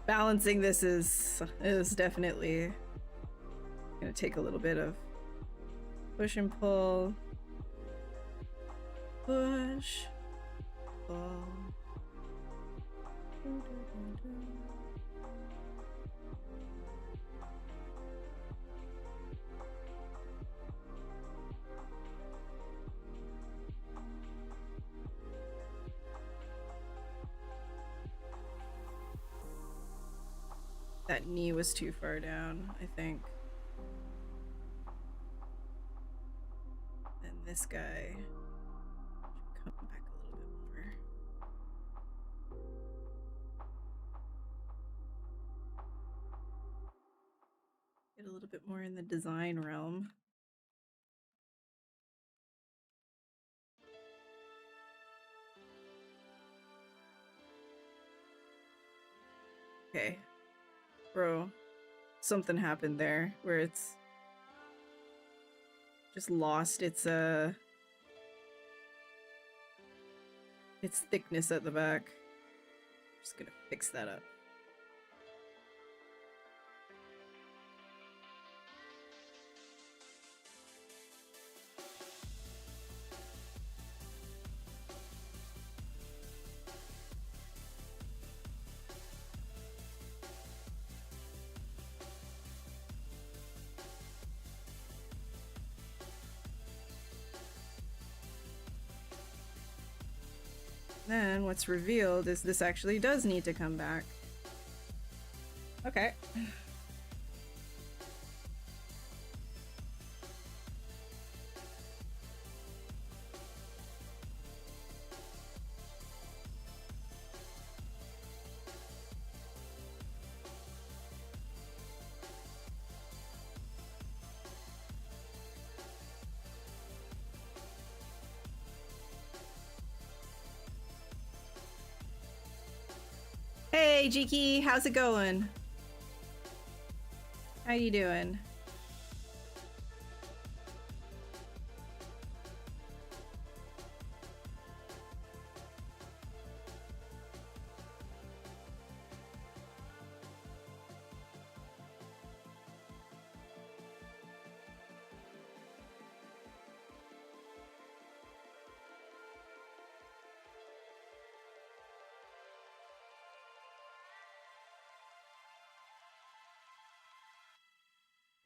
Balancing this is definitely gonna take a little bit of push and pull. Push. Pull. That knee was too far down, I think. And this guy should come back a little bit more. Get a little bit more in the design realm. Okay. Bro, something happened there where it's just lost its thickness at the back. Just gonna fix that up. Then what's revealed is this actually does need to come back. Okay. Hey, Jiki, how's it going? How you doing?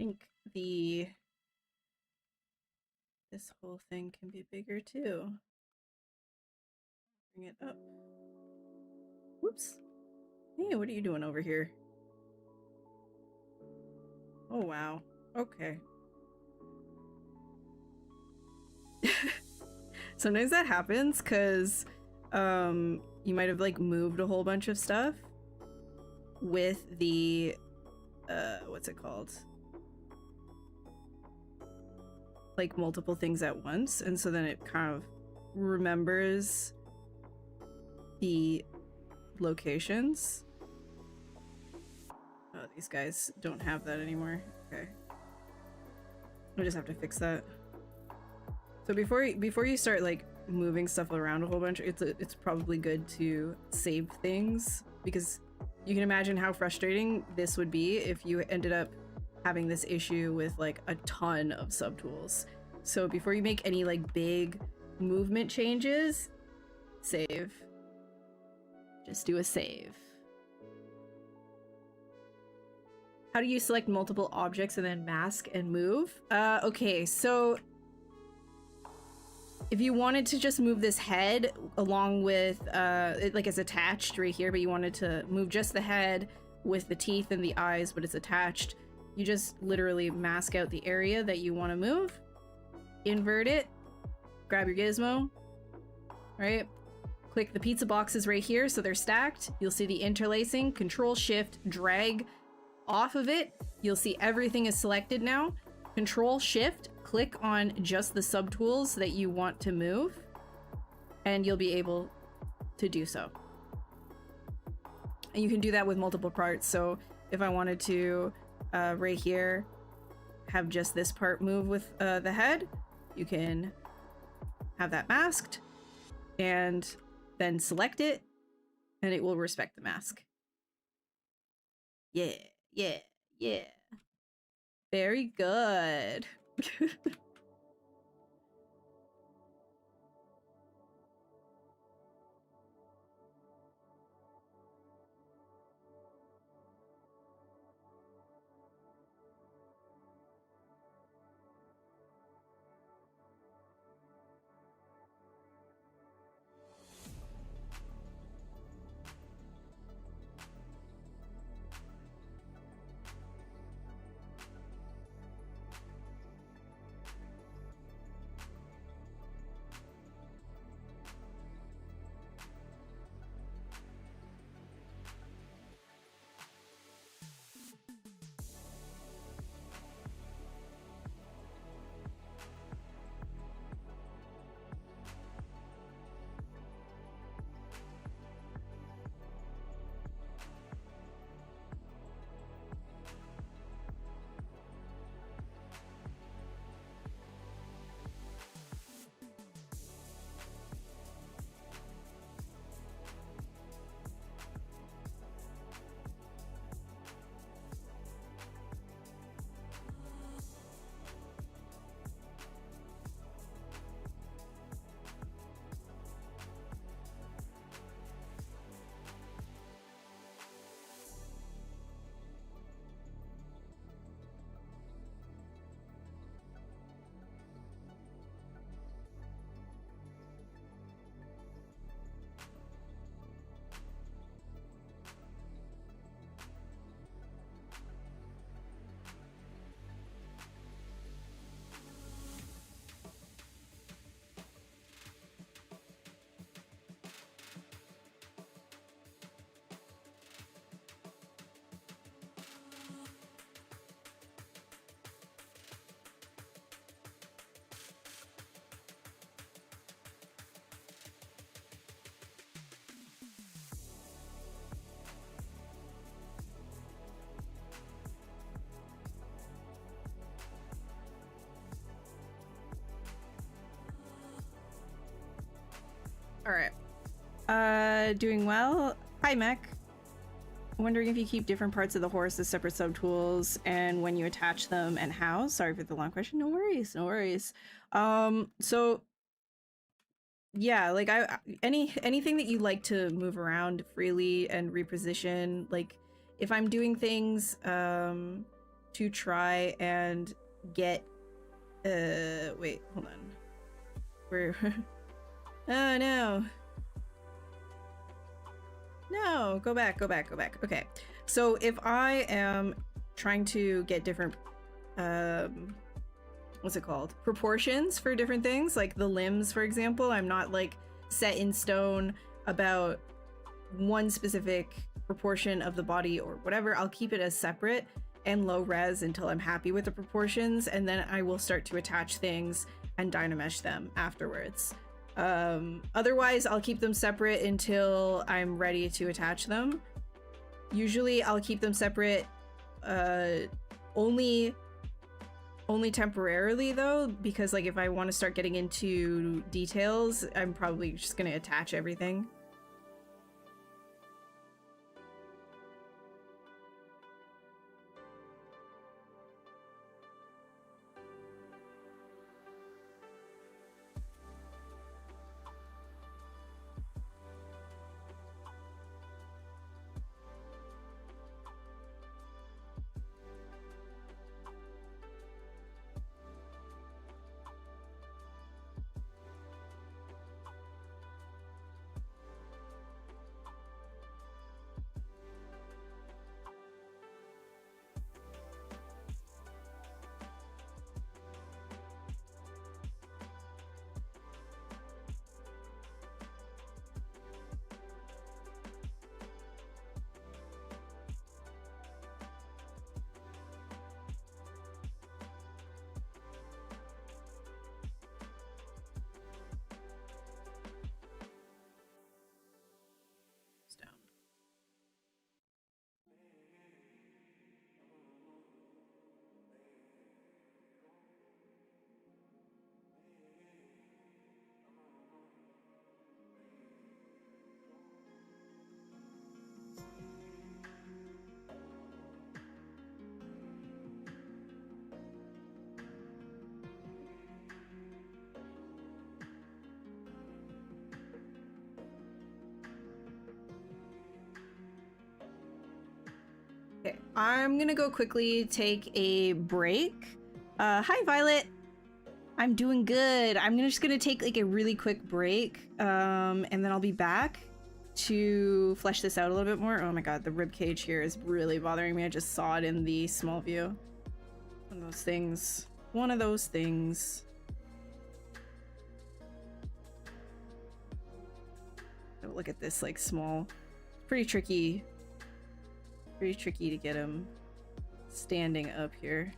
I think this whole thing can be bigger too. Bring it up. Whoops. Hey, what are you doing over here? Oh wow. Okay. Sometimes that happens because you might have like moved a whole bunch of stuff with the what's it called? Like multiple things at once, and so then it kind of remembers the locations. Oh, these guys don't have that anymore. Okay. I just have to fix that. So before you start like moving stuff around a whole bunch, it's probably good to save things, because you can imagine how frustrating this would be if you ended up having this issue with like a ton of subtools. So before you make any like big movement changes, save. Just do a save. How do you select multiple objects and then mask and move? Okay, so if you wanted to just move this head along with, it like it's attached right here, but you wanted to move just the head with the teeth and the eyes, but it's attached, you just literally mask out the area that you want to move, invert it, grab your gizmo, right? Click the pizza boxes right here so they're stacked. You'll see the interlacing, Control Shift, drag off of it. You'll see everything is selected now. Control Shift, click on just the subtools that you want to move, and you'll be able to do so. And you can do that with multiple parts. So if I wanted to, right here, have just this part move with the head, you can have that masked and then select it, and it will respect the mask. Yeah, yeah, yeah. Very good. All right. Doing well. Hi, Mech. Wondering if you keep different parts of the horse as separate subtools and when you attach them and how. Sorry for the long question. No worries. No worries. So yeah, like anything that you like to move around freely and reposition, like if I'm doing things to try and get wait, hold on. Where oh no. No, go back. Okay. So if I am trying to get different what's it called? Proportions for different things, like the limbs, for example, I'm not like set in stone about one specific proportion of the body or whatever. I'll keep it as separate and low res until I'm happy with the proportions, and then I will start to attach things and dynamesh them afterwards. Otherwise I'll keep them separate until I'm ready to attach them. Usually I'll keep them separate only temporarily though, because like if I want to start getting into details, I'm probably just gonna attach everything. I'm gonna go quickly take a break. Hi, Violet. I'm doing good. I'm just gonna take like a really quick break, and then I'll be back to flesh this out a little bit more. Oh my god, the rib cage here is really bothering me. I just saw it in the small view. One of those things. One of those things. Oh, look at this, like, small. Pretty tricky. Pretty tricky to get him standing up here.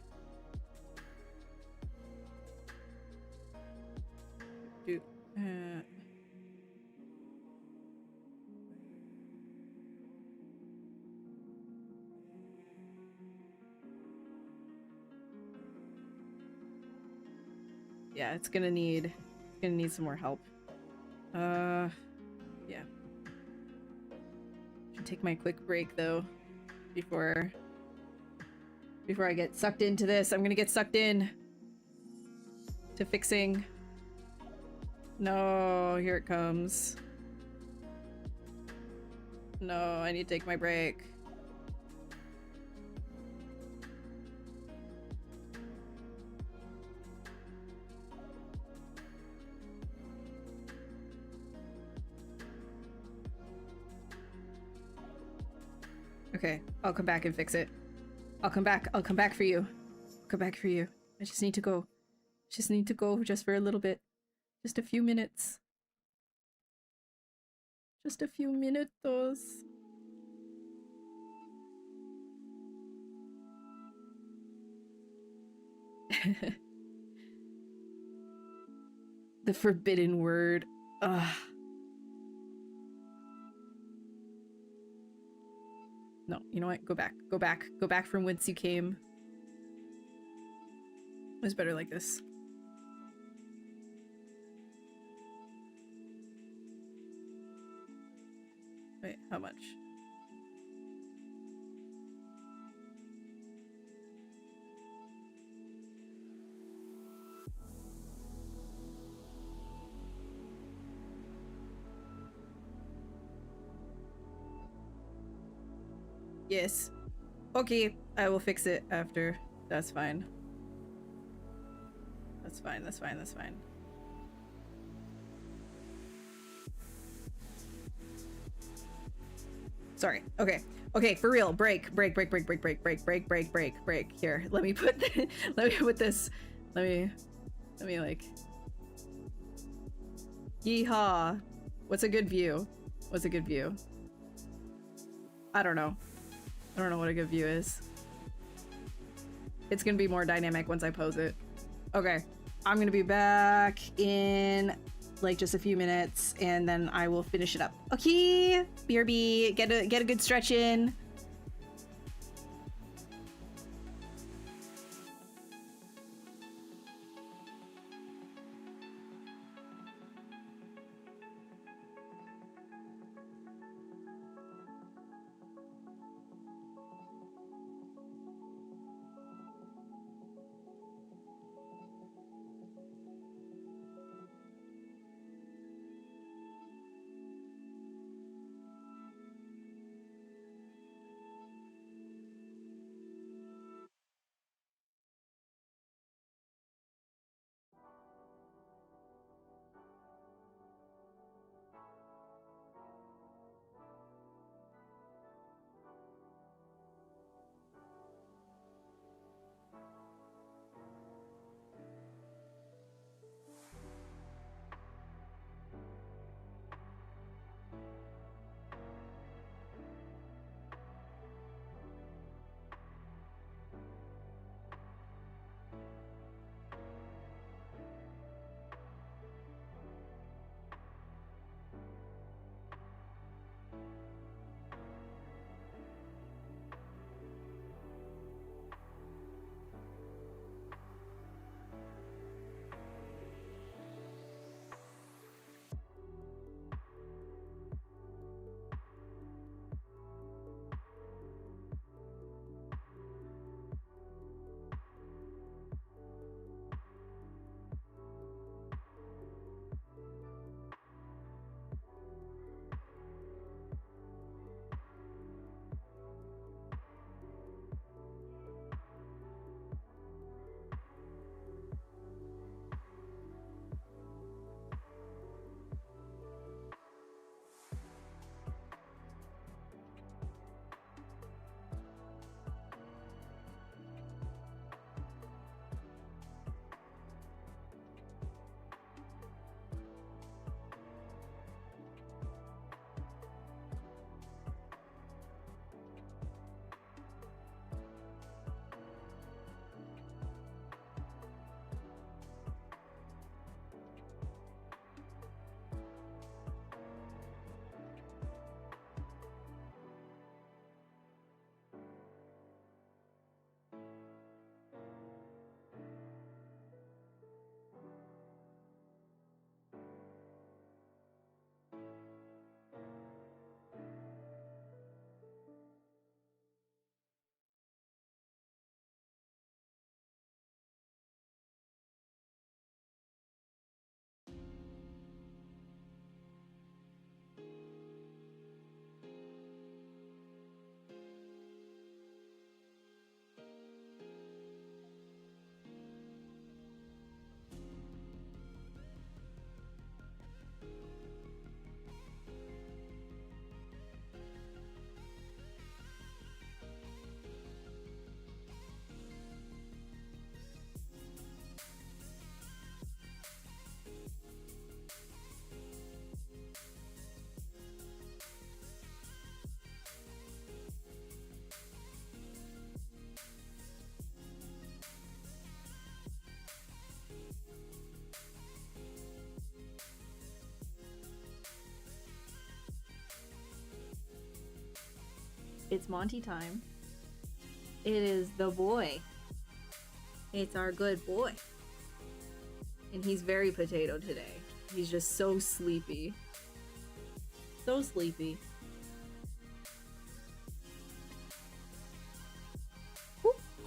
Yeah, it's gonna need some more help. Yeah. Should take my quick break though before I get sucked into this. I'm gonna get sucked in to fixing. No, here it comes. No, I need to take my break. Okay, I'll come back and fix it. I'll come back for you. I'll come back for you. I just need to go. Just need to go just for a little bit. Just a few minutes. Just a few minutos. The forbidden word. Ugh. No, you know what? Go back. Go back. Go back from whence you came. It was better like this. Wait, how much? Yes. Okay, I will fix it after. That's fine. That's fine, that's fine, that's fine. Sorry. Okay. Okay, for real. Break. Here. Let me put let me put this. Let me like. Yeehaw. What's a good view? What's a good view? I don't know. I don't know what a good view is. It's gonna be more dynamic once I pose it. Okay. I'm gonna be back in like just a few minutes and then I will finish it up. Okay, BRB, get a good stretch in. It's Monty time. It is the boy. It's our good boy. And he's very potato today. He's just so sleepy. So sleepy.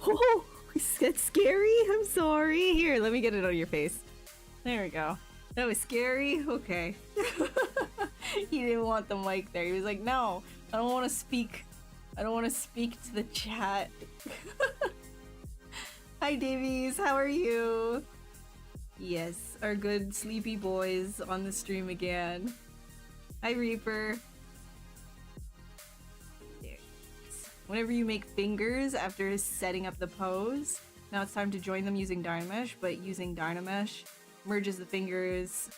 Oh, that's scary. I'm sorry. Here, let me get it on your face. There we go. That was scary. Okay. He didn't want the mic there. He was like, no, I don't want to speak. I don't want to speak to the chat. Hi, Davies. How are you? Yes, our good sleepy boys on the stream again. Hi, Reaper. There. Whenever you make fingers after setting up the pose, now it's time to join them using Dynamesh, but using Dynamesh merges the fingers,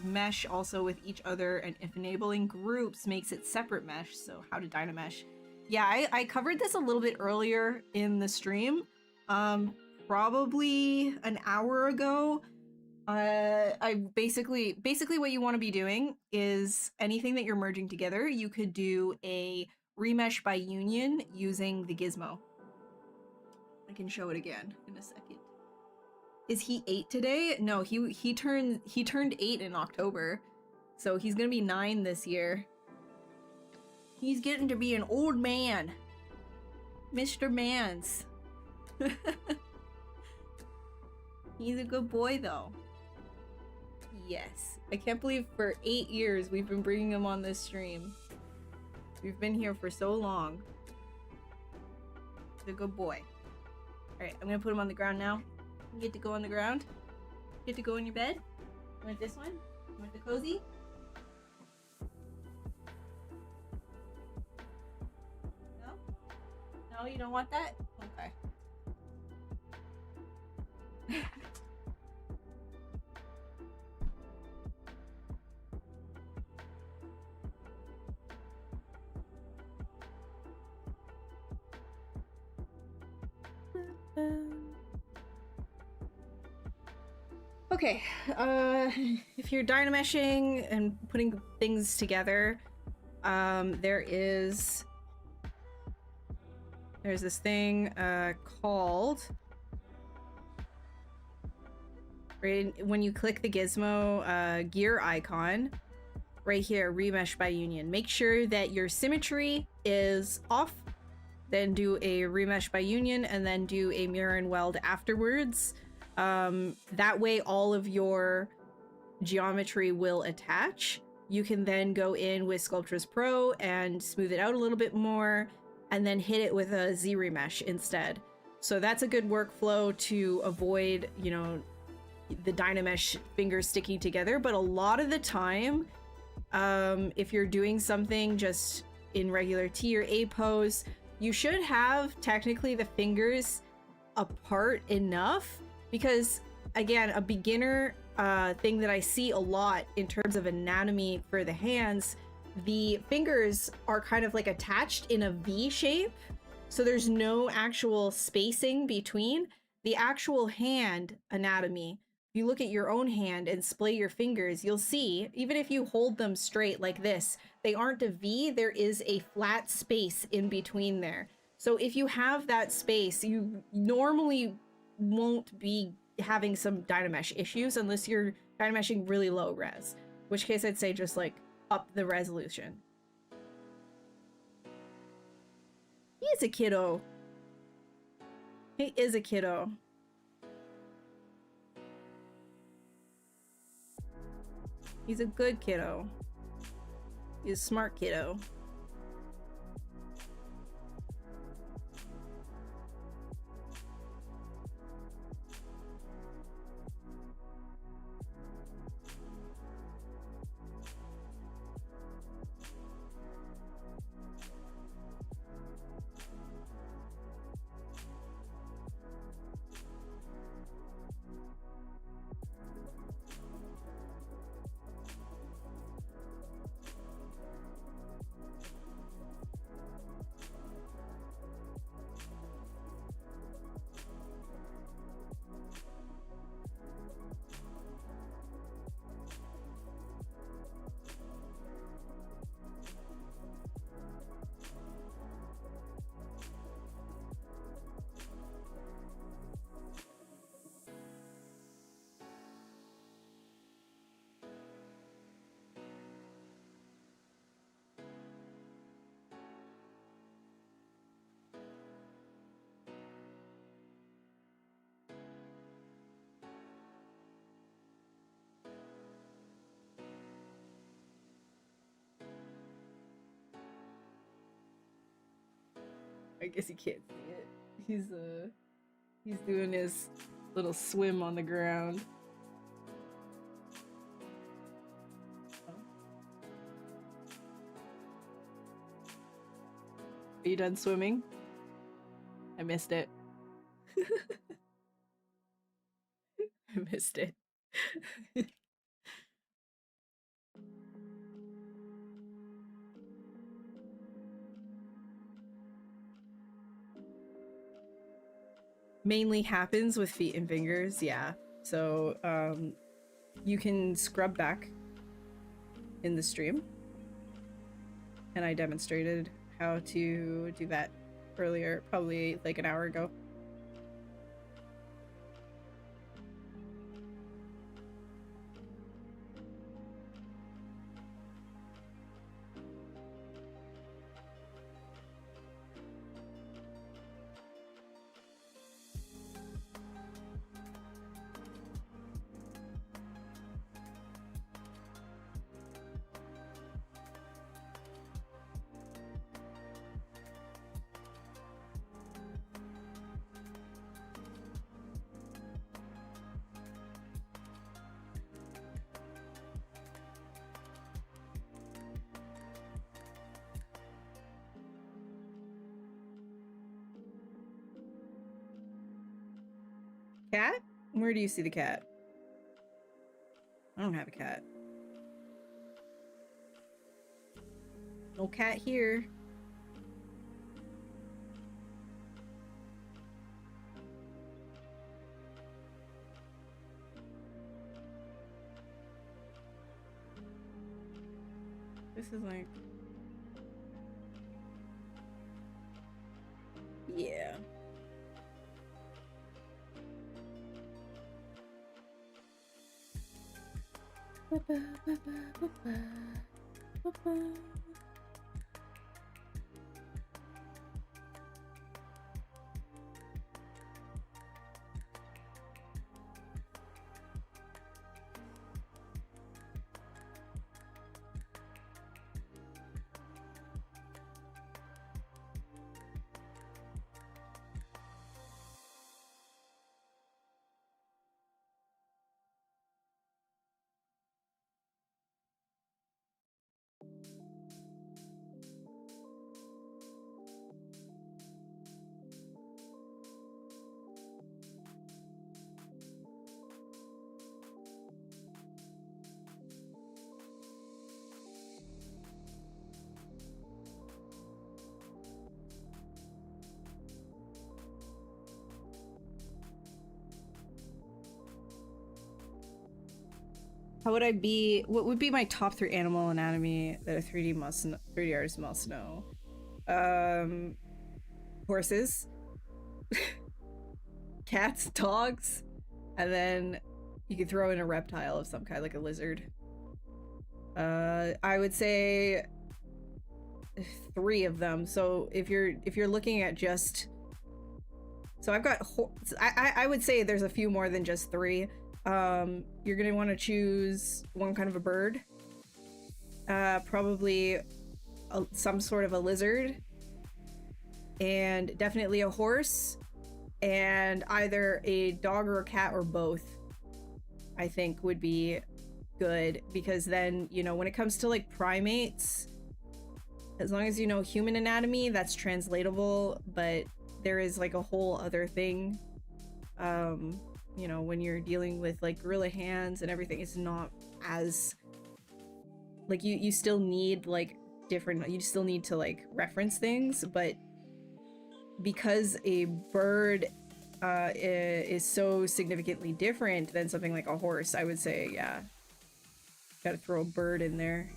mesh also with each other, and if enabling groups makes it separate mesh. So how to Dynamesh. Yeah, I covered this a little bit earlier in the stream, probably an hour ago. I basically what you want to be doing is anything that you're merging together, you could do a remesh by union using the gizmo. I can show it again in a second. Is he 8 today? No, he turned 8 in October. So he's gonna be 9 this year. He's getting to be an old man. Mr. Mans. He's a good boy though. Yes. I can't believe for 8 years we've been bringing him on this stream. We've been here for so long. He's a good boy. Alright, I'm gonna put him on the ground now. You get to go on the ground. You get to go in your bed. You want this one? You want the cozy? No? No, you don't want that? Okay. Okay, if you're Dynameshing and putting things together, there's this thing called, right when you click the gizmo gear icon right here, remesh by union. Make sure that your symmetry is off, then do a remesh by union, and then do a mirror and weld afterwards. That way all of your geometry will attach. You can then go in with Sculptress Pro and smooth it out a little bit more, and then hit it with a Z remesh instead. So that's a good workflow to avoid, you know, the Dynamesh fingers sticking together. But a lot of the time, if you're doing something just in regular T or A pose, you should have technically the fingers apart enough, because again, a beginner thing that I see a lot in terms of anatomy for the hands, the fingers are kind of like attached in a V shape, so there's no actual spacing between. The actual hand anatomy, if you look at your own hand and splay your fingers, you'll see, even if you hold them straight like this, they aren't a V, there is a flat space in between there. So if you have that space, you normally won't be having some Dynamesh issues unless you're Dynameshing really low res, in which case I'd say just like up the resolution. He is a kiddo. He is a kiddo. He's a good kiddo. He's a smart kiddo. I guess you can't see it. He's doing his little swim on the ground. Are you done swimming? I missed it. I missed it. Mainly happens with feet and fingers, yeah. So you can scrub back in the stream, and I demonstrated how to do that earlier, probably like an hour ago. Cat? Where do you see the cat? I don't have a cat. No cat here. This is like... yeah. How would I be? What would be my top 3 animal anatomy that a 3D artist must know? Horses, cats, dogs, and then you could throw in a reptile of some kind, like a lizard. I would say 3 of them. So if you're looking at just, so I've got I would say there's a few more than just 3. You're gonna want to choose one kind of a bird, probably some sort of a lizard, and definitely a horse, and either a dog or a cat or both, I think would be good, because then, you know, when it comes to like primates, as long as you know human anatomy, that's translatable, but there is like a whole other thing, you know, when you're dealing with like gorilla hands and everything, it's not as like, you still need like different, you still need to like reference things, but because a bird is so significantly different than something like a horse, I would say, yeah, gotta throw a bird in there.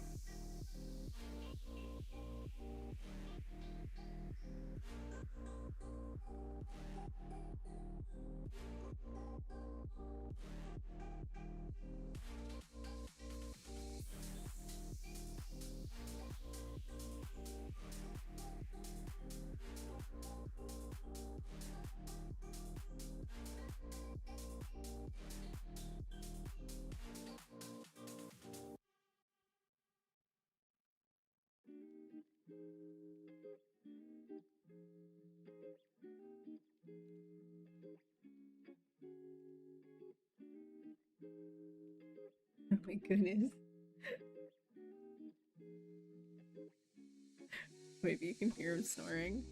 my goodness. Maybe you can hear him snoring.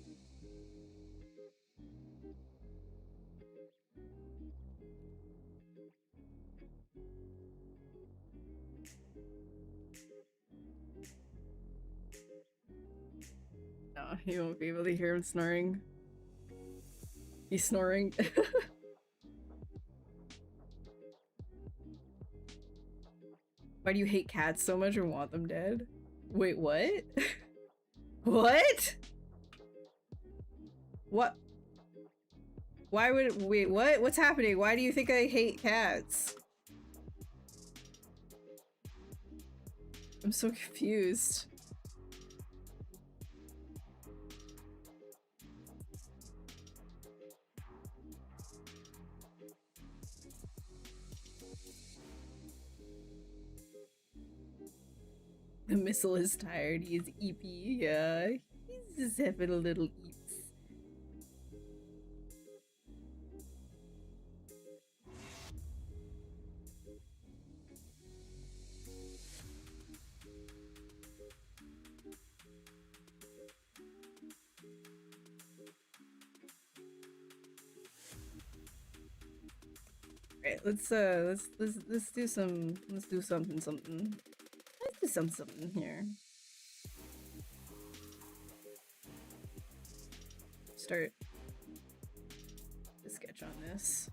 No, you won't be able to hear him snoring. He's snoring. Why do you hate cats so much or want them dead? Wait, what? What? What? Why would- wait, what? What's happening? Why do you think I hate cats? I'm so confused. The missile is tired. He is eepy. Yeah, he's just having a little eeps. Right, let's do some, let's do something Let's do something here. Start the sketch on this.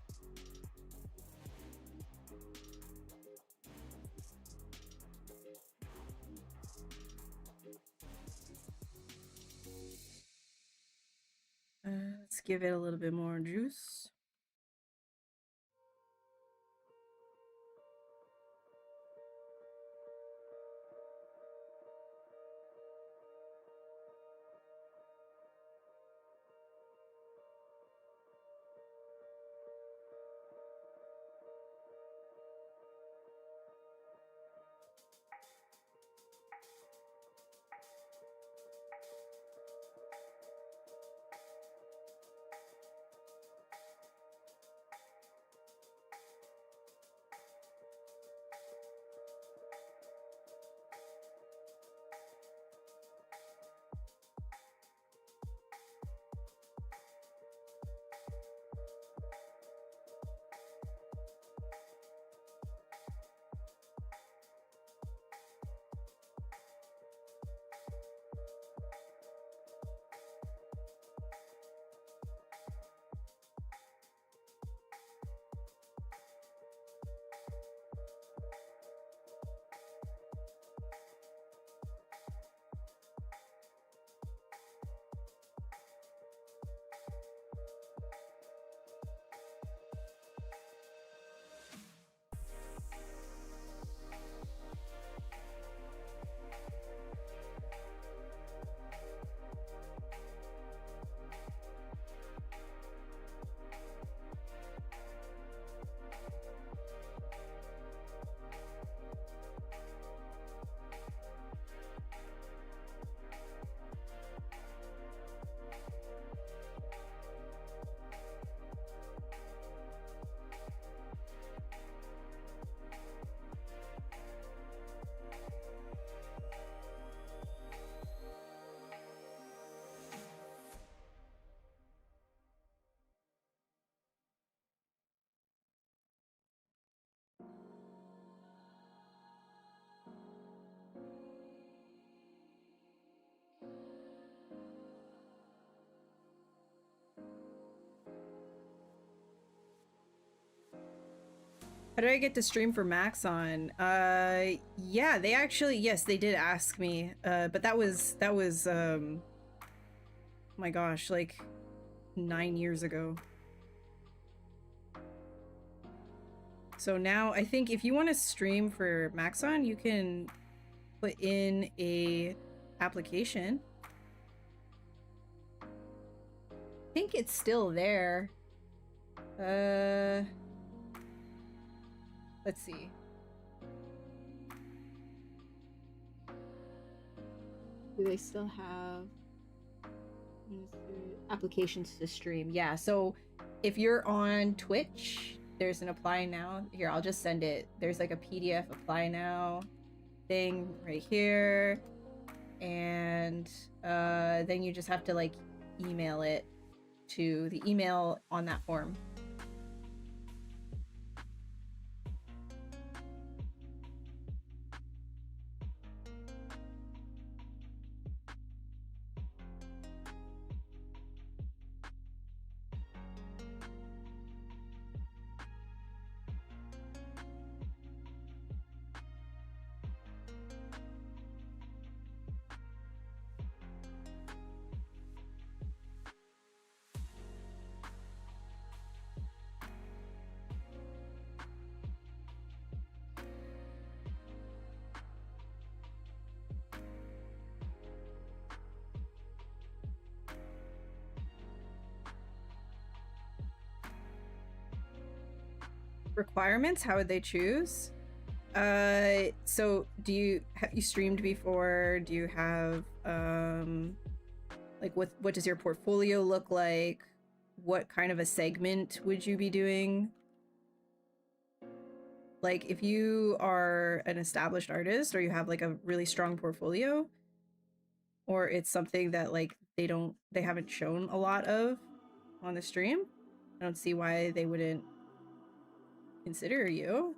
Let's give it a little bit more juice. How do I get to stream for Max on? Yeah, they actually, yes, they did ask me. But that was, my gosh, like 9 years ago. So now I think if you want to stream for Maxon, you can put in a application. I think it's still there. Let's see. Do they still have applications to stream? Yeah, so if you're on Twitch, there's an apply now. Here, I'll just send it. There's like a PDF apply now thing right here. And then you just have to like email it to the email on that form. Requirements, how would they choose? So have you streamed before? Do you have like what does your portfolio look like? What kind of a segment would you be doing? Like if you are an established artist or you have like a really strong portfolio, or it's something that like they haven't shown a lot of on the stream, I don't see why they wouldn't consider you.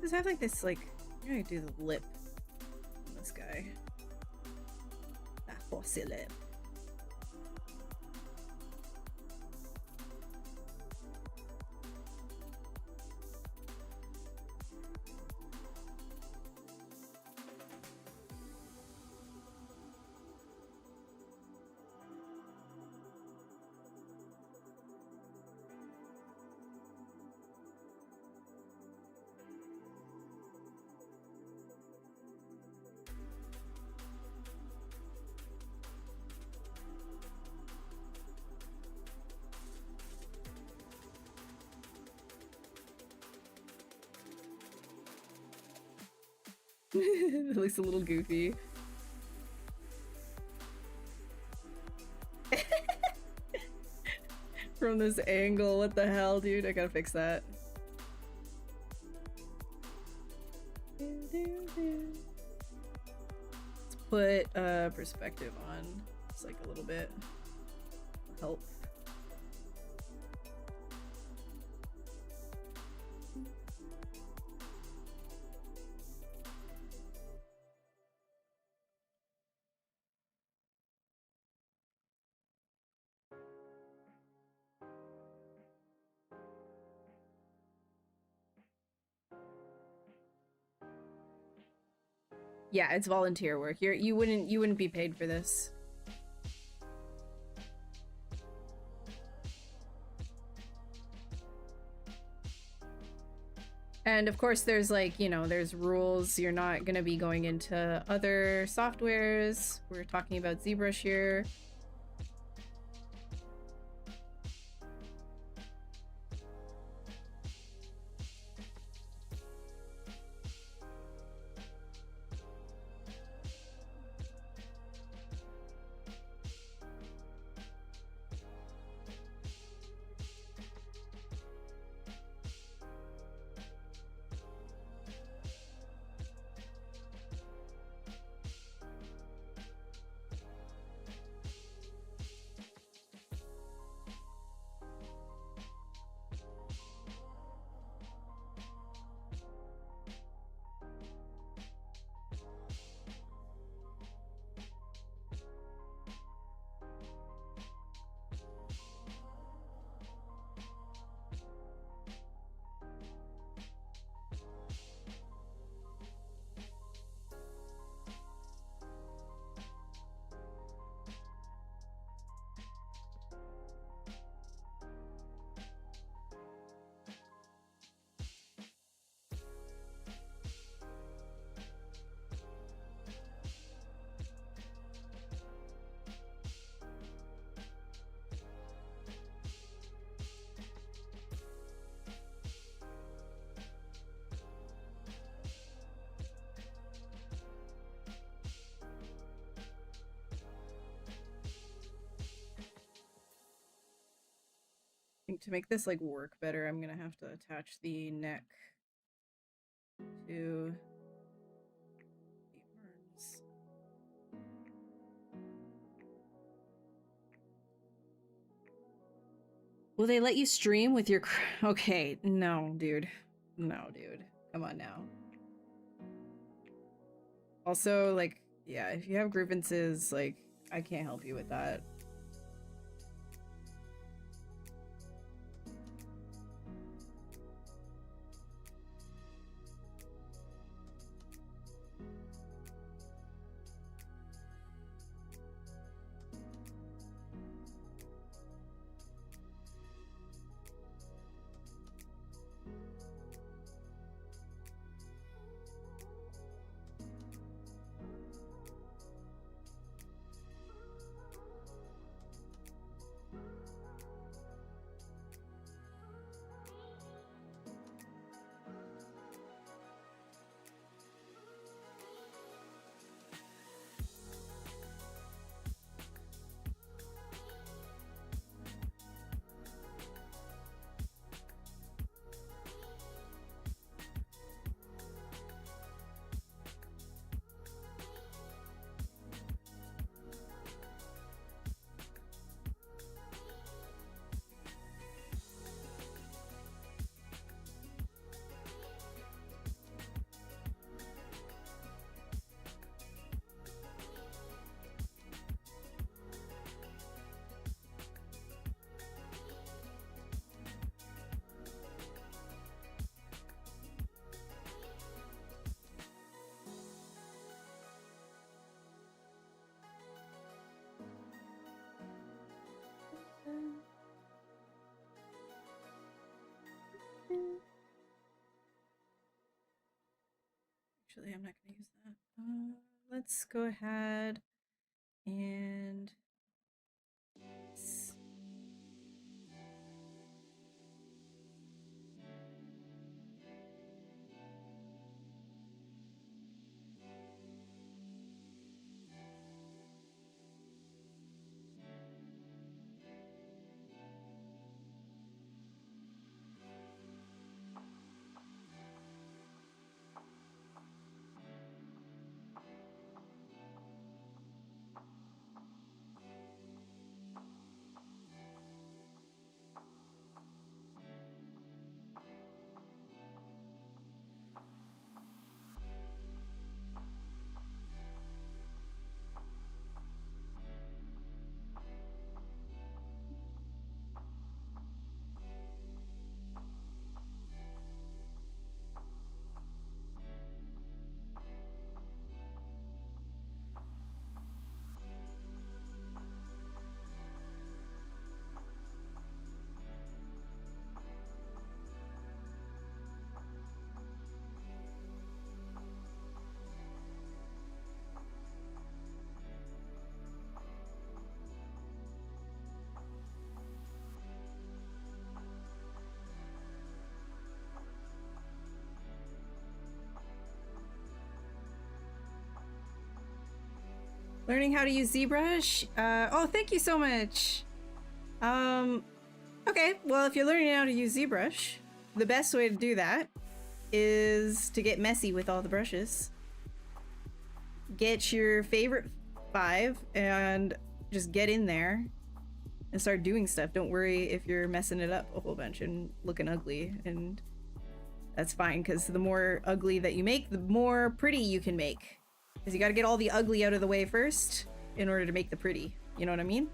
Does have like this like I'm gonna do the lip on this guy. That horsey lip. It looks a little goofy. From this angle, what the hell, dude? I gotta fix that. Let's put perspective on. It's like a little bit. Help. Yeah, it's volunteer work. You wouldn't be paid for this. And of course there's like, you know, there's rules. You're not gonna be going into other softwares. We're talking about ZBrush here. to make this like work better, I'm gonna have to attach the neck to the arms. Will they let you stream with your... Okay, no, dude. No, dude. Come on now. Also, like, yeah, if you have grievances, like, I can't help you with that. Actually, I'm not going to use that. Let's go ahead and... Learning how to use ZBrush? Oh, thank you so much. Okay, well, if you're learning how to use ZBrush, the best way to do that is to get messy with all the brushes. Get your favorite 5 and just get in there and start doing stuff. Don't worry if you're messing it up a whole bunch and looking ugly, and that's fine, because the more ugly that you make, the more pretty you can make. Because you gotta get all the ugly out of the way first in order to make the pretty. You know what I mean?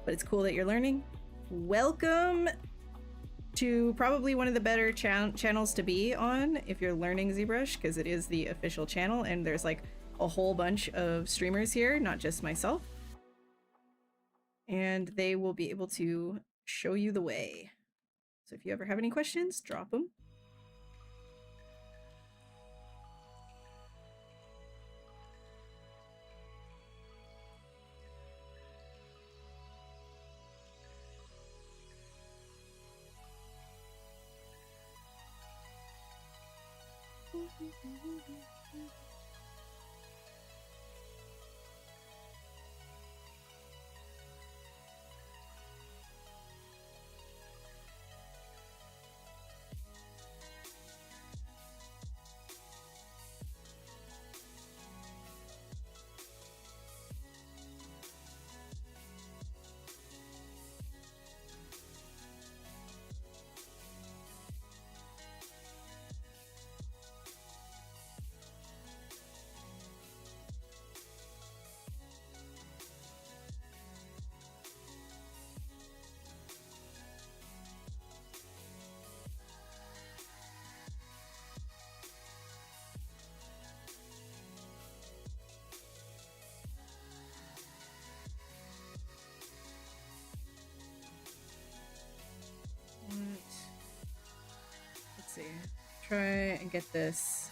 But it's cool that you're learning. Welcome to probably one of the better channels to be on if you're learning ZBrush, because it is the official channel and there's like a whole bunch of streamers here, not just myself. And they will be able to show you the way. So if you ever have any questions, drop them. try and get this.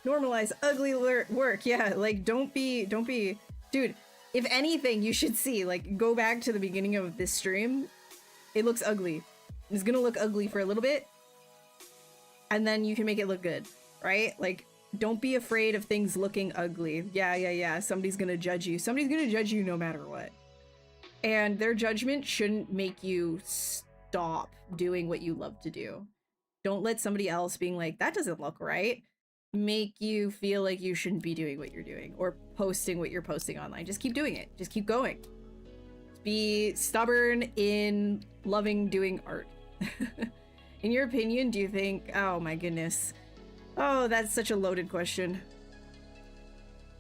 Normalize ugly work. Yeah, like don't be, dude, if anything, you should see, like, go back to the beginning of this stream. It looks ugly. It's gonna look ugly for a little bit, and then you can make it look good, right? Like, don't be afraid of things looking ugly. Yeah. Somebody's gonna judge you. Somebody's gonna judge you no matter what. And their judgment shouldn't make you stop doing what you love to do. Don't let somebody else being like, that doesn't look right, make you feel like you shouldn't be doing what you're doing or posting what you're posting online. Just keep doing it. Just keep going. Be stubborn in loving doing art. In your opinion, do you think, oh my goodness. Oh, that's such a loaded question.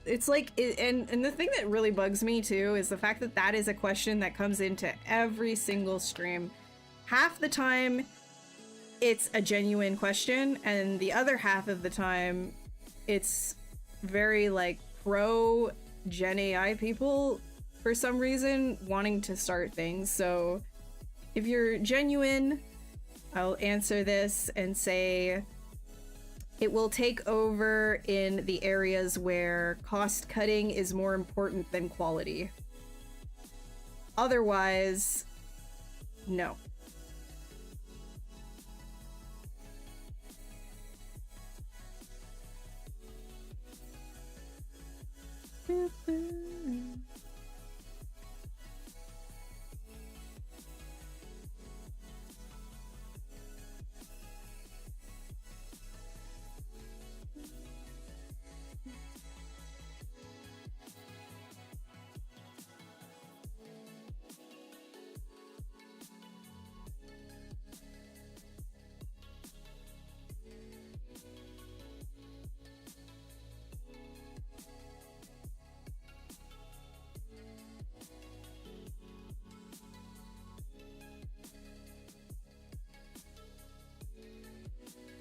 It's like, and the thing that really bugs me too is the fact that that is a question that comes into every single stream. Half the time, it's a genuine question, and the other half of the time, it's very like pro Gen AI people for some reason wanting to start things. So if you're genuine, I'll answer this and say it will take over in the areas where cost cutting is more important than quality. Otherwise, no.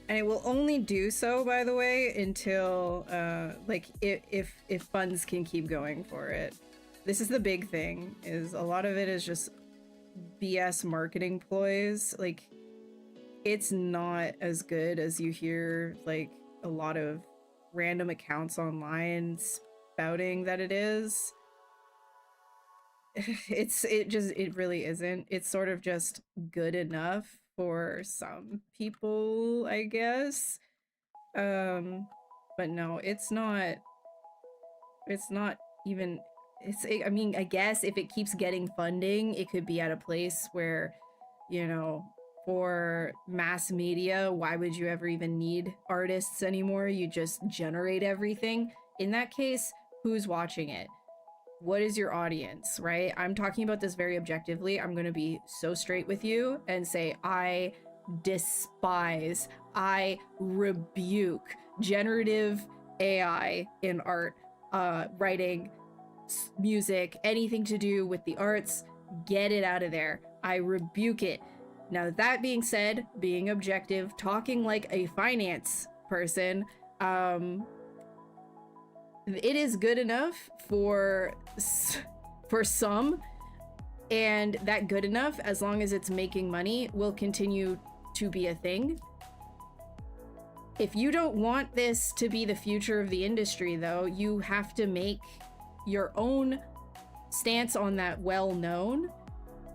And it will only do so, by the way, until like if funds can keep going for it. This is the big thing, is a lot of it is just BS marketing ploys. Like, it's not as good as you hear like a lot of random accounts online spouting that it is. It really isn't. It's sort of just good enough for some people, I guess. But no, it's not even, I mean, I guess if it keeps getting funding, it could be at a place where, you know, for mass media, why would you ever even need artists anymore? You just generate everything. In that case, who's watching it? What is your audience, right? I'm talking about this very objectively. I'm going to be so straight with you and say I despise, I rebuke generative AI in art, writing, music, anything to do with the arts. Get it out of there. I rebuke it. Now, that being said, being objective, talking like a finance person, it is good enough for some, and that good enough, as long as it's making money, will continue to be a thing. If you don't want this to be the future of the industry, though, you have to make your own stance on that well known.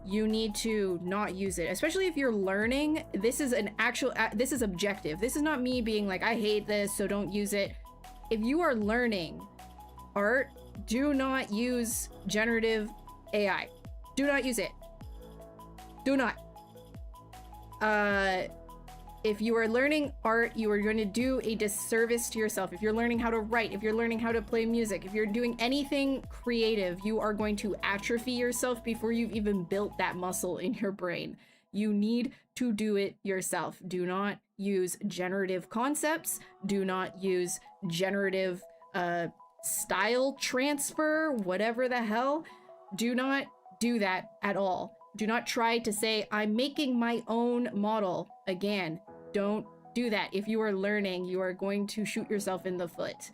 You need to not use it, especially if you're learning. This is an actual, this is objective. This is not me being like, I hate this, so don't use it. If you are learning art, do not use generative AI. Do not use it. Do not. If you are learning art, you are going to do a disservice to yourself. If you're learning how to write, if you're learning how to play music, if you're doing anything creative, you are going to atrophy yourself before you've even built that muscle in your brain. You need to do it yourself. Do not use generative concepts. Do not use generative style transfer, whatever the hell. Do not do that at all. Do not try to say, I'm making my own model. Again, don't do that. If you are learning, you are going to shoot yourself in the foot.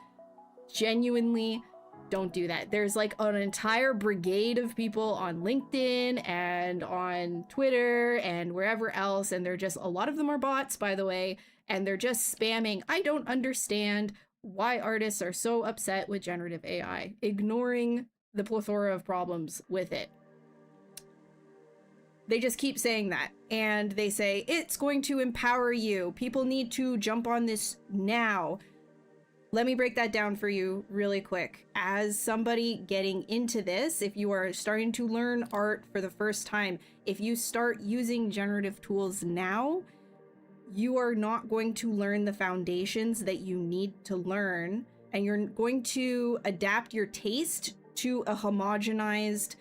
Genuinely, don't do that. There's like an entire brigade of people on LinkedIn and on Twitter and wherever else, and they're just, a lot of them are bots, by the way, and they're just spamming, I don't understand why artists are so upset with generative AI, ignoring the plethora of problems with it. They just keep saying that, and they say, it's going to empower you. People need to jump on this now. Let me break that down for you really quick. As somebody getting into this, if you are starting to learn art for the first time, if you start using generative tools now, you are not going to learn the foundations that you need to learn, and you're going to adapt your taste to a homogenized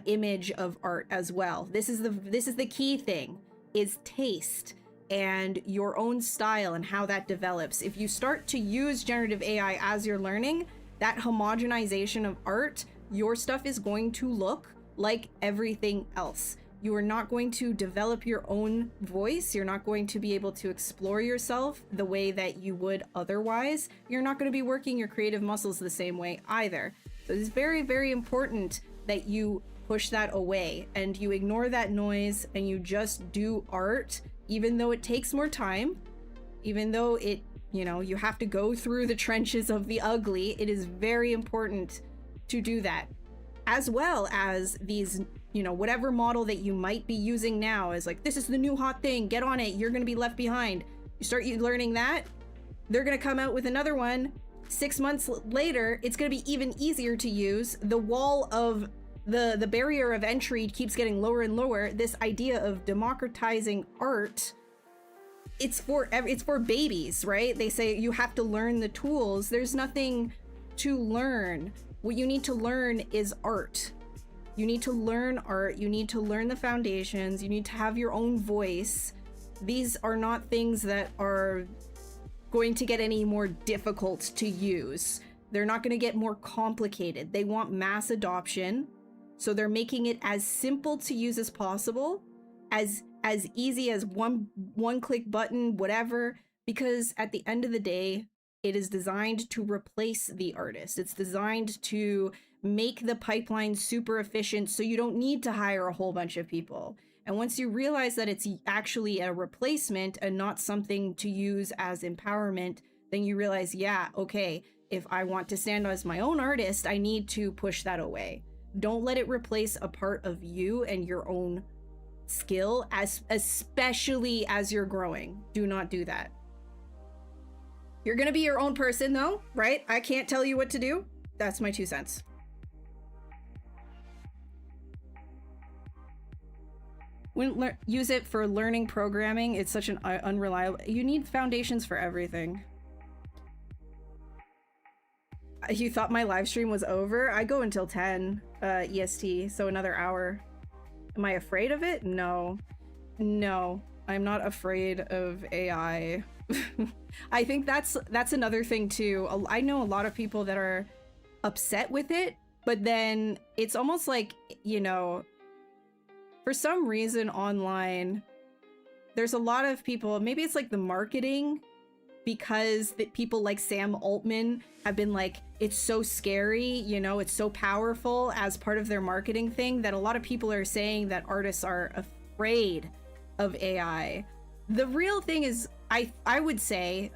image of art as well. This is the key thing, is taste and your own style and how that develops. If you start to use generative AI as you're learning, that homogenization of art, your stuff is going to look like everything else. You are not going to develop your own voice. You're not going to be able to explore yourself the way that you would otherwise. You're not going to be working your creative muscles the same way either. So it's very, very important that you push that away and you ignore that noise and you just do art, even though it takes more time, even though it, you know, you have to go through the trenches of the ugly. It is very important to do that, as well as these, you know, whatever model that you might be using now is like, this is the new hot thing, get on it, you're going to be left behind. You start learning that, they're going to come out with another one 6 months later. It's going to be even easier to use. The wall of the barrier of entry keeps getting lower and lower. This idea of democratizing art, it's for babies, right? They say you have to learn the tools. There's nothing to learn. What you need to learn is art. You need to learn art. You need to learn the foundations. You need to have your own voice. These are not things that are going to get any more difficult to use. They're not going to get more complicated. They want mass adoption. So they're making it as simple to use as possible, as easy as one click button, whatever, because at the end of the day, it is designed to replace the artist. It's designed to make the pipeline super efficient so you don't need to hire a whole bunch of people. And once you realize that it's actually a replacement and not something to use as empowerment, then you realize, yeah, okay, if I want to stand as my own artist, I need to push that away. Don't let it replace a part of you and your own skill, especially as you're growing. Do not do that. You're gonna be your own person though, right? I can't tell you what to do. That's my 2 cents. Wouldn't use it for learning programming. It's such an unreliable. You need foundations for everything. You thought my live stream was over? I go until 10 EST, so another hour. Am I afraid of it? No. No, I'm not afraid of AI. I think that's another thing too. I know a lot of people that are upset with it, but then it's almost like, you know, for some reason online, there's a lot of people, maybe it's like the marketing, because people like Sam Altman have been like, it's so scary, you know, it's so powerful as part of their marketing thing, that a lot of people are saying that artists are afraid of AI. The real thing is, I would say,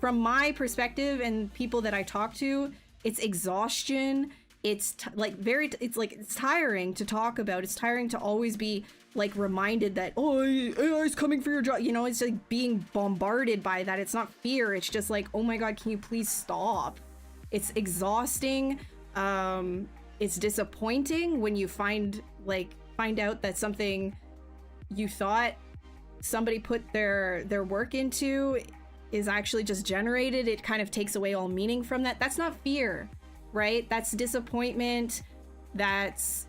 from my perspective and people that I talk to, it's exhaustion. It's it's tiring to talk about. It's tiring to always be like reminded that, oh, AI is coming for your job. You know, it's like being bombarded by that. It's not fear. It's just like, oh my God, can you please stop? It's exhausting. It's disappointing when you find out that something you thought somebody put their work into is actually just generated. It kind of takes away all meaning from that. That's not fear, right? That's disappointment. That's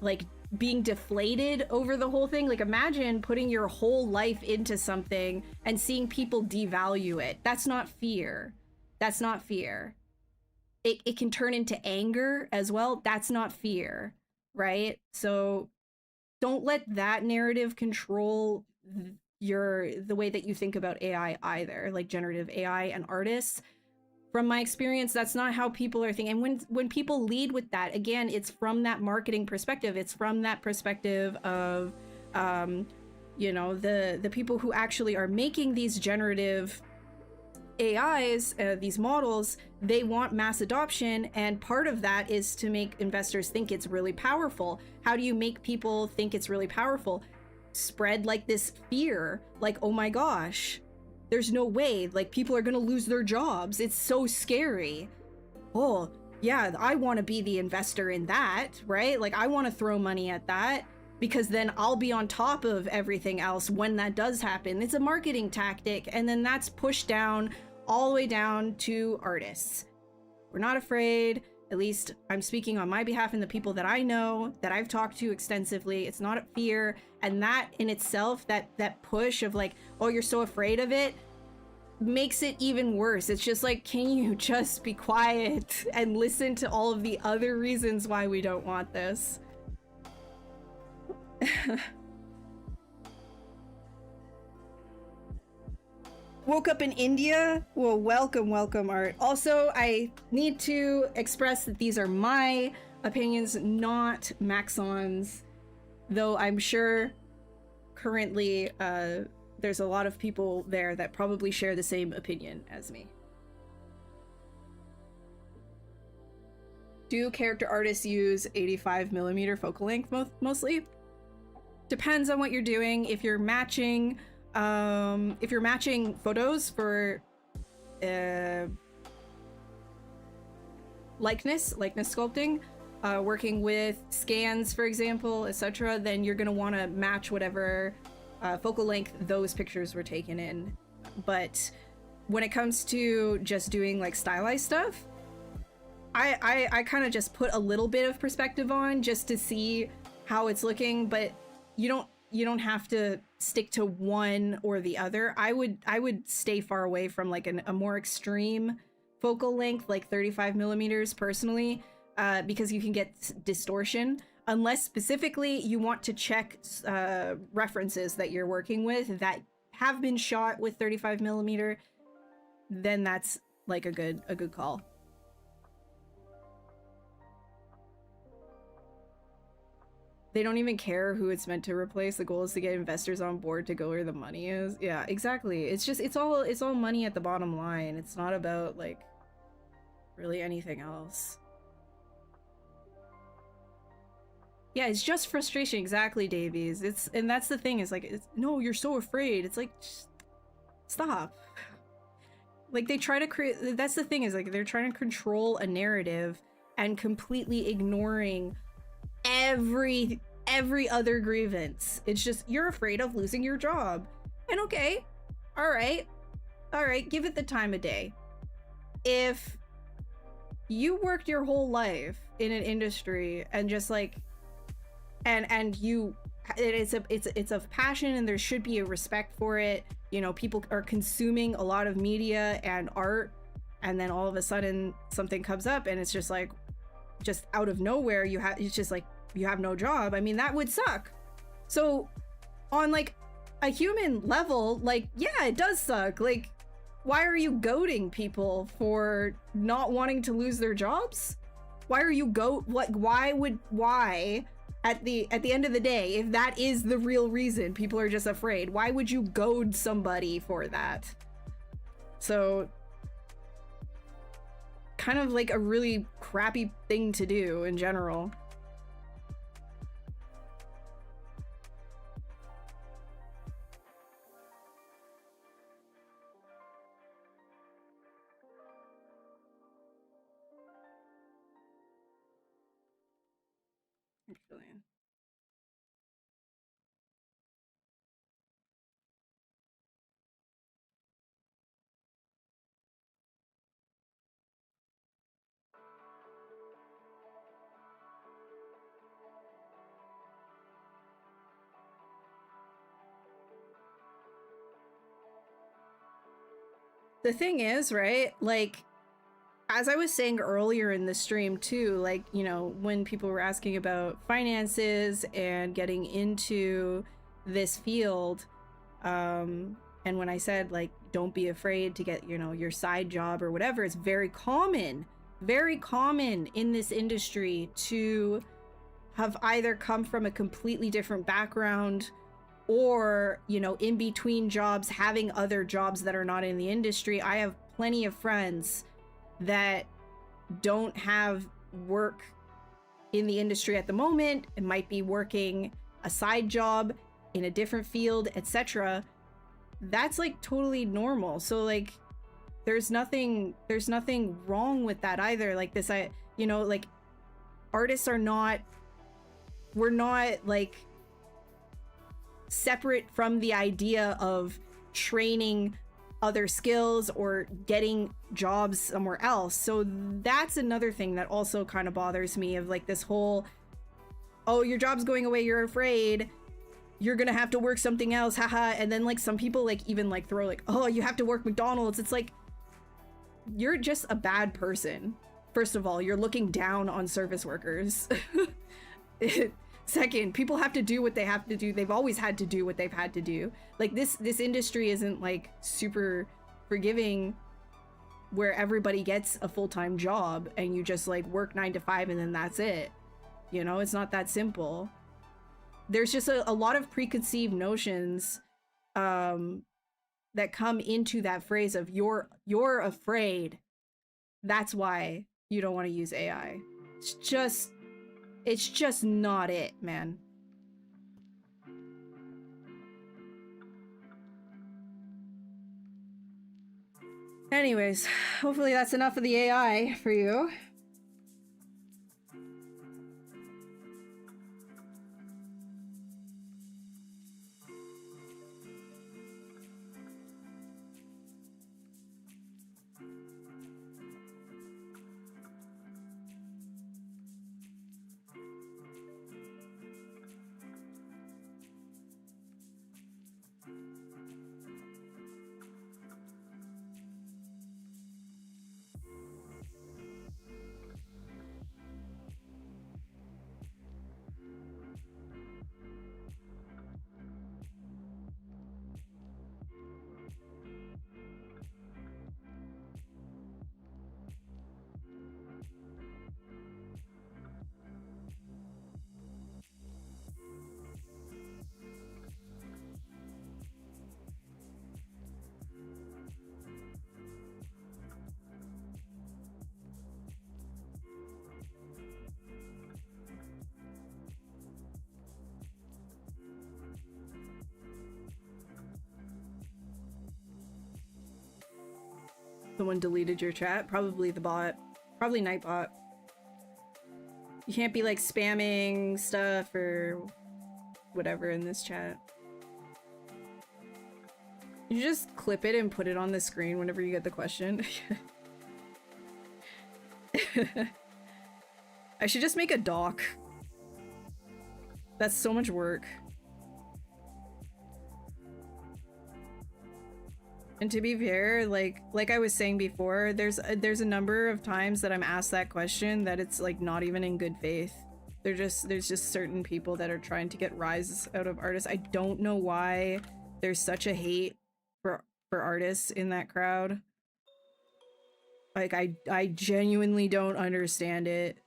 like being deflated over the whole thing. Like, imagine putting your whole life into something and seeing people devalue it. That's not fear. That's not fear. It can turn into anger as well. That's not fear, right? So don't let that narrative control the way that you think about AI either, like generative AI and artists. From my experience, that's not how people are thinking. And when people lead with that, again, it's from that marketing perspective. It's from that perspective of, you know, the people who actually are making these generative AIs, these models, they want mass adoption. And part of that is to make investors think it's really powerful. How do you make people think it's really powerful? Spread like this fear, like, oh my gosh, there's no way, like, people are gonna lose their jobs. It's so scary. Oh, yeah, I want to be the investor in that, right? Like, I want to throw money at that because then I'll be on top of everything else when that does happen. It's a marketing tactic, and then that's pushed down all the way down to artists. We're not afraid. At least I'm speaking on my behalf and the people that I know, that I've talked to extensively. It's not a fear. And that in itself, that push of like, oh, you're so afraid of it, makes it even worse. It's just like, can you just be quiet and listen to all of the other reasons why we don't want this? Woke up in India? Well, welcome, Art. Also, I need to express that these are my opinions, not Maxon's, though I'm sure currently there's a lot of people there that probably share the same opinion as me. Do character artists use 85mm focal length mostly? Depends on what you're doing. If you're matching photos for likeness sculpting, working with scans, for example, etc., then you're gonna want to match whatever focal length those pictures were taken in. But when it comes to just doing like stylized stuff, I kind of just put a little bit of perspective on just to see how it's looking, but you don't have to stick to one or the other. I would stay far away from like a more extreme focal length, like 35mm personally, because you can get distortion. Unless specifically you want to check references that you're working with that have been shot with 35mm, then that's like a good call. They don't even care who it's meant to replace. The goal is to get investors on board to go where the money is. Yeah, exactly. It's all money at the bottom line. It's not about like really anything else. Yeah, it's just frustration. Exactly, Davies. And that's the thing, is like, no, you're so afraid. It's like, just stop. Like, they try to create, that's the thing, is like, they're trying to control a narrative and completely ignoring every other grievance. It's just, you're afraid of losing your job. And okay, all right, give it the time of day. If you worked your whole life in an industry and just like, and you, it's of passion, and there should be a respect for it. You know, people are consuming a lot of media and art, and then all of a sudden something comes up and it's just like, just out of nowhere, it's just like, you have no job. I mean, that would suck. So on like a human level, like, yeah, it does suck. Like, why are you goading people for not wanting to lose their jobs? Why are you why at the end of the day, if that is the real reason people are just afraid, why would you goad somebody for that? So kind of like a really crappy thing to do in general. The thing is, right, like, as I was saying earlier in the stream too, like, you know, when people were asking about finances and getting into this field, And when I said, like, don't be afraid to get, you know, your side job or whatever, it's very common in this industry to have either come from a completely different background or, you know, in between jobs, having other jobs that are not in the industry. I have plenty of friends that don't have work in the industry at the moment. It might be working a side job in a different field, etc. That's like totally normal. So like there's nothing wrong with that either. Like this, you know, like artists are not, we're not like separate from the idea of training other skills or getting jobs somewhere else. So that's another thing that also kind of bothers me, of like this whole, oh, your job's going away, you're afraid, you're gonna have to work something else, haha. And then like some people like even like throw like, oh, you have to work McDonald's. It's like, you're just a bad person. First of all, you're looking down on service workers. Second, people have to do what they have to do. They've always had to do what they've had to do. Like this industry isn't like super forgiving where everybody gets a full-time job and you just like work 9 to 5 and then that's it. You know, it's not that simple. There's just a lot of preconceived notions that come into that phrase of you're afraid. That's why you don't want to use AI. It's just not it, man. Anyways, hopefully that's enough of the AI for you. Someone deleted your chat. Probably the bot. Probably Nightbot. You can't be like spamming stuff or whatever in this chat. You just clip it and put it on the screen whenever you get the question. I should just make a doc. That's so much work. And to be fair, like I was saying before, there's a number of times that I'm asked that question that it's like not even in good faith. There's just certain people that are trying to get rise out of artists. I don't know why there's such a hate for artists in that crowd. Like I genuinely don't understand it.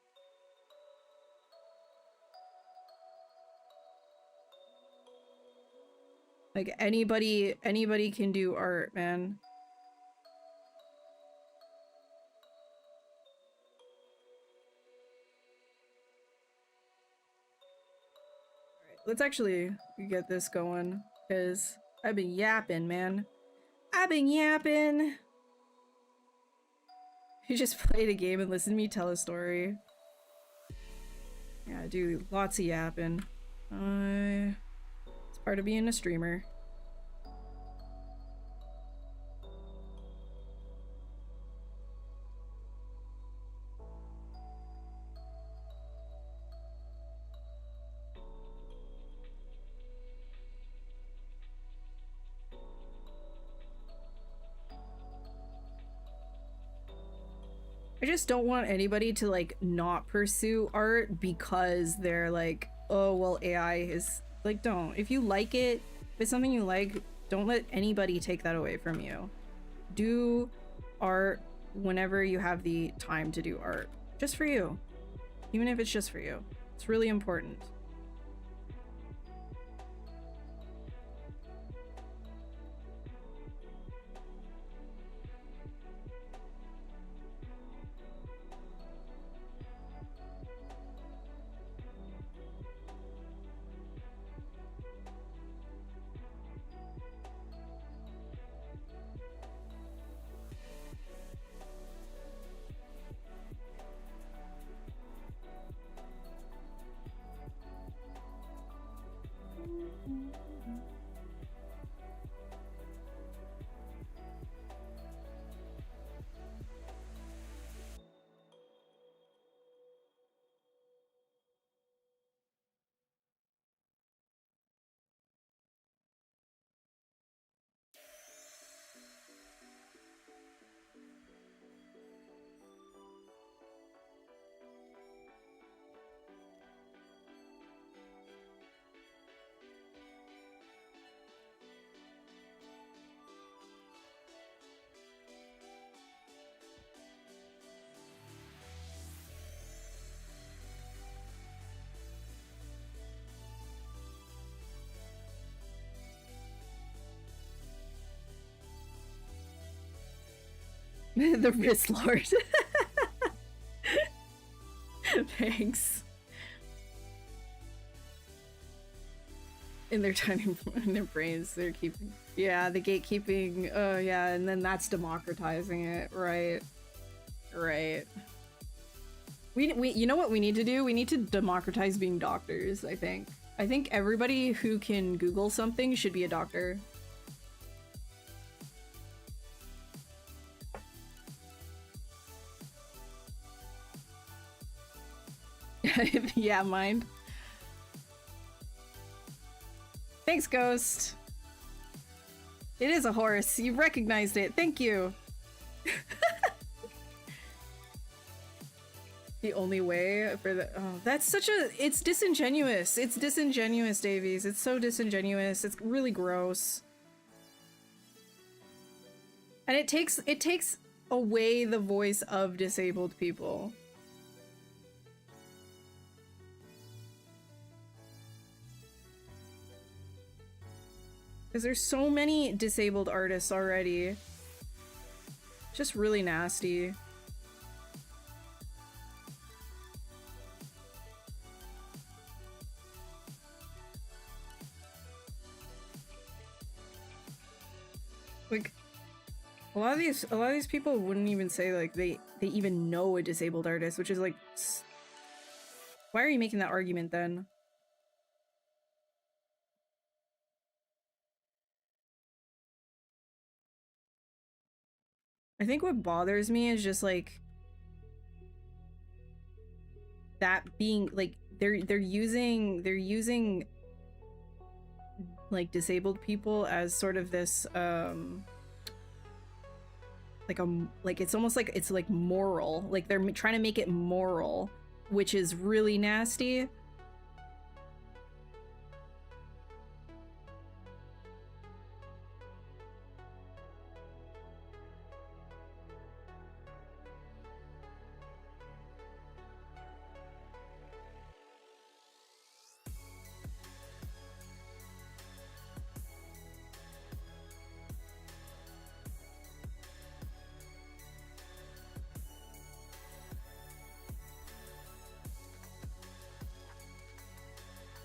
Like anybody can do art, man. Alright, let's actually get this going, because I've been yapping, man. I've been yapping. You just played a game and listened to me tell a story. Yeah, I do lots of yapping. It's part of being a streamer. I just don't want anybody to like not pursue art because they're like, oh well, AI is like, don't. If you like it, if it's something you like, Don't let anybody take that away from you. Do art whenever you have the time to do art. Just for you. Even if it's just for you. It's really important. The wrist lord. Thanks. In their tiny, in their brains, they're keeping. Yeah, the gatekeeping. Oh yeah, and then that's democratizing it, right? Right. We you know what we need to do? We need to democratize being doctors. I think. I think everybody who can Google something should be a doctor. Yeah, mind. Thanks, Ghost. It is a horse. You recognized it. Thank you. The only way for the... Oh, that's such a... It's disingenuous. It's disingenuous, Davies. It's so disingenuous. It's really gross. And it takes away the voice of disabled people. Because there's so many disabled artists already. Just really nasty. Like, a lot of these people wouldn't even say like they even know a disabled artist, which is like, why are you making that argument then? I think what bothers me is just like that being like they're using like disabled people as sort of this like it's almost like it's like moral, like they're trying to make it moral, which is really nasty.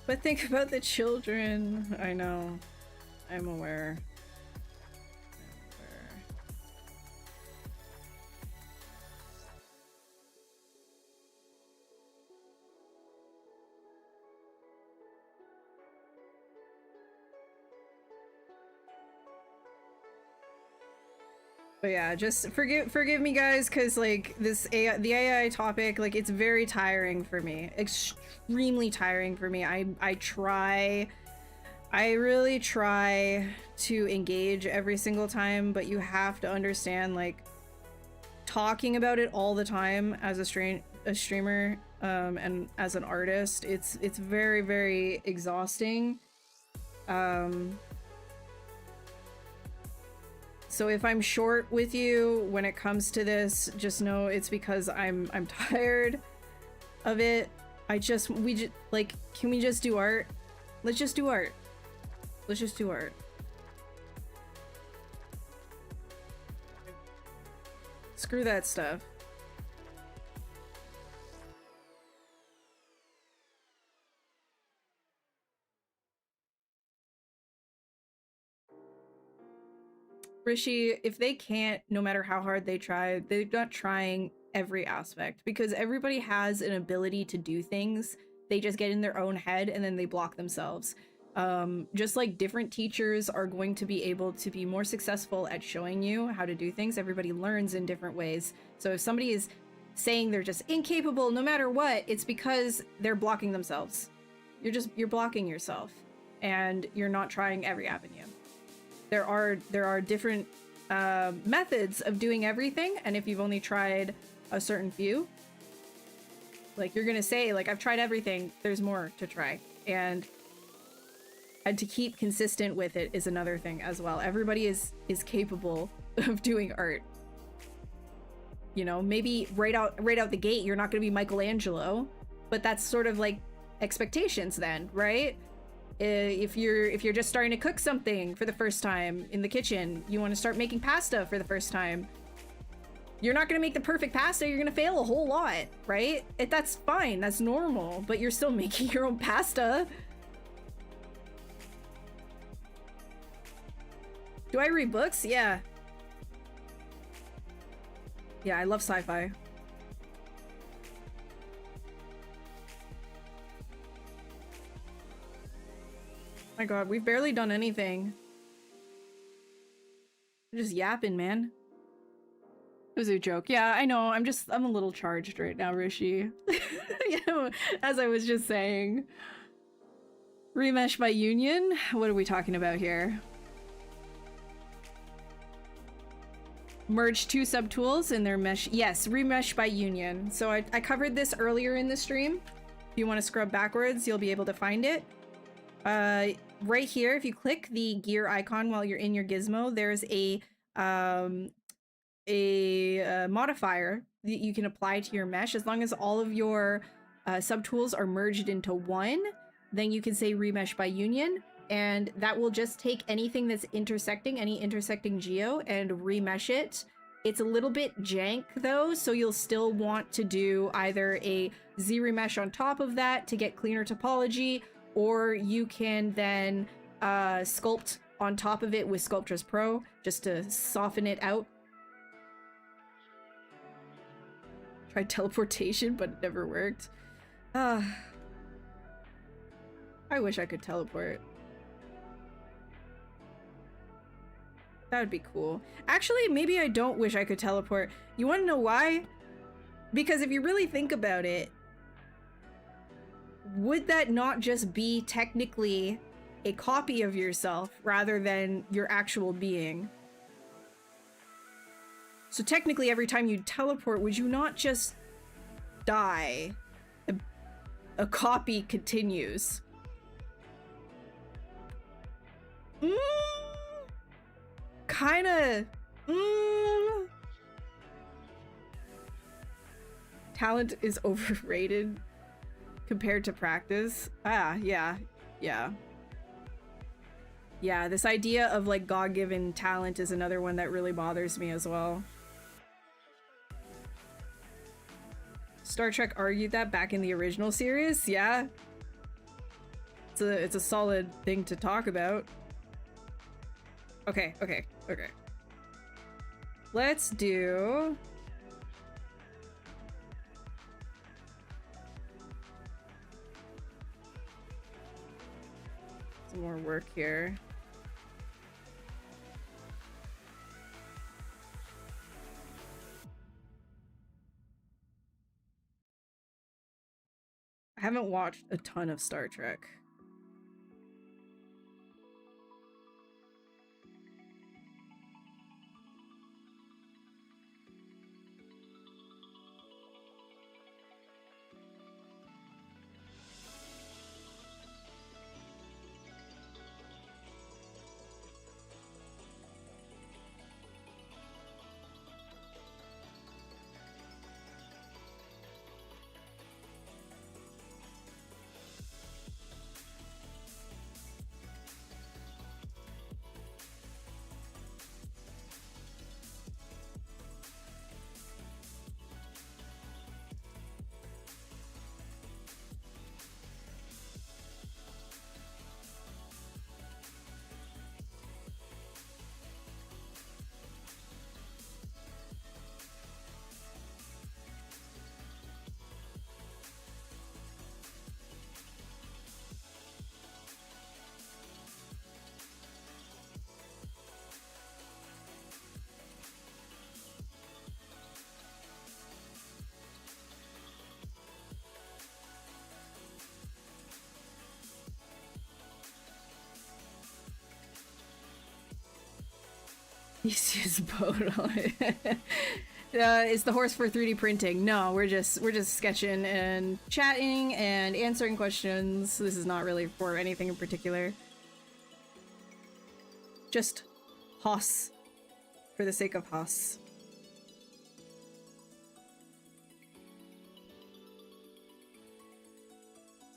But think about the children. I know. I'm aware. But yeah, just forgive me guys, because like the AI topic, like it's very tiring for me. Extremely tiring for me. I really try to engage every single time, but you have to understand, like, talking about it all the time as a streamer and as an artist, it's very, very exhausting. So if I'm short with you when it comes to this, just know it's because I'm tired of it. Like, can we just do art? Let's just do art. Let's just do art. Screw that stuff. Rishi, if they can't, no matter how hard they try, they're not trying every aspect, because everybody has an ability to do things. They just get in their own head and then they block themselves. Just like different teachers are going to be able to be more successful at showing you how to do things, everybody learns in different ways. So if somebody is saying they're just incapable no matter what, it's because they're blocking themselves. You're blocking yourself and you're not trying every avenue. There are different methods of doing everything, and if you've only tried a certain few, like, you're gonna say, like, I've tried everything, there's more to try. And to keep consistent with it is another thing as well. Everybody is capable of doing art. You know, maybe right out the gate you're not gonna be Michelangelo, but that's sort of like expectations then, right? If you're just starting to cook something for the first time in the kitchen, you want to start making pasta for the first time, you're not going to make the perfect pasta, you're going to fail a whole lot, right? That's fine, that's normal, but you're still making your own pasta. Do I read books? Yeah. Yeah, I love sci-fi. My god, we've barely done anything. We're just yapping, man. It was a joke. Yeah, I know. I'm a little charged right now, Rishi. You know, as I was just saying. Remesh by union? What are we talking about here? Merge two subtools in their mesh. Yes, remesh by union. So I covered this earlier in the stream. If you want to scrub backwards, you'll be able to find it. Right here, if you click the gear icon while you're in your gizmo, there's a modifier that you can apply to your mesh. As long as all of your subtools are merged into one, then you can say remesh by union, and that will just take anything that's intersecting, any intersecting geo, and remesh it. It's a little bit jank though, so you'll still want to do either a Z remesh on top of that to get cleaner topology, or you can then sculpt on top of it with Sculptress Pro just to soften it out. Tried teleportation, but it never worked. I wish I could teleport. That would be cool. Actually, maybe I don't wish I could teleport. You want to know why? Because if you really think about it, would that not just be technically a copy of yourself rather than your actual being? So technically, every time you teleport, would you not just die? A copy continues. Kinda. Talent is overrated compared to practice. Yeah. Yeah, this idea of like God-given talent is another one that really bothers me as well. Star Trek argued that back in the original series, yeah. It's a solid thing to talk about. Okay. Let's do... some more work here. I haven't watched a ton of Star Trek. Theseus boat on it. Is the horse for 3D printing? No, we're just sketching and chatting and answering questions. This is not really for anything in particular. Just Hoss. For the sake of Hoss.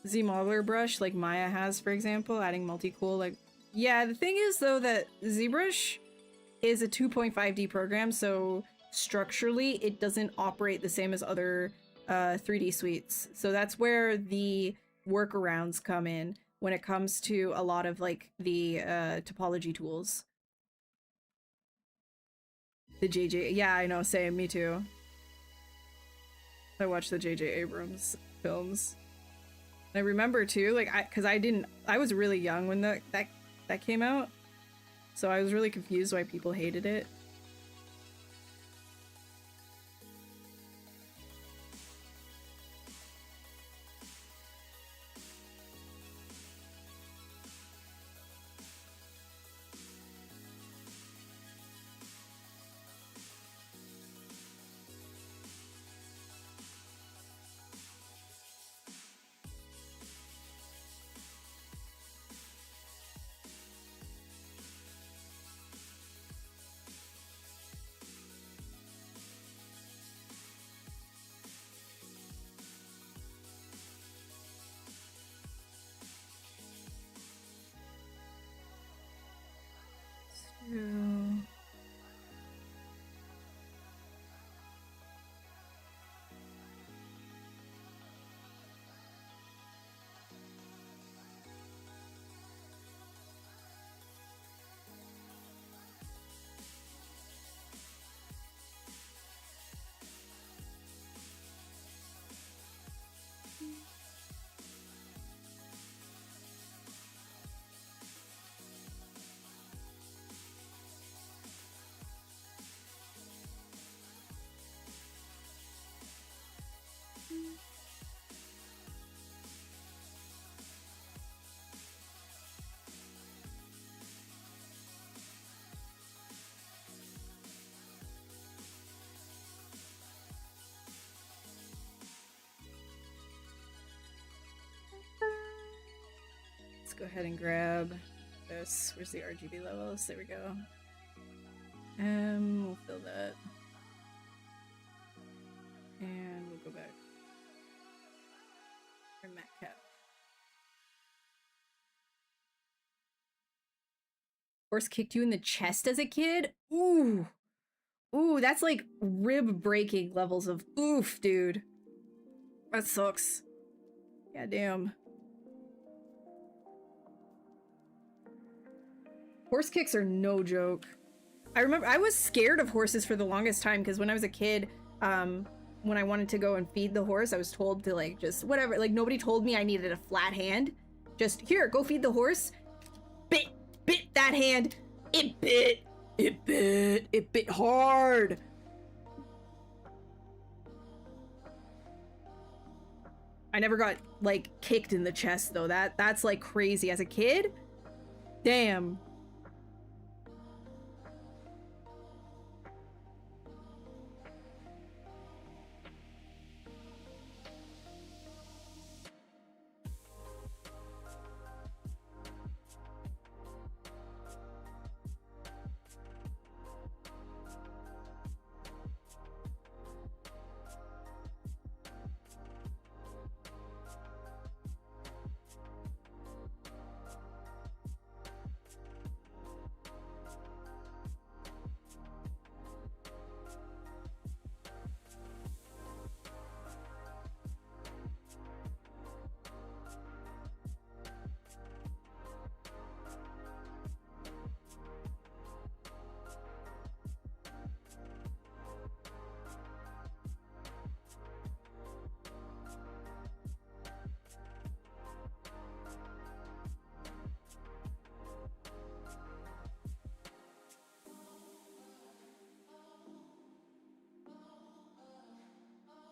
Z-modeler brush, like Maya has, for example, adding multi-cool, like... Yeah, the thing is, though, that ZBrush is a 2.5D program, so structurally, it doesn't operate the same as other 3D suites. So that's where the workarounds come in when it comes to a lot of, like, the topology tools. The JJ... Yeah, I know, same, me too. I watched the JJ Abrams films. I remember too, like, I was really young when that came out, so I was really confused why people hated it. Let's go ahead and grab this. Where's the RGB levels? There we go. We'll fill that. And we'll go back. Or Mac cap. Horse kicked you in the chest as a kid? Ooh. Ooh, that's like rib breaking levels of oof, dude. That sucks. Yeah, damn. Horse kicks are no joke. I remember I was scared of horses for the longest time because when I was a kid, when I wanted to go and feed the horse, I was told to like just whatever, like nobody told me I needed a flat hand. Just here, go feed the horse. Bit that hand. It bit hard. I never got like kicked in the chest though. That's like crazy as a kid. Damn.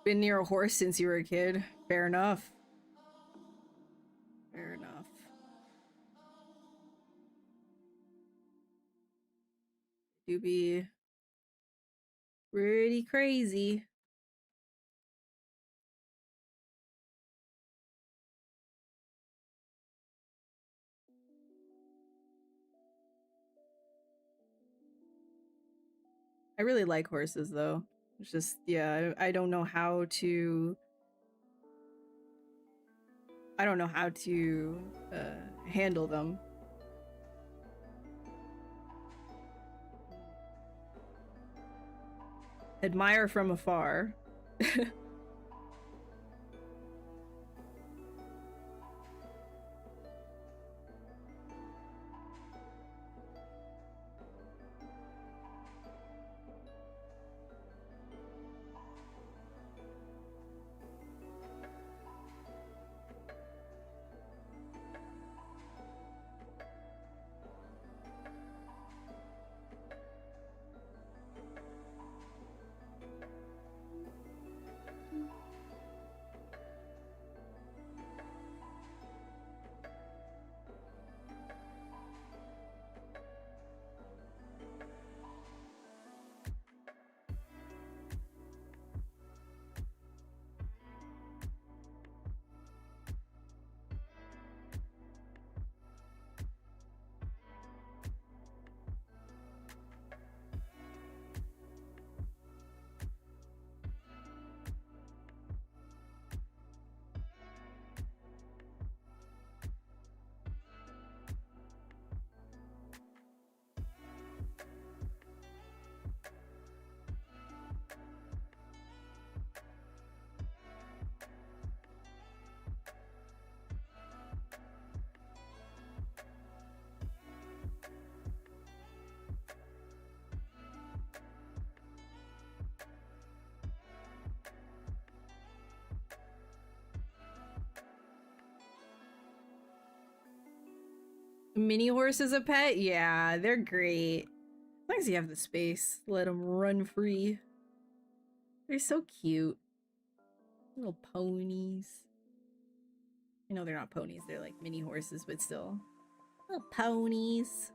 Been near a horse since you were a kid. Fair enough. Fair enough. to be pretty crazy. I really like horses though. It's just, yeah, I don't know how to handle them. Admire from afar. Mini horse as a pet? Yeah, they're great. As long as you have the space, let them run free. They're so cute. Little ponies. I know they're not ponies, they're like mini horses, but still. Little ponies.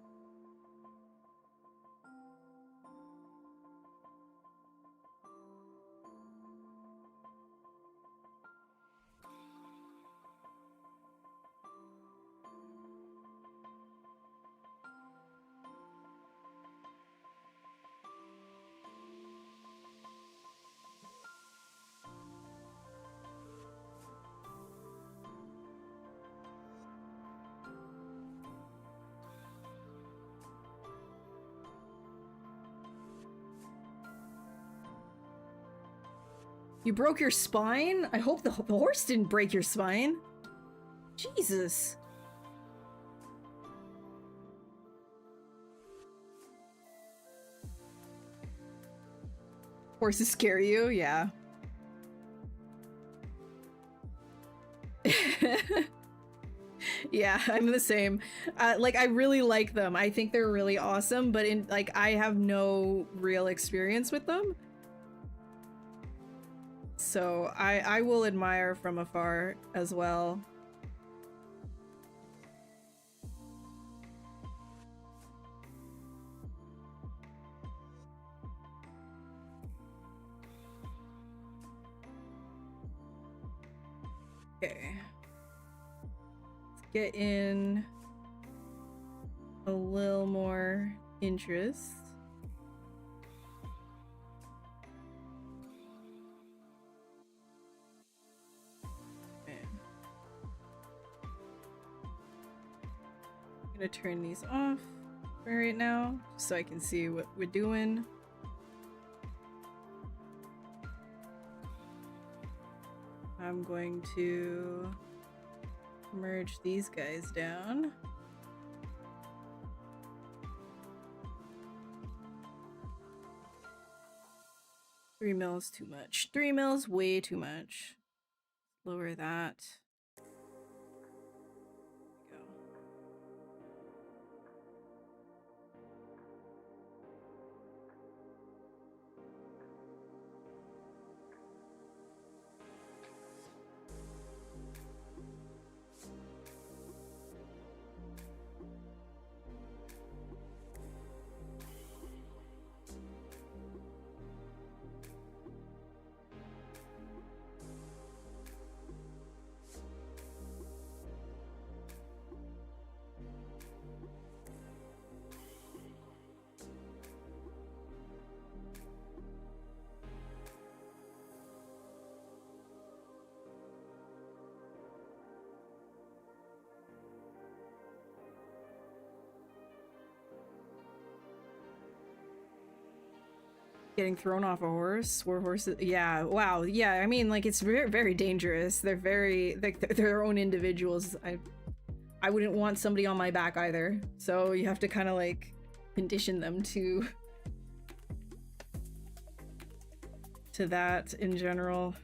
You broke your spine? I hope the horse didn't break your spine. Jesus. Horses scare you? Yeah. Yeah, I'm the same. Like, I really like them. I think they're really awesome, but I have no real experience with them. So I will admire from afar as well. Okay. Let's get in a little more interest. I'm gonna turn these off for right now, so I can see what we're doing. I'm going to merge these guys down. Three mils too much. 3 mils way too much. Lower that. Go. Getting thrown off a horse, where horses, yeah, wow, yeah, I mean, like, it's very, very dangerous. They're very, like, they're their own individuals. I wouldn't want somebody on my back either. So you have to kind of, like, condition them to that in general.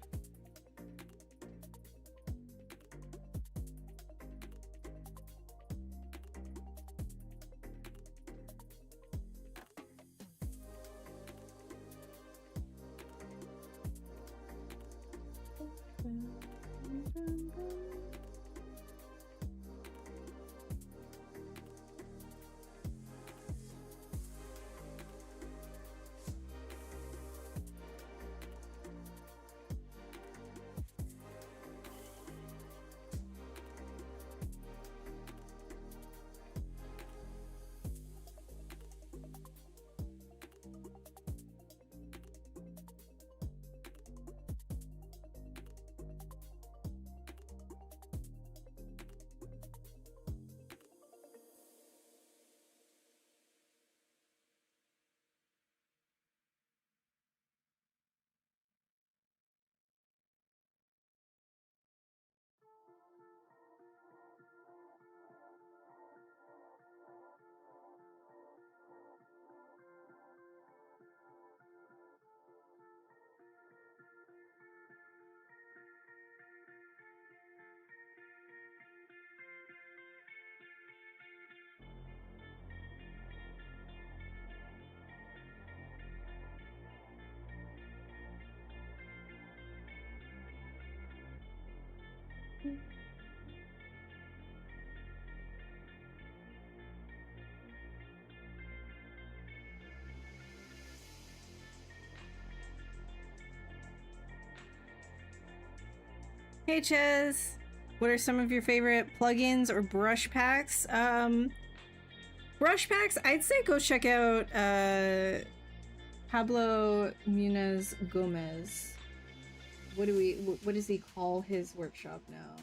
Hey Ches, what are some of your favorite plugins or brush packs? Brush packs, I'd say go check out Pablo Munez Gomez. What does he call his workshop now?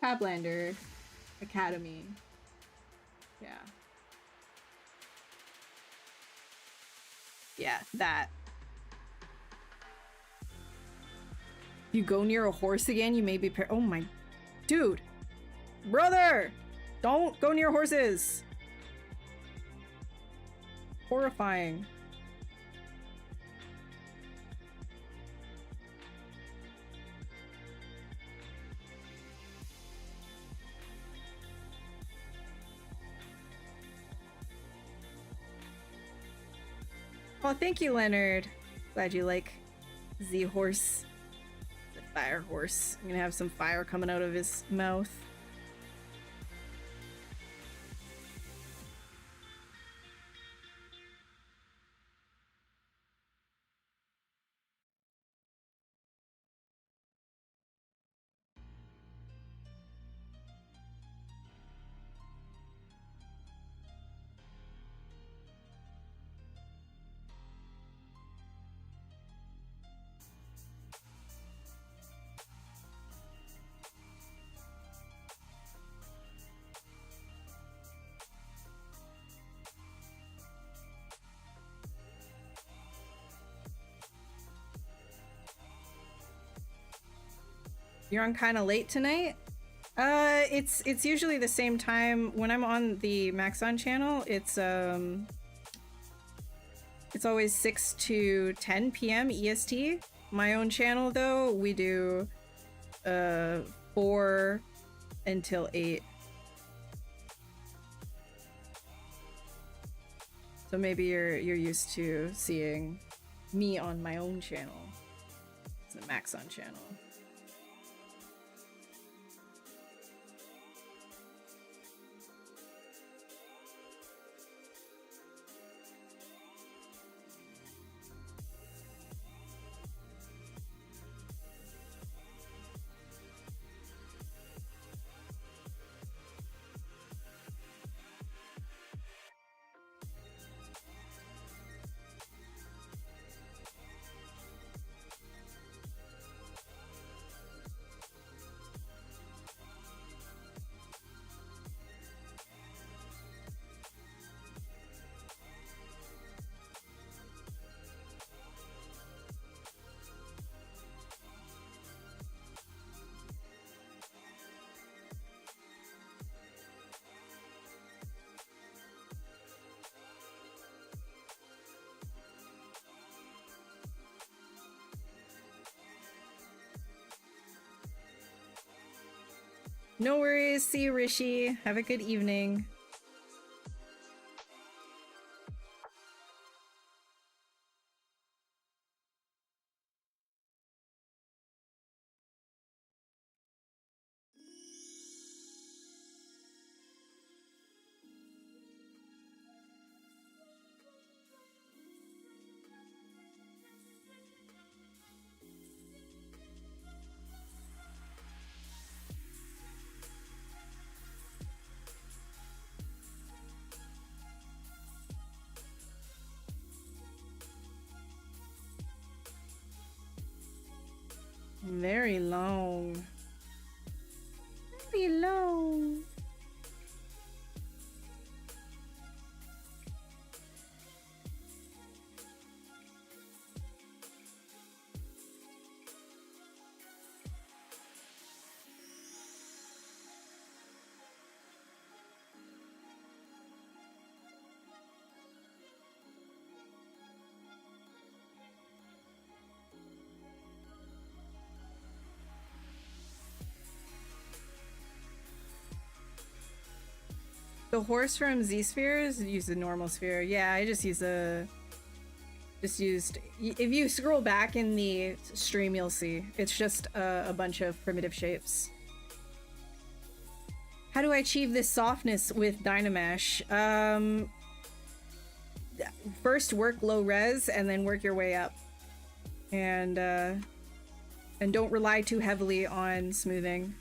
Pablander Academy. Yeah. Yeah, that. You go near a horse again, you may be oh my... Dude! Brother! Don't go near horses! Horrifying. Oh, thank you, Leonard. Glad you like the horse. The fire horse. I'm gonna have some fire coming out of his mouth. You're on kind of late tonight? It's usually the same time when I'm on the Maxon channel. It's always 6 to 10 p.m. EST. My own channel though, we do 4 until 8. So maybe you're used to seeing me on my own channel. It's the Maxon channel. No worries. See you, Rishi. Have a good evening. Very long. Very long. The horse from Z-Spheres used a normal sphere. Yeah, I just used a... Just used... If you scroll back in the stream, you'll see. It's just a bunch of primitive shapes. How do I achieve this softness with Dynamesh? First work low res, and then work your way up. And don't rely too heavily on smoothing.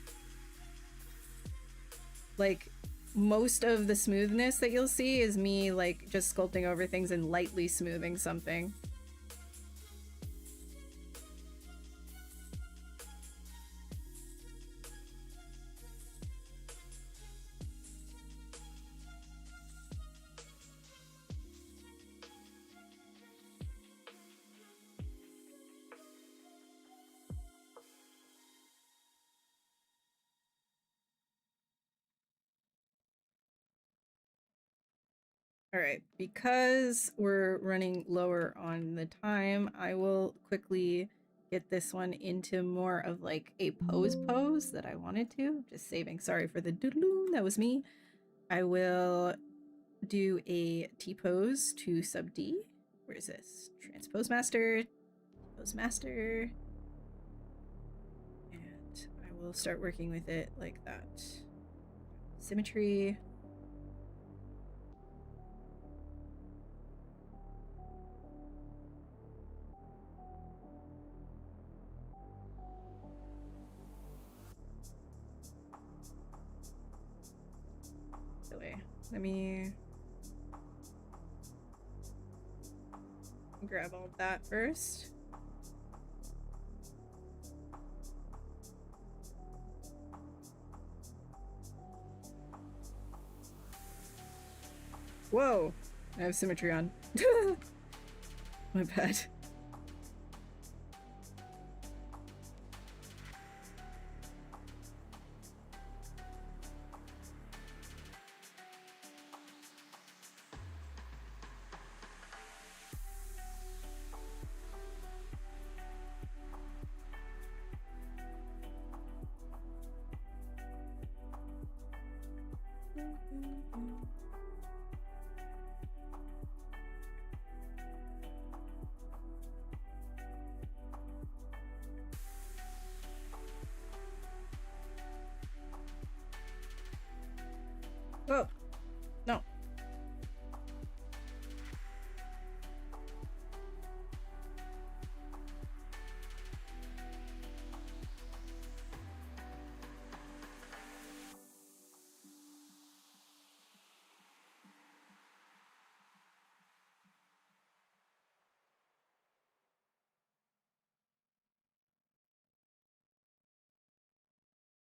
Like... Most of the smoothness that you'll see is me like just sculpting over things and lightly smoothing something. All right, because we're running lower on the time, I will quickly get this one into more of like a pose that I wanted to. Just saving, sorry for the doodaloo, that was me. I will do a T-pose to sub D. Where is this? Transpose master, pose master. And I will start working with it like that. Symmetry. Let me grab all of that first. Whoa! I have symmetry on. My bad. Whoa. No.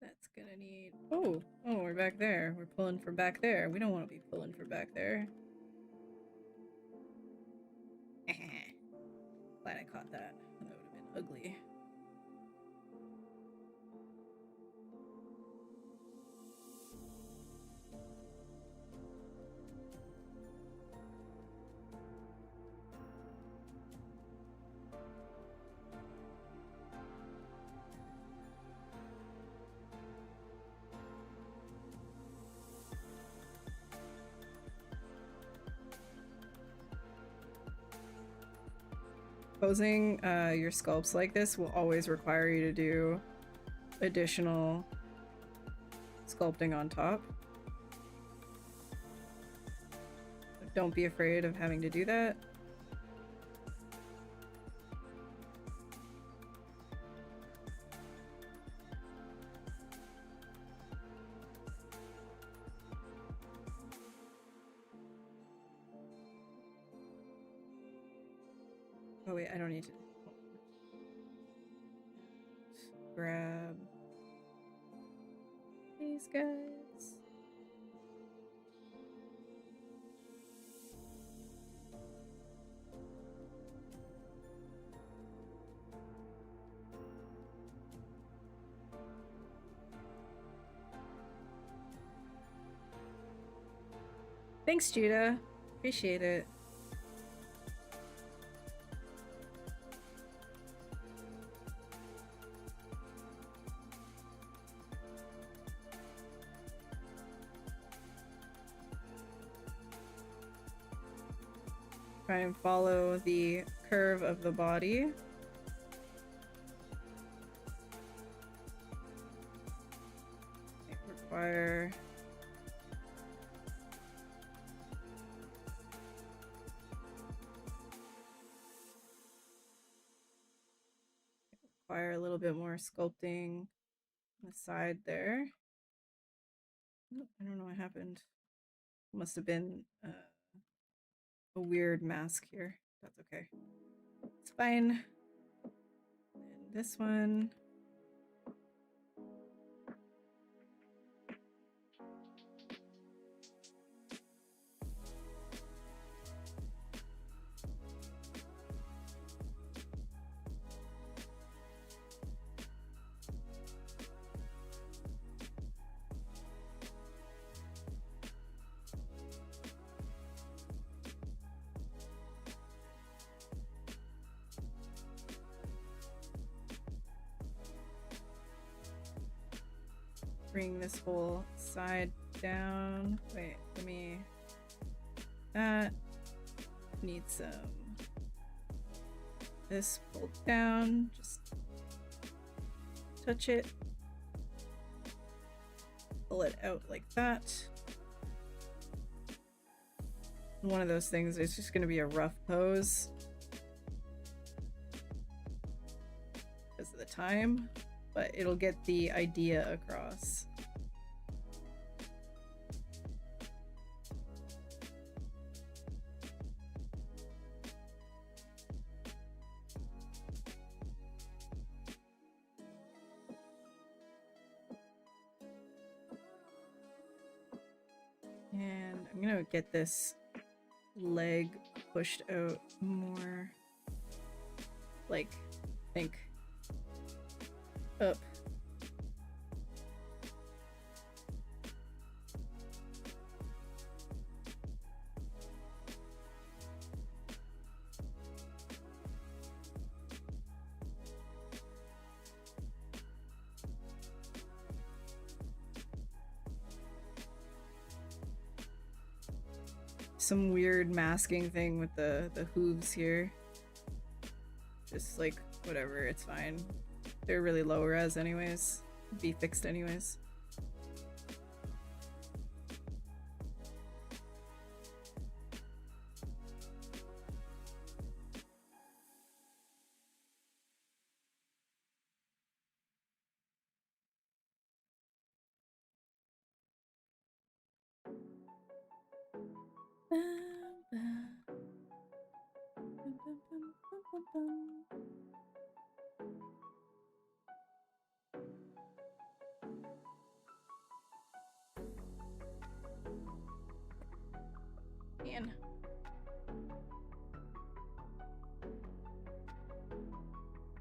That's gonna need... Oh, we're back there. We're pulling from back there. We don't want to be pulling from back there. Glad I caught that. That would have been ugly. composing your sculpts like this will always require you to do additional sculpting on top. Don't be afraid of having to do that. Oh wait, I don't need to grab these guys. Thanks, Judah. Appreciate it. Try and follow the curve of the body. Require a little bit more sculpting on the side there. I don't know what happened. Must have been a weird mask here. That's okay. It's fine. And this one. Bring this whole side down. Wait, let me... That needs some... This pulled down. Just touch it. Pull it out like that. One of those things, it's just going to be a rough pose because of the time, but it'll get the idea across. And I'm gonna get this leg pushed out more, like, think up. Some weird masking thing with the hooves here. Just like, whatever, it's fine. They're really low res anyways. Be fixed anyways. Man.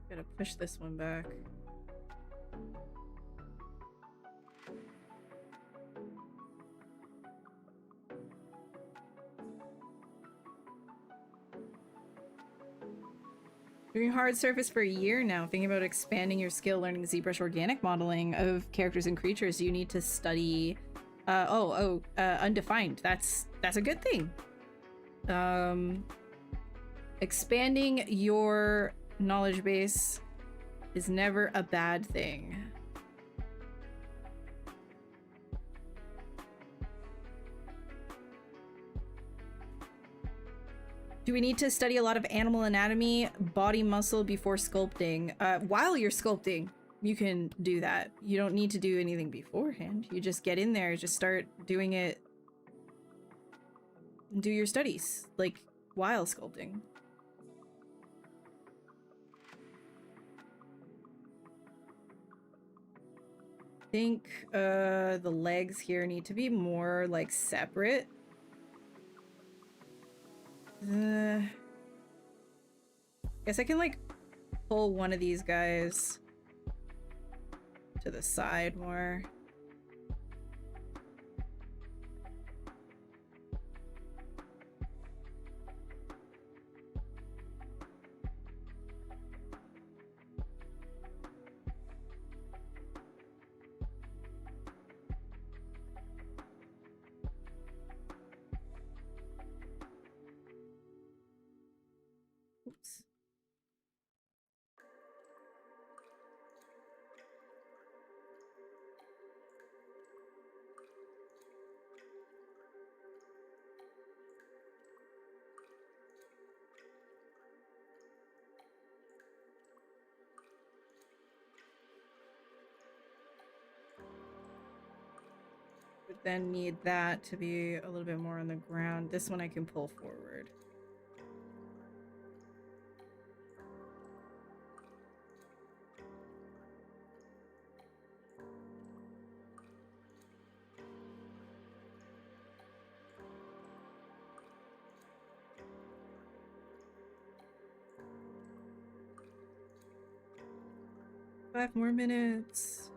Gotta push this one back. Doing hard surface for a year now, thinking about expanding your skill learning ZBrush organic modeling of characters and creatures. You need to study undefined. That's a good thing. Expanding your knowledge base is never a bad thing. Do we need to study a lot of animal anatomy, body muscle before sculpting? While you're sculpting, you can do that. You don't need to do anything beforehand. You just get in there, just start doing it. Do your studies, like, while sculpting. I think the legs here need to be more, like, separate. Guess I can, like, pull one of these guys to the side more. Oops. Would then need that to be a little bit more on the ground. This one I can pull forward. Five more minutes.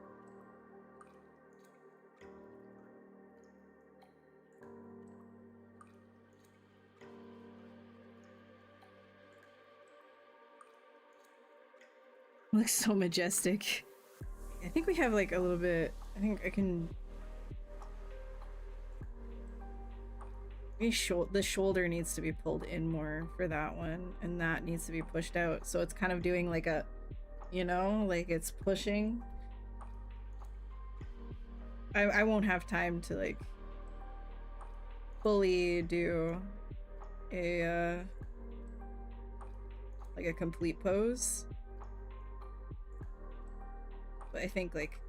Looks so majestic. I think we have like a little bit. I think I can. The shoulder needs to be pulled in more for that one, and that needs to be pushed out. So it's kind of doing like a, you know, like it's pushing. I won't have time to like fully do a like a complete pose. But I think like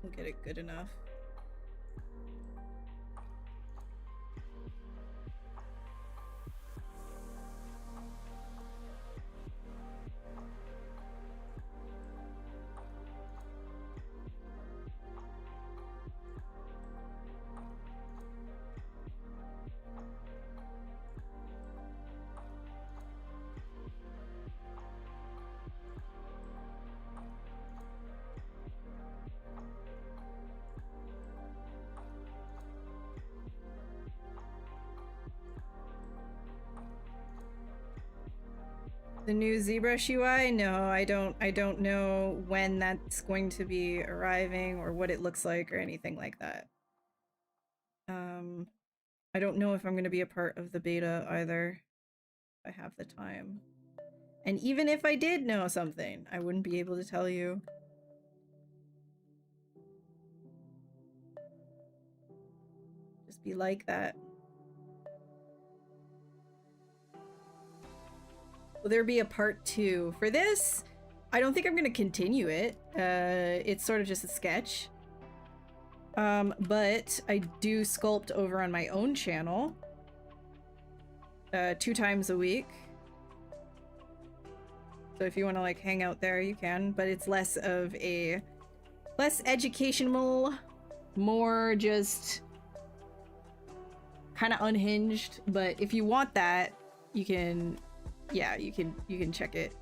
we'll get it good enough. The new ZBrush UI? No, I don't know when that's going to be arriving or what it looks like or anything like that. I don't know if I'm going to be a part of the beta either, if I have the time. And even if I did know something, I wouldn't be able to tell you. Just be like that. Will there be a part 2 for this? I don't think I'm gonna continue it. It's sort of just a sketch. But I do sculpt over on my own channel 2 times a week. So if you want to like hang out there, you can, but it's less educational, more just kind of unhinged. But if you want that, you can, yeah, you can check it.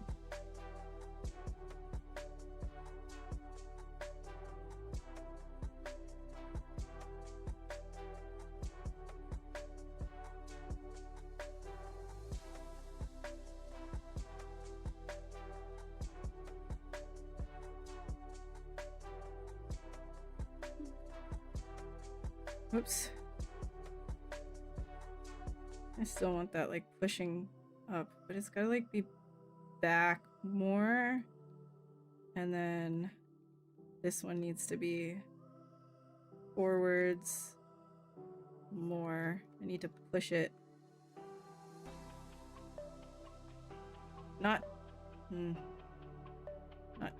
Oops. I still want that like pushing up, but it's gotta like be back more. And then this one needs to be forwards more. I need to push it. Not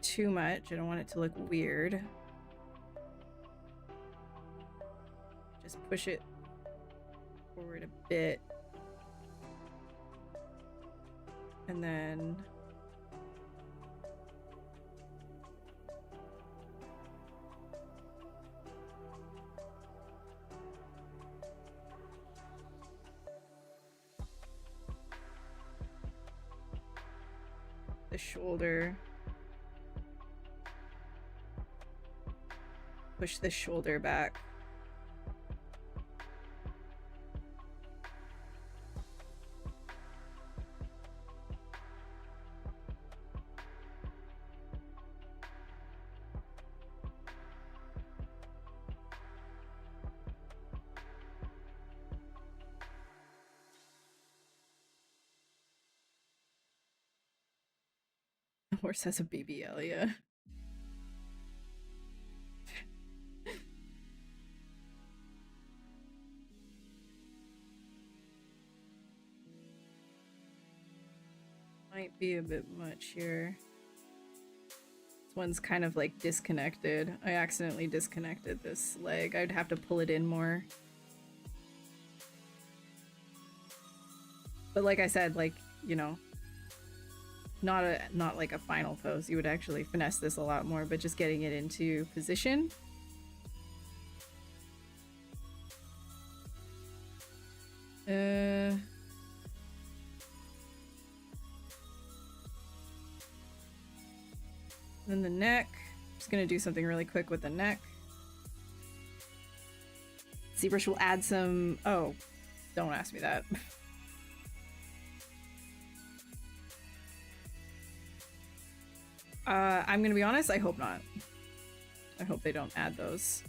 too much. I don't want it to look weird. Just push it forward a bit. And then the shoulder. Push the shoulder back. The horse has a BBL, yeah. Might be a bit much here. This one's kind of like disconnected. I accidentally disconnected this leg. I'd have to pull it in more. But like I said, like, you know, not like a final pose. You would actually finesse this a lot more, but just getting it into position. Then the neck. Just gonna do something really quick with the neck. ZBrush will add some... Oh, don't ask me that. I'm gonna be honest, I hope not. I hope they don't add those.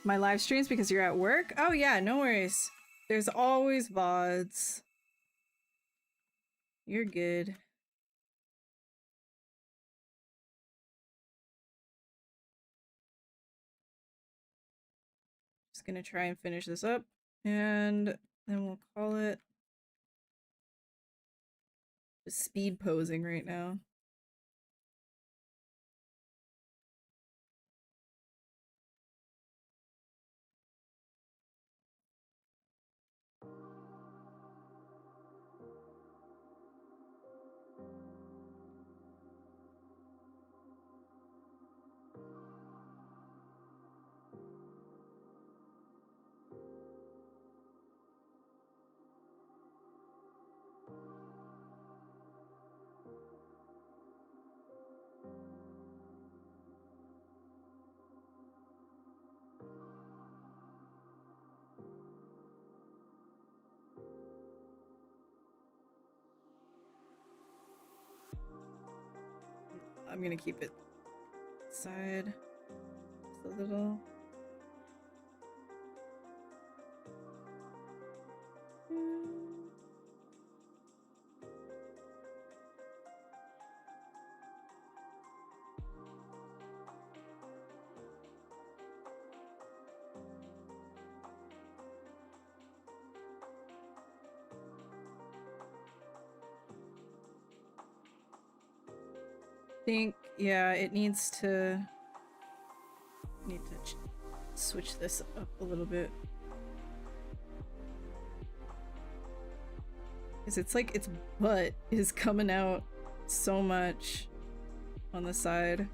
My live streams because you're at work? Oh yeah, no worries. There's always VODs. You're good. Just gonna try and finish this up, and then we'll call it just speed posing right now. I'm gonna keep it side just a little. Think, yeah, it needs to switch this up a little bit. Because it's like its butt is coming out so much on the side.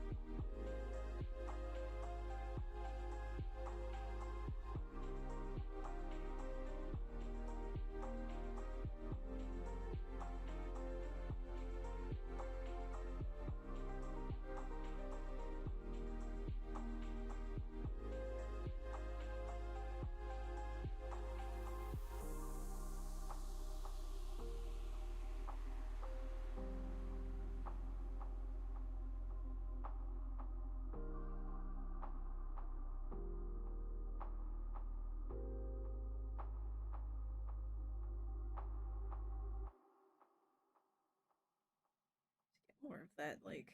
More of that, like,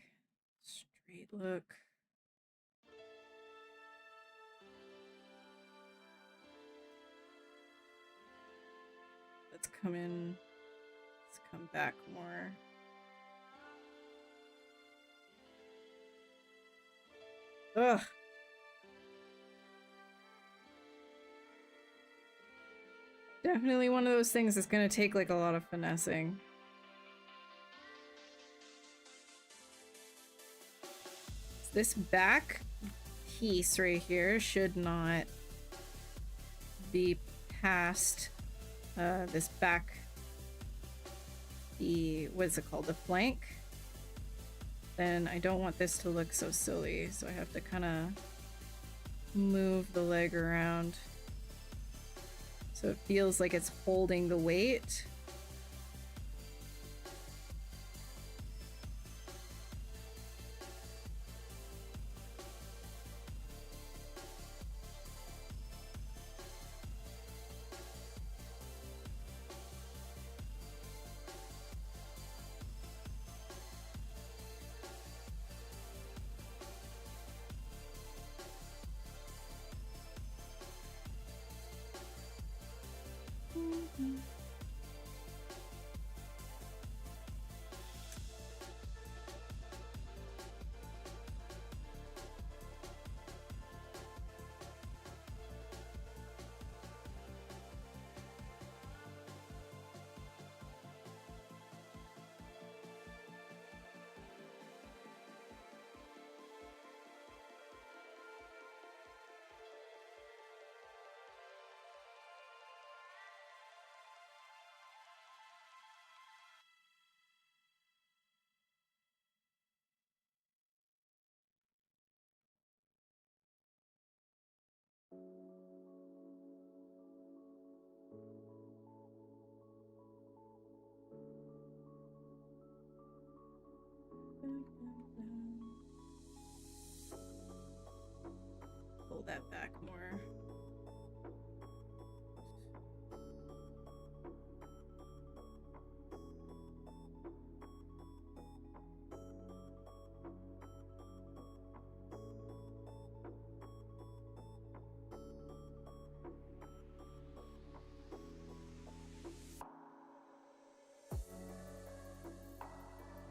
straight look. Let's come in. Let's come back more. Ugh. Definitely one of those things that's gonna take, like, a lot of finessing. This back piece right here should not be past this back, what is it called, the flank. Then I don't want this to look so silly, so I have to kind of move the leg around so it feels like it's holding the weight. Pull that back more.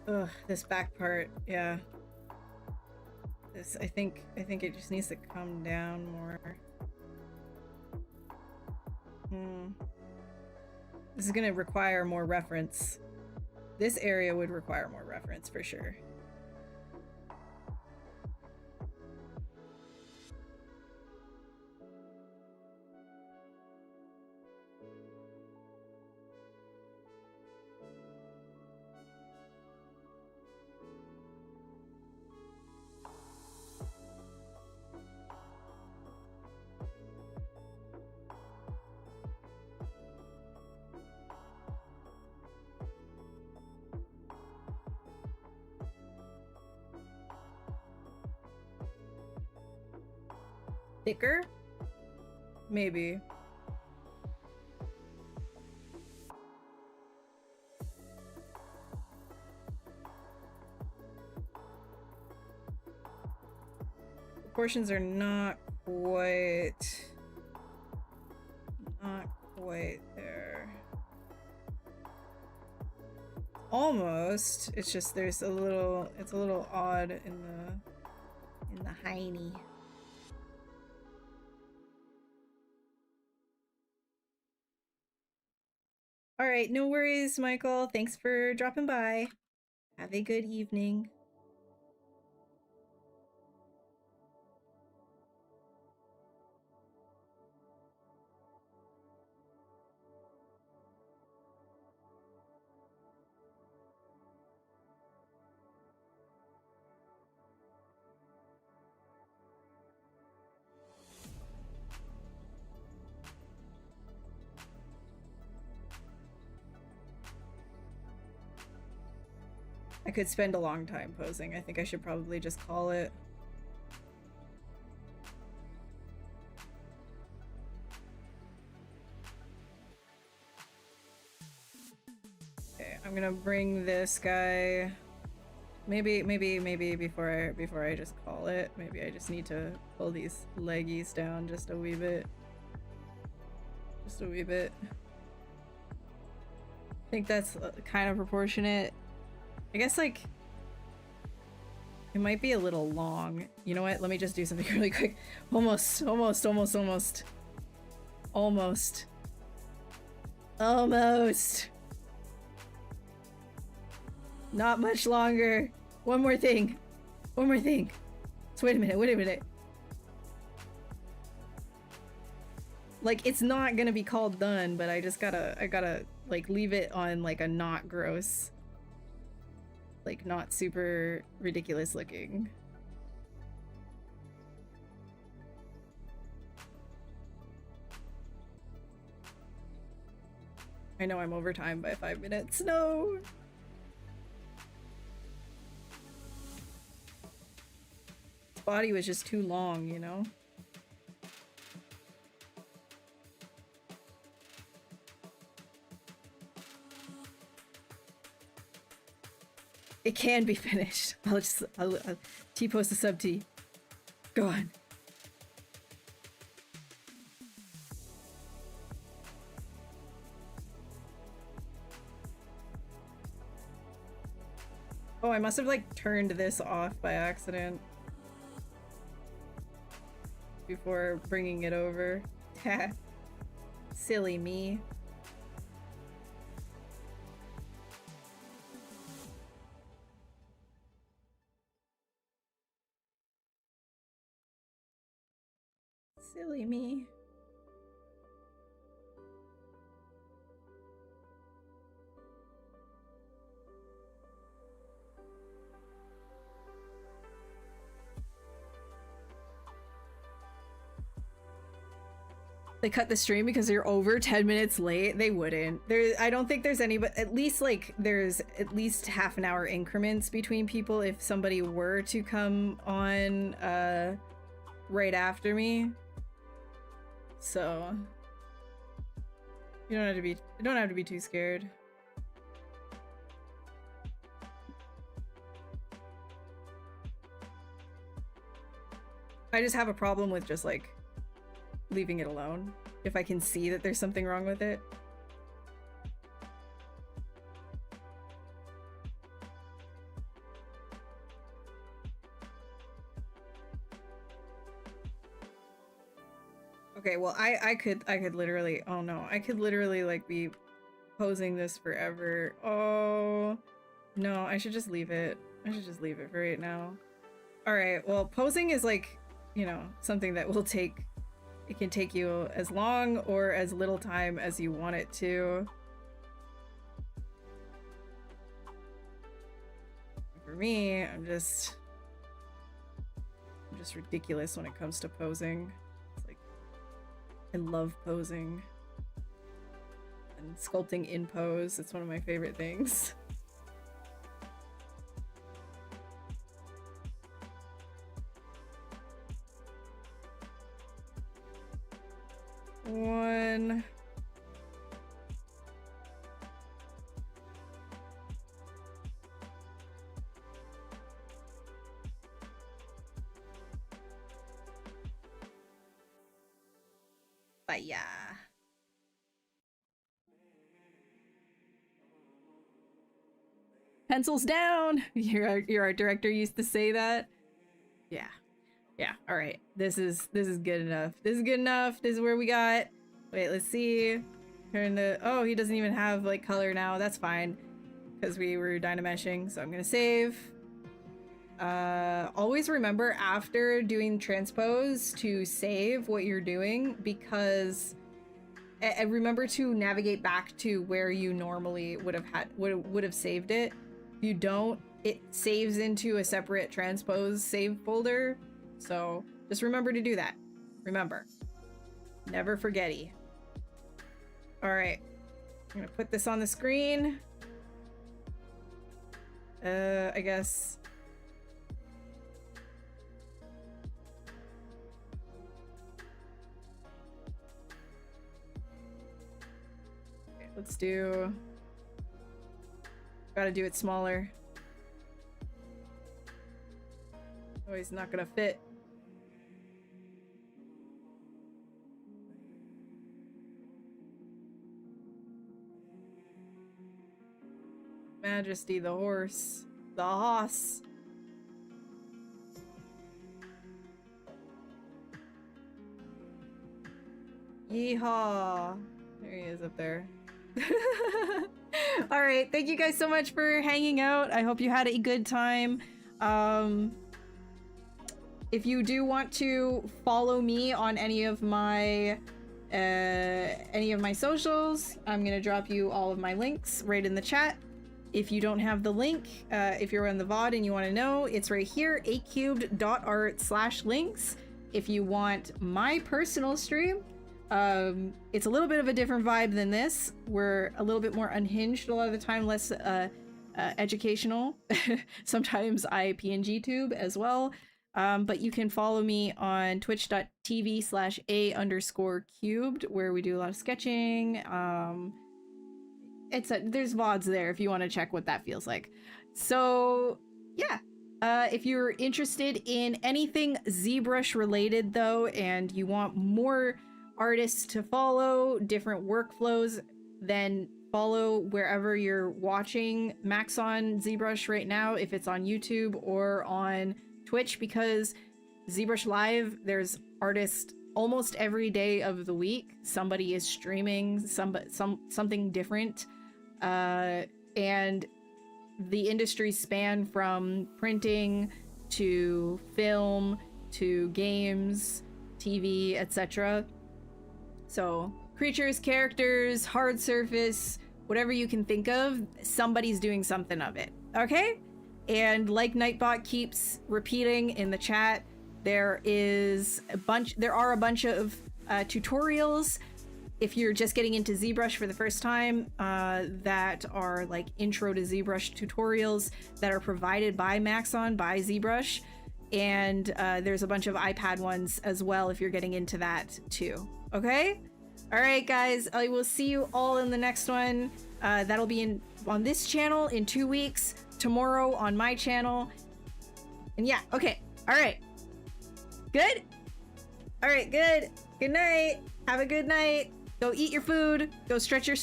Ugh, this back part, yeah. This, I think it just needs to come down more. This is gonna require more reference. This area would require more reference for sure. Thicker? Maybe. Proportions are not quite there. Almost. It's just it's a little odd in the hiney. All right, no worries, Michael. Thanks for dropping by. Have a good evening. I could spend a long time posing. I think I should probably just call it. Okay, I'm gonna bring this guy. Maybe before I just call it, maybe I just need to pull these leggies down just a wee bit. Just a wee bit. I think that's kind of proportionate. I guess, like, it might be a little long. You know what? Let me just do something really quick. Almost. Not much longer. One more thing. So wait a minute. Like, it's not gonna be called done, but I gotta, like, leave it on, like, a not gross. Like, not super ridiculous looking. I know I'm over time by 5 minutes. No! His body was just too long, you know? It can be finished. I'll T-post a sub-T. Go on. Oh, I must have, like, turned this off by accident before bringing it over. Silly me. Silly me. They cut the stream because you're over 10 minutes late. They wouldn't. I don't think there's any, but at least, like, there's at least half an hour increments between people if somebody were to come on right after me. So you don't have to be too scared. I just have a problem with just, like, leaving it alone if I can see that there's something wrong with it. Okay, well, I could literally, oh no, I could literally, like, be posing this forever. Oh no, I should just leave it. I should just leave it for right now. All right, well, posing is, like, you know, something that will take, it can take you as long or as little time as you want it to. For me, I'm just ridiculous when it comes to posing. It's like, I love posing. And sculpting in pose, it's one of my favorite things. One. But yeah. Pencils down. Your art director used to say that. Yeah. Yeah. All right. This is good enough. This is good enough. This is where we got. Wait, let's see. Turn the, oh, he doesn't even have like color now. That's fine because we were dynameshing. So I'm gonna save. Always remember after doing transpose to save what you're doing, because and remember to navigate back to where you normally would have saved it. If you don't, it saves into a separate transpose save folder. So just remember to do that. Remember, never forgetty. All right, I'm gonna put this on the screen. I guess. Okay, let's do. Gotta do it smaller. Oh, he's not gonna fit. Majesty, the horse. The hoss. Yeehaw. There he is up there. All right, thank you guys so much for hanging out. I hope you had a good time. If you do want to follow me on any of my socials, I'm gonna drop you all of my links right in the chat. If you don't have the link, if you're on the VOD and you want to know, it's right here, 8cubed.art/links. If you want my personal stream, it's a little bit of a different vibe than this. We're a little bit more unhinged a lot of the time, less educational. Sometimes I PNG tube as well. But you can follow me on twitch.tv/a_cubed, where we do a lot of sketching. There's VODs there if you want to check what that feels like. So yeah, if you're interested in anything ZBrush related though, and you want more artists to follow, different workflows, then follow wherever you're watching Max on ZBrush right now, if it's on YouTube or on Twitch, because ZBrush Live, there's artists almost every day of the week. Somebody is streaming something different, and the industries span from printing to film to games, TV, etc. So creatures, characters, hard surface, whatever you can think of, somebody's doing something of it. Okay? And like Nightbot keeps repeating in the chat, there are a bunch of tutorials if you're just getting into ZBrush for the first time, that are like intro to ZBrush tutorials that are provided by Maxon, by ZBrush. And there's a bunch of iPad ones as well if you're getting into that too. Okay? All right, guys, I will see you all in the next one. That'll be on this channel in 2 weeks, tomorrow on my channel. And yeah, okay. All right. Good? All right, good. Good night. Have a good night. Go eat your food. Go stretch your